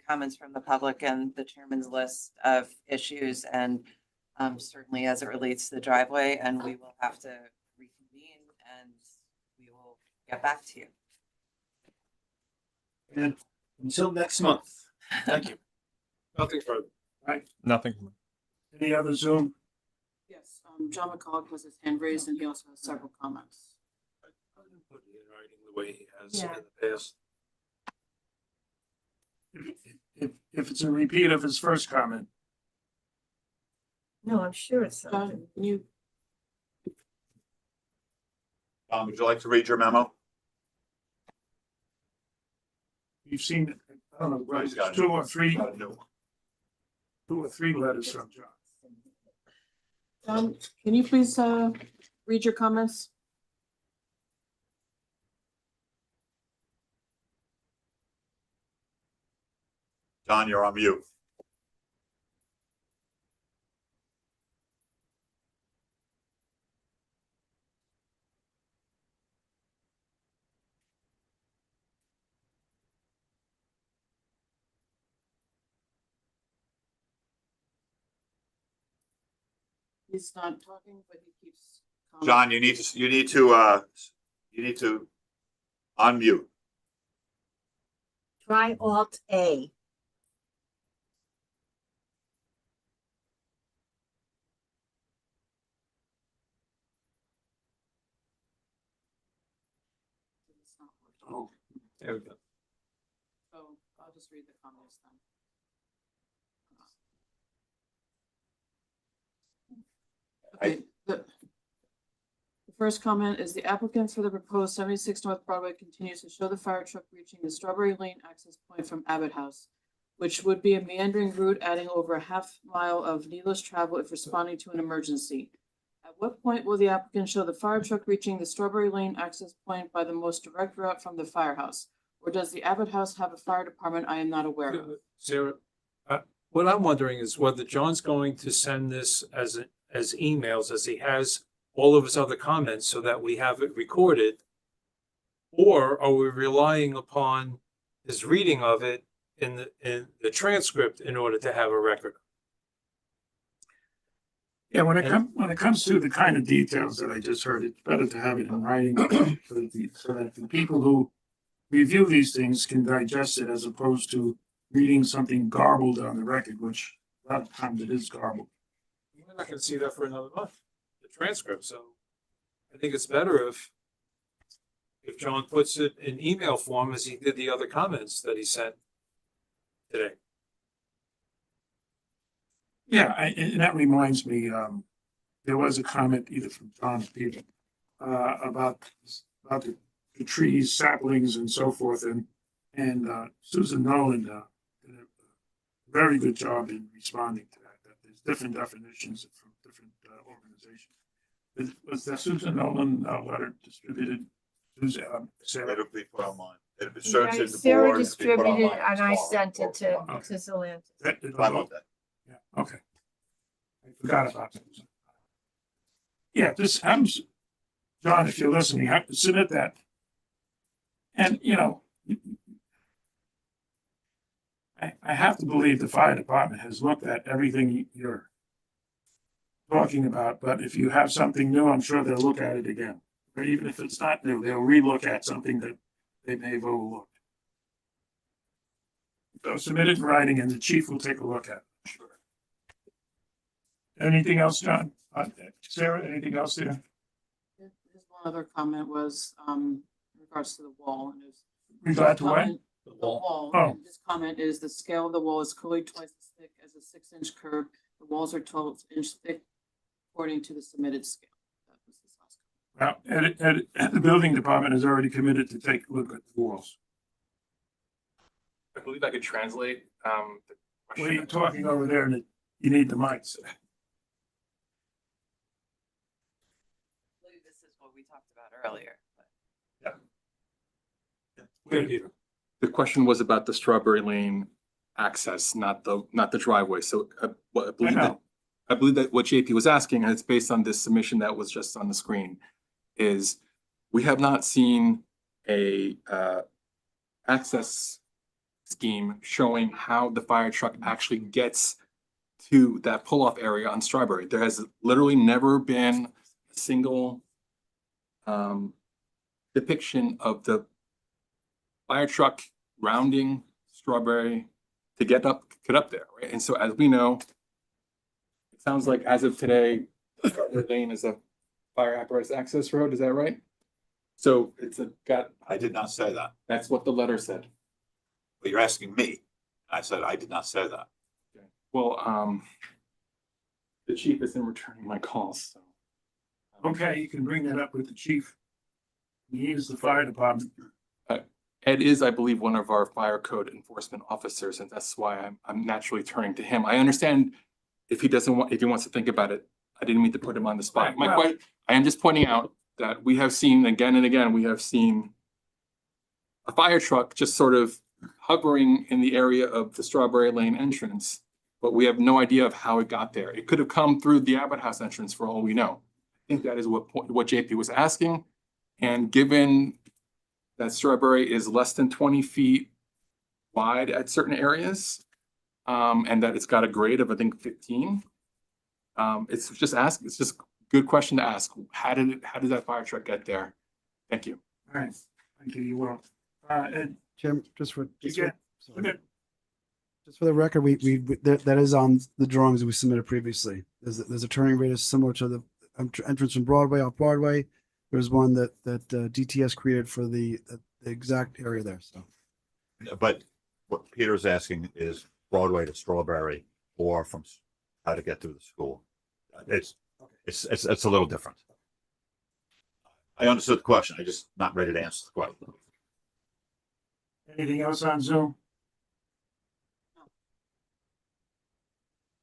comments from the public and the chairman's list of issues and certainly as it relates to the driveway, and we will have to reconvene and we will get back to you. And until next month. Thank you. Nothing further. Right. Nothing. Any other Zoom? Yes, John McCullough has his hand raised and he also has several comments. Put it in writing the way he has Yeah. in the past. If it's a repeat of his first comment, No, I'm sure it's something. John, can you, Would you like to read your memo? you've seen, I don't know, right, He's got a two new or one. three, He's got a new one. 2 or 3 letters from John. John, can you please read your comments? John, you're on mute. He's not talking, but he keeps. John, you need to unmute. Try Alt A. it's not working. Oh, There we go. So I'll just read the comments then. Okay, the first comment is the applicant for the proposed 76 North Broadway continues to show the fire truck reaching the Strawberry Lane access point from Abbott House, which would be a meandering route adding over a half mile of needless travel if responding to an emergency. At what point will the applicant show the fire truck reaching the Strawberry Lane access point by the most direct route from the firehouse? Or does the Abbott House have a fire department I am not aware of? Sarah, what I'm wondering is whether John's going to send this as emails as he has all of his other comments so that we have it recorded, or are we relying upon his reading of it in the transcript in order to have a record? Yeah, when it comes to the kind of details that I just heard, it's better to have it in writing so that the people who review these things can digest it as opposed to reading something garbled on the record, which a lot of times it is garbled. We're not gonna see that for another month, the transcript, so I think it's better if John puts it in email form as he did the other comments that he sent today. Yeah, and that reminds me, there was a comment either from John or Peter about the trees, saplings, and so forth, and Susan Nolan did a very good job in responding to that. That there's different definitions from different organizations. Was that Susan Nolan letter distributed? Sarah? It'll be put online. It'll be searched at the Sarah board. It'll be put distributed online and I tomorrow. sent it to Zelantis. I love that. Yeah, okay. I forgot about that. Yeah, this happens, John, if you're listening, you have to submit that. And, you know, I have to believe the fire department has looked at everything you're talking about, but if you have something new, I'm sure they'll look at it again. Or even if it's not new, they'll relook at something that they may have overlooked. So submit it in writing and the chief will take a look at it. Sure. Anything else, John? Sarah, anything else there? His one other comment was, in regards to the wall. And his Regard to what? comment- The wall. Oh. And his comment is the scale of the wall is clearly twice as thick as a 6-inch curb. The walls are 12-inch thick according to the submitted scale. That was his last comment. Well, the building department has already committed to take a look at the walls. I believe I could translate, the Well, question. you're talking over there and you need the mics. I believe this is what we talked about earlier. The question was about the Strawberry Lane access, not the driveway. So I believe that what JP was asking, and it's based on this submission that was just on the screen, is we have not seen a access scheme showing how the fire truck actually gets to that pull-off area on Strawberry. There has literally never been a single depiction of the fire truck rounding Strawberry to get up there, right? And so as we know, it sounds like as of today, Strawberry Lane is a fire apparatus access road, is that right? So I did not say that. That's what the letter said. But you're asking me. I said I did not say that. Well, the chief isn't returning my calls, so. Okay, you can bring that up with the chief. He is the fire department. Ed is, I believe, one of our fire code enforcement officers, and that's why I'm naturally turning to him. I understand if he wants to think about it. I didn't mean to put him on the spot. Right, I am just pointing out that we have seen again and again, we have seen a fire truck just sort of hovering in the area of the Strawberry Lane entrance, but we have no idea of how it got there. It could have come through the Abbott House entrance for all we know. I think that is what JP was asking. And given that Strawberry is less than 20 feet wide at certain areas, and that it's got a grade of, I think, 15. It's just a good question to ask. How did that fire truck get there? Thank you. All right, thank you, you will. Ed, Jim, just for okay. the record, that is on the drawings we submitted previously. There's a turning radius similar to the entrance from Broadway off Broadway, There's one that DTS created for the exact area there, so. But what Peter's asking is Broadway to Strawberry or from how to get to the school. It's a little different. I understood the question. I'm just not ready to answer the question. Anything else on Zoom?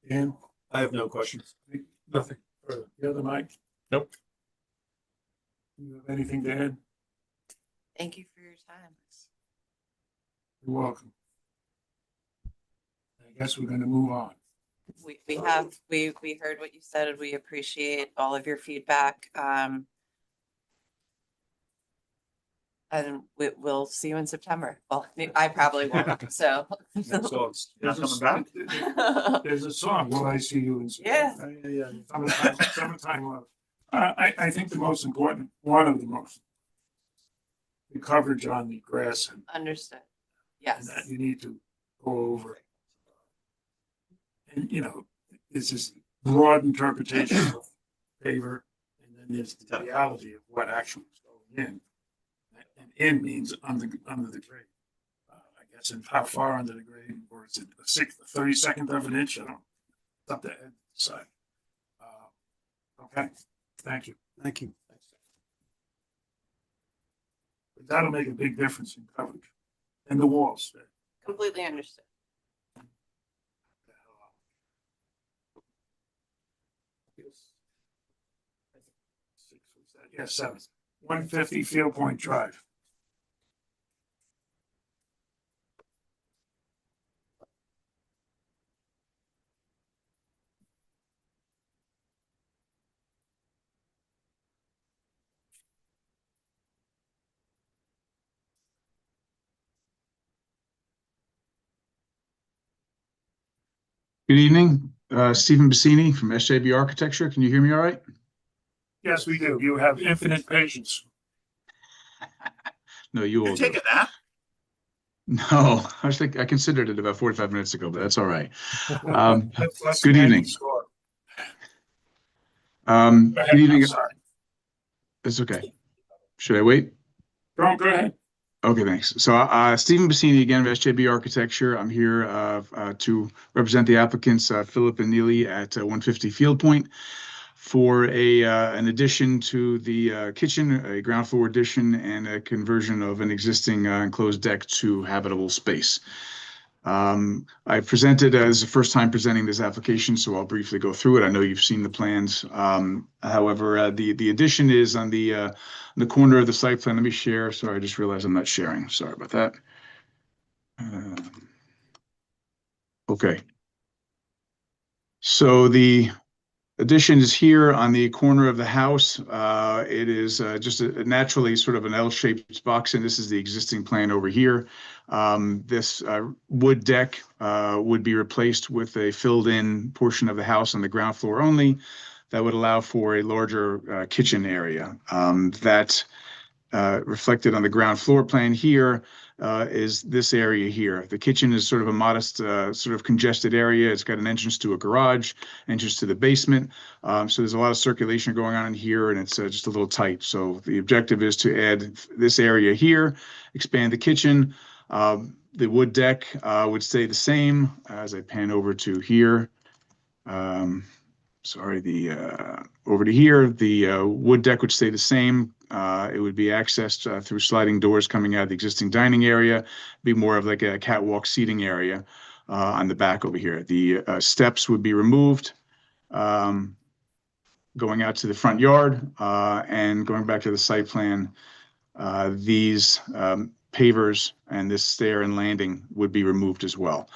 Dan? I have no questions. Nothing. The other mic? Nope. You have anything to add? Thank you for your time. You're welcome. I guess we're gonna move on. We heard what you said and we appreciate all of your feedback. And we'll see you in September. Well, I probably won't, so. So not coming back? There's a song, Will I See You in September? Yeah. Summertime love. I think the most important, one of the most, the coverage on the grass and Understood. Yes. that you need to go over. And, you know, this is broad interpretation of favor, and then there's the reality of what actually is going in. And in means under the grade. I guess, and how far under the grade, or is it a 32nd of an inch? I don't know. It's up to Ed to decide. Okay, thank you. Thank you. But that'll make a big difference in coverage. And the walls. Completely understood. Yeah, 7. 150 Field Point Drive. Good evening, Stephen Bassini from SJB Architecture. Can you hear me all right? Yes, we do. You have infinite patience. No, you all You're do. taking that? No, I considered it about 45 minutes ago, but that's all right. That's less Good than evening. the score. Good ahead, evening. I'm sorry. It's okay. Should I wait? Go ahead. Okay, thanks. So Stephen Bassini again of SJB Architecture. I'm here to represent the applicants Philip and Neely at 150 Field Point for an addition to the kitchen, a ground floor addition, and a conversion of an existing enclosed deck to habitable space. I presented as the first time presenting this application, so I'll briefly go through it. I know you've seen the plans. However, the addition is on the corner of the site plan. Let me share. Sorry, I just realized I'm not sharing. Sorry about that. Okay. So the addition is here on the corner of the house. It is just naturally sort of an L-shaped box, and this is the existing plan over here. This wood deck would be replaced with a filled-in portion of the house on the ground floor only that would allow for a larger kitchen area. That reflected on the ground floor plan here is this area here. The kitchen is sort of a modest, sort of congested area. It's got an entrance to a garage, entrance to the basement. So there's a lot of circulation going on in here, and it's just a little tight. So the objective is to add this area here, expand the kitchen. The wood deck would stay the same as I pan over to here. Sorry, over to here, the wood deck would stay the same. It would be accessed through sliding doors coming out of the existing dining area, be more of like a catwalk seating area on the back over here. The steps would be removed, going out to the front yard, and going back to the site plan, these pavers and this stair and landing would be removed as well.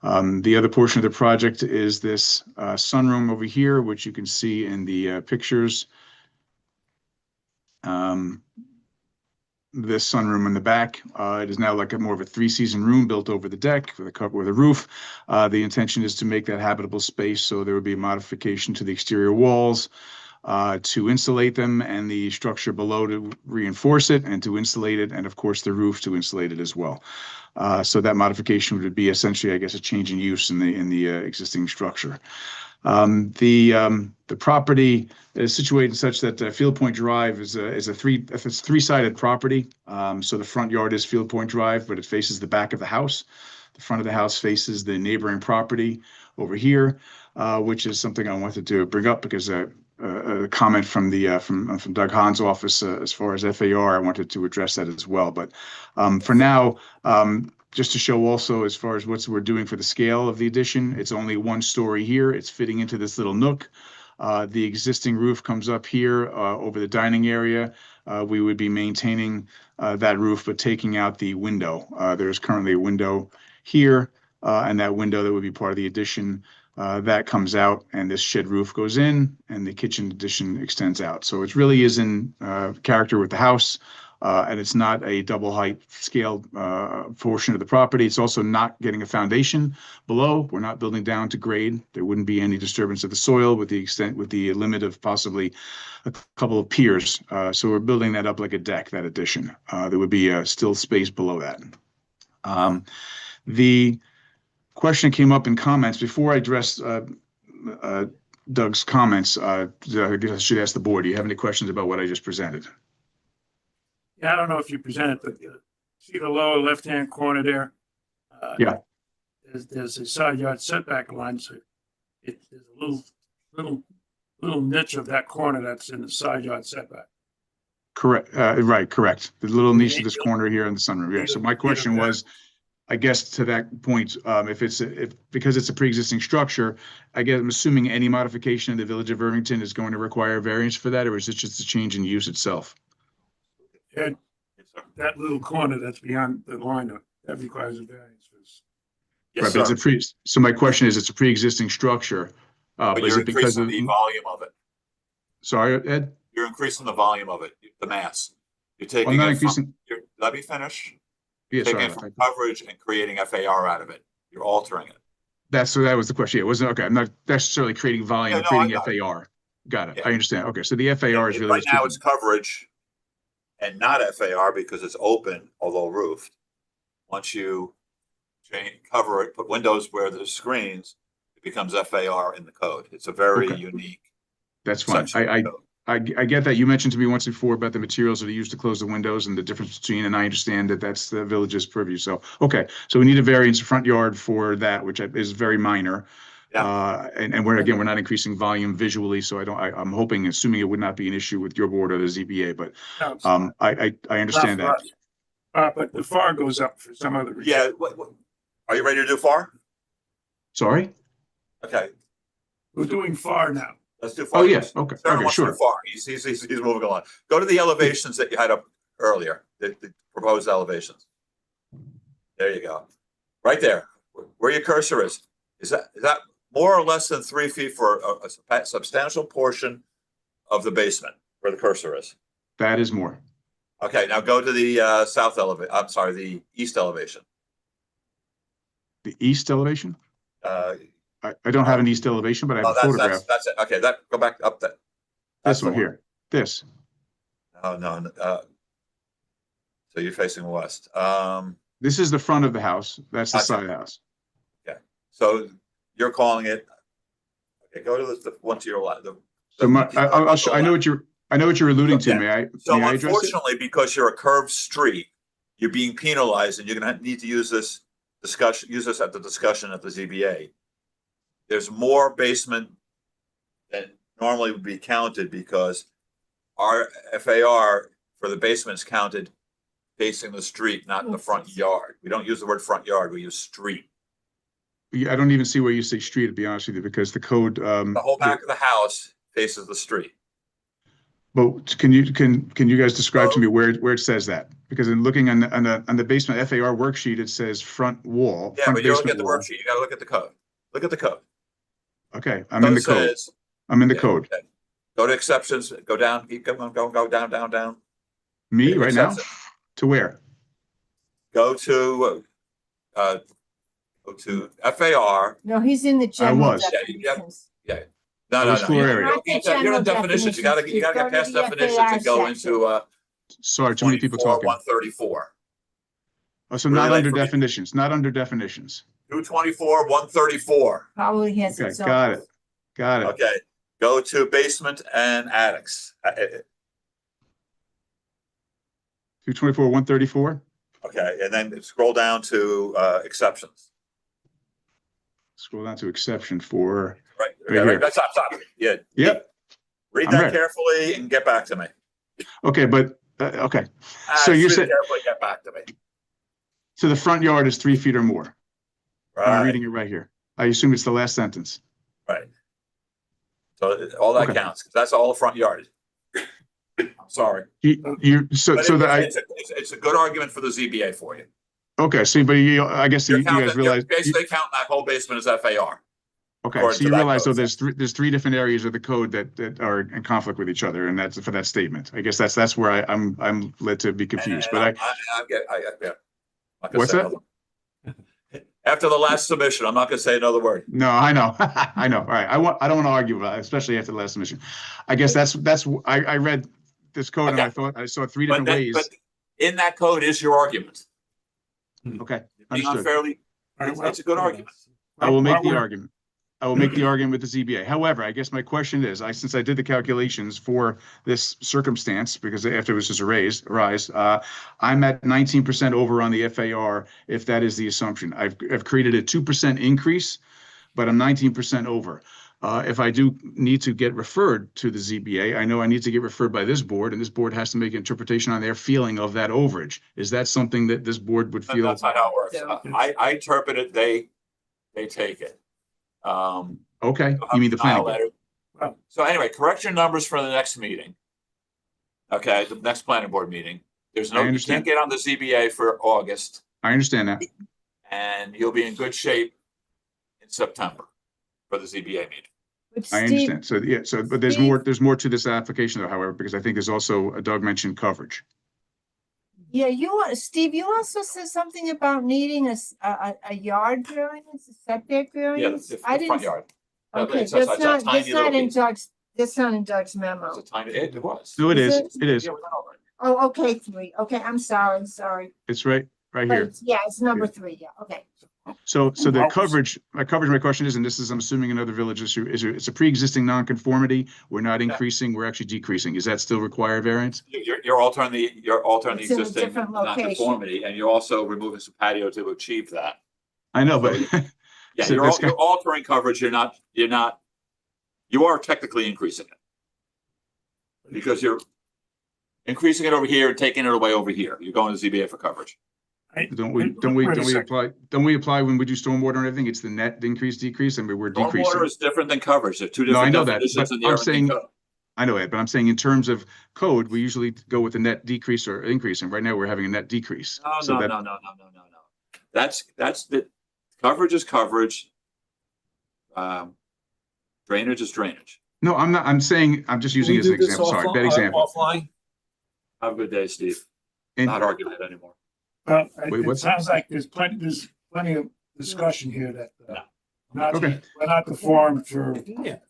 The other portion of the project is this sunroom over here, which you can see in the pictures. This sunroom in the back, it is now like more of a 3-season room built over the deck with a cover with a roof. The intention is to make that habitable space, so there would be a modification to the exterior walls, to insulate them and the structure below to reinforce it and to insulate it, and of course the roof to insulate it as well. So that modification would be essentially, I guess, a change in use in the existing structure. The property is situated such that Field Point Drive is a three-sided property. So the front yard is Field Point Drive, but it faces the back of the house. The front of the house faces the neighboring property over here, which is something I wanted to bring up because a comment from from Doug Hahn's office as far as FAR, I wanted to address that as well. But for now, just to show also as far as what we're doing for the scale of the addition, it's only one story here. It's fitting into this little nook. The existing roof comes up here over the dining area. We would be maintaining that roof, but taking out the window. There's currently a window here, and that window that would be part of the addition that comes out, and this shed roof goes in, and the kitchen addition extends out. So it really is in character with the house. And it's not a double height scaled portion of the property. It's also not getting a foundation below. We're not building down to grade. There wouldn't be any disturbance of the soil with the limit of possibly a couple of piers. So we're building that up like a deck, that addition. There would be still space below that. The question came up in comments before I addressed Doug's comments. I guess I should ask the board. Do you have any questions about what I just presented? Yeah, I don't know if you presented, but see the lower left-hand corner there? Yeah. There's a side yard setback line, so there's a little niche of that corner that's in the side yard setback. Correct. Right. Correct. The little niche of this corner here in the sunroom. Yeah. So my question was, I guess to that point, because it's a pre-existing structure, I guess I'm assuming any modification in the Village of Irvington is going to require a variance for that, or is it just a change in use itself? Ed, that little corner that's beyond the line that requires a variance. Right, but so my question is, it's a pre-existing structure, but is it because of the volume of it? Sorry, Ed? You're increasing the volume of it, the mass. You're taking I'm not it increasing. let me finish. Yeah, Taking sorry. it from coverage and creating FAR out of it. You're altering it. That was the question. Yeah, it wasn't okay. I'm not necessarily creating volume, creating FAR. Got it. Yeah. I understand. Okay, so the FAR is really right now it's coverage and not FAR because it's open, although roofed. Once you cover it, put windows where there's screens, it becomes FAR in the code. It's a very unique. That's fine. I get that. You mentioned to me once before about the materials that are used to close the windows and the difference between, and I understand that that's the village's purview. So, okay. So we need a variance front yard for that, which is very minor. Yeah. And we're not increasing volume visually. So I'm hoping, assuming it would not be an issue with your board or the ZBA, but I understand that. But the FAR goes up for some other reason. Yeah. Are you ready to do FAR? Sorry? Okay. We're doing FAR now. Let's do FAR. Oh, yes. Okay. Okay, Sure. FAR. He's moving along. Go to the elevations that you had up earlier, the proposed elevations. There you go. Right there, where your cursor is. Is that more or less than 3 feet for a substantial portion of the basement where the cursor is? That is more. Okay, now go to the the east elevation. The east elevation? I don't have an east elevation, but I have a photograph. That's it. Okay, go back up that. This one here. This. No. So you're facing west. This is the front of the house. That's the side house. Okay. So you're calling it. Okay, go to the one to your left. I know what you're alluding to. May I address it? Unfortunately, because you're a curved street, you're being penalized, and you're going to need to use this at the discussion at the ZBA. There's more basement than normally would be counted because our FAR for the basement is counted facing the street, not in the front yard. We don't use the word front yard, we use street. I don't even see where you say street, to be honest with you, because the code. The whole back of the house faces the street. But can you guys describe to me where it says that? Because in looking on the basement FAR worksheet, it says front wall. Yeah, but you're looking at the worksheet. You got to look at the code. Look at the code. Okay, I'm in the code. I'm in the code. Okay. Go to exceptions. Go down. Keep going. Go down. Me right now? To where? Go to FAR. No, he's in the general Yeah. No, Gross floor area. You can't- You're in definitions. You gotta get past definitions and go into, Sorry, too many people talking. 134. Oh, so We're not late under for me. definitions, not under definitions. 224, 134. Probably has Okay, its own. got it. Got it. Okay, go to basement and attics. 224, 134. Okay, and then scroll down to exceptions. Scroll down to exception for, Right, Right here. Stop. Yeah. Yep. Read I'm that ready. carefully and get back to me. Okay, but, okay. So Just you read it said, carefully, get back to me. so the front yard is 3 feet or more. I'm Right, reading it right here. I assume it's the last sentence. right. So all that Okay. counts, because that's all the front yard. I'm sorry. So But it's a good argument for the ZBA for you. okay, so, but I guess you guys realize, Basically counting that whole basement as FAR. okay, according so to you that realize, so code. there's three different areas of the code that are in conflict with each other, and that's for that statement. I guess that's where I'm led to be confused, but I'm not gonna What's say that? another- After the last submission, I'm not gonna say another word. No, I know, I know. All right, I don't want to argue about it, especially after the last submission. I guess I read this code and I thought I saw three different ways. But in that code is your argument. Okay, Being understood. unfairly, it's a good argument. I will make the argument. I will make the argument with the ZBA. However, I guess my question is, since I did the calculations for this circumstance, because after this was a rise, I'm at 19% over on the FAR, if that is the assumption. I've created a 2% increase, but I'm 19% over. If I do need to get referred to the ZBA, I know I need to get referred by this board, and this board has to make an interpretation on their feeling of that overage. Is that something that this board would feel? That's not how it works. I interpret it, they take it. Okay, you mean the planning board? letter. So anyway, correct your numbers for the next meeting. Okay, the next planning board meeting. There's no, I you understand. can't get on the ZBA for August, I understand that. and you'll be in good shape in September for the ZBA meeting. But I Steve, understand. So, yeah, so, but there's more to this application though, however, because I think there's also, Doug mentioned coverage. yeah, Steve, you also said something about needing a yard variance, a setback Yeah, variance? the I front didn't. yard. Okay, It's a that's not tiny little in piece. That's not in Doug's memo. It's a tiny, it was. No, it Is is. it? It is. Yeah, we went over it. Oh, okay, 3. Okay, I'm sorry. It's right But here. it's number 3. Yeah, okay. So the Well, coverage, my question is, and this is, I'm assuming another village issue, is it's a pre-existing nonconformity. We're not increasing, we're actually decreasing. Is that still require variance? You're altering the It's in a existing different location. nonconformity, and you're also removing some patio to achieve that. I know, but. Yeah, So you're that's kind- altering coverage, you are technically increasing it. Because you're increasing it over here and taking it away over here. You're going to ZBA for coverage. Don't we apply when we do stormwater and everything? It's the net increase, decrease, and we're decreasing. Stormwater is different than coverage. They're two No, I different know that, definitions but in the I'm Irvington saying, code. I know it, but I'm saying in terms of code, we usually go with the net decrease or increase, and right now we're having a net decrease. So No. that- That's the, coverage is coverage. Drainage is drainage. No, I'm not, I'm saying, I'm just using it as an example, sorry, bad example. Offline? Have a good day, Steve. And- Not arguing it anymore. Well, Wait, it what's- sounds like there's plenty of discussion here that, Okay. we're not the forum for. Okay.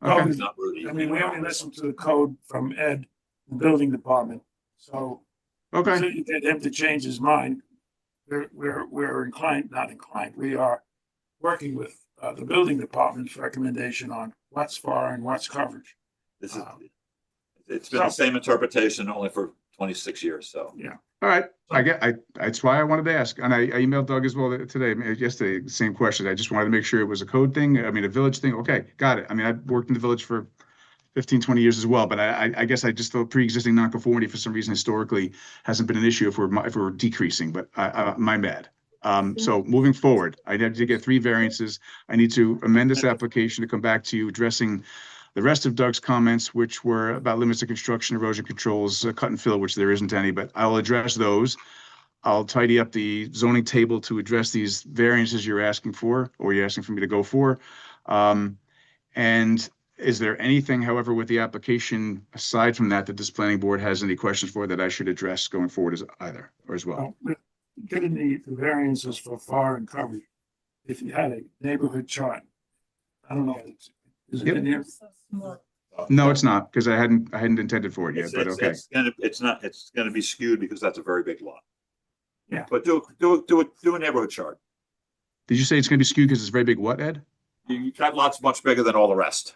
code. Not Rudy. I mean, we only listened to the code from Ed, the building department, so. Okay. So you get him to change his mind. We're inclined, not inclined, we are working with, the building department's recommendation on what's FAR and what's coverage. This is, it's been the same interpretation only for 26 years, so. Yeah. All right, that's why I wanted to ask, and I emailed Doug as well today, yesterday, the same question. I just wanted to make sure it was a code thing, I mean, a village thing. Okay, got it. I mean, I've worked in the village for 15, 20 years as well, but I guess I just thought pre-existing nonconformity for some reason historically hasn't been an issue if we're decreasing, but my bad. So moving forward, I had to get 3 variances. I need to amend this application to come back to you addressing the rest of Doug's comments, which were about limits of construction, erosion controls, cut and fill, which there isn't any, but I'll address those. I'll tidy up the zoning table to address these variances you're asking for, or you're asking for me to go for. And is there anything, however, with the application aside from that this planning board has any questions for that I should address going forward as well? Given the variances for FAR and coverage, if you had a neighborhood chart, I don't know, Is it Yep. in here? No, it's not, because I hadn't intended for it yet, but okay. It's gonna be skewed because that's a very big lot. Yeah. But do a neighborhood chart. Did you say it's gonna be skewed because it's very big what, Ed? That lot's much bigger than all the rest.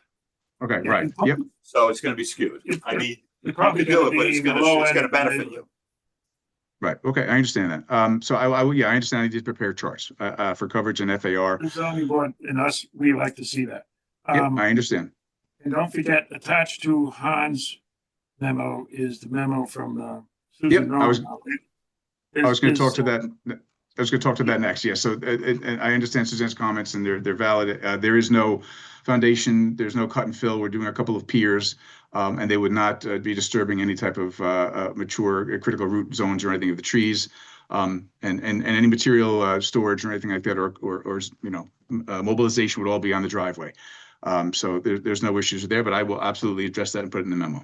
Okay, right, yep. So it's gonna be skewed. I mean, you It's probably probably do it, gonna but be it's the low gonna end of the benefit neighborhood. you. Right, okay, I understand that. So yeah, I understand I need to prepare charts, for coverage and FAR. The zoning board and us, we like to see that. Yep, I understand. And don't forget, attached to Hans' memo is the memo from Susan. Yep, I was gonna Is- talk to that. I was gonna talk to that next, yeah. So, and I understand Suzanne's comments and they're valid. There is no foundation, there's no cut and fill. We're doing a couple of piers. And they would not be disturbing any type of mature critical root zones or anything of the trees. And any material storage or anything like that, or you know, mobilization would all be on the driveway. So there's no issues there, but I will absolutely address that and put it in the memo.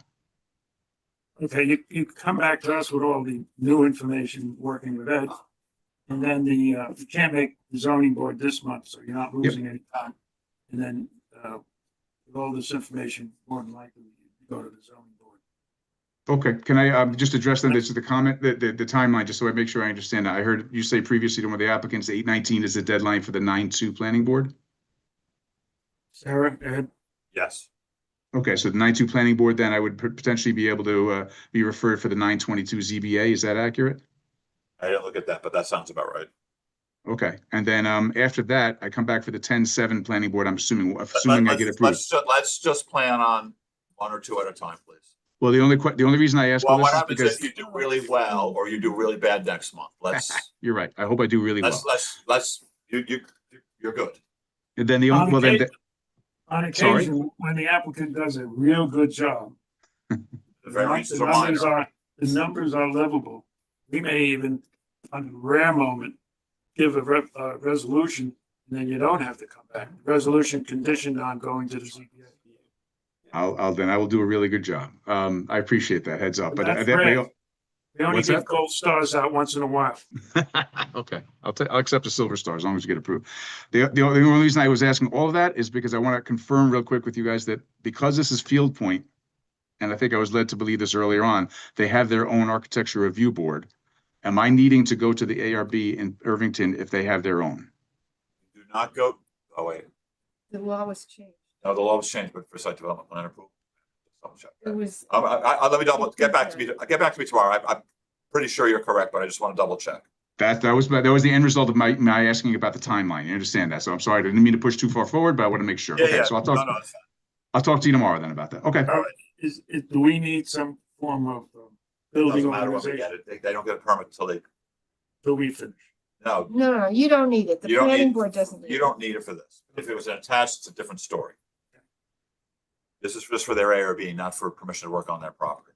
Okay, you come back to us with all the new information, working with Ed. And then you can't make the zoning board this month, so you're not losing any time. And then with all this information, more than likely, you go to the zoning board. Okay, can I just address then, this is the comment, the timeline, just so I make sure I understand that. I heard you say previously to one of the applicants, 8/19 is the deadline for the 9/2 planning board? Sarah, Ed? Yes. Okay, so the 9/2 planning board, then I would potentially be able to be referred for the 9/22 ZBA, is that accurate? I didn't look at that, but that sounds about right. Okay, and then after that, I come back for the 10/7 planning board, I'm assuming I get approved. Let's just plan on one or two at a time, please. Well, the only reason I ask for Well, this what is happens because if you do really well or you do really bad next month? you're right. I hope I do really well. You're good. And then the only, well, then, On Sorry? occasion, when the applicant does a real good job, The variances are minor. the numbers are livable. We may even, on a rare moment, give a resolution, and then you don't have to come back. Resolution conditioned on going to the ZBA. I will do a really good job. I appreciate that heads up, but That's that may, rare. We only What's give that? gold stars out once in a while. okay, I'll accept a silver star as long as you get approved. The only reason I was asking all of that is because I want to confirm real quick with you guys that because this is Field Point, and I think I was led to believe this earlier on, they have their own architecture review board. Am I needing to go to the ARB in Irvington if they have their own? Do not go, oh wait, The law was changed. no, the law was changed, but for site development plan approval. Double check. It was. Let me get back to me tomorrow. I'm pretty sure you're correct, but I just want to double check. That was the end result of my asking about the timeline. You understand that? So I'm sorry, I didn't mean to push too far forward, but I want to make sure. Yeah, Okay, yeah. so No, no, it's fine. I'll talk to you tomorrow then about that. Okay. All right, do we need some form of building Doesn't matter when we organization get it. They don't get a permit till we finish? no, No, you don't need it. The You don't planning need- board doesn't need you it. don't need it for this. If it was attached, it's a different story. This is just for their ARB, not for permission to work on their property.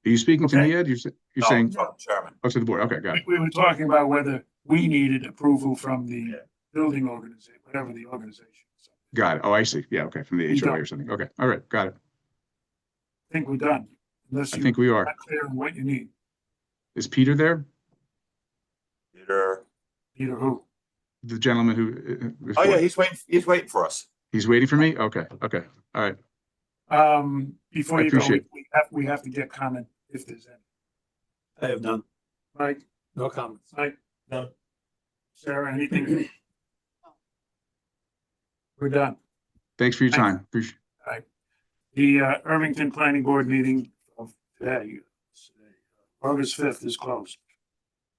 Are you speaking to Okay. me, Ed? You're No, saying, it's not the chairman. oh, to the board. Okay, got it. We were talking about whether we needed approval from the building organization, whatever the organization is. Got it. Oh, I see. Yeah, okay, from the You HOA don't. or something. Okay, all right, got it. I think we're done, unless I you're think we are. not clear on what you need. Is Peter there? Peter. Peter who? The gentleman who? Oh, yeah, he's waiting for us. He's waiting for me? Okay, okay, all right. Before I you go, appreciate we have to get comment if there's any. I have none. Mike, No comments. Mike? No. Sarah, anything? We're done. Thanks for your Thanks. time. Appreciate. All right. The Irvington Planning Board meeting of today, August 5th, is closed.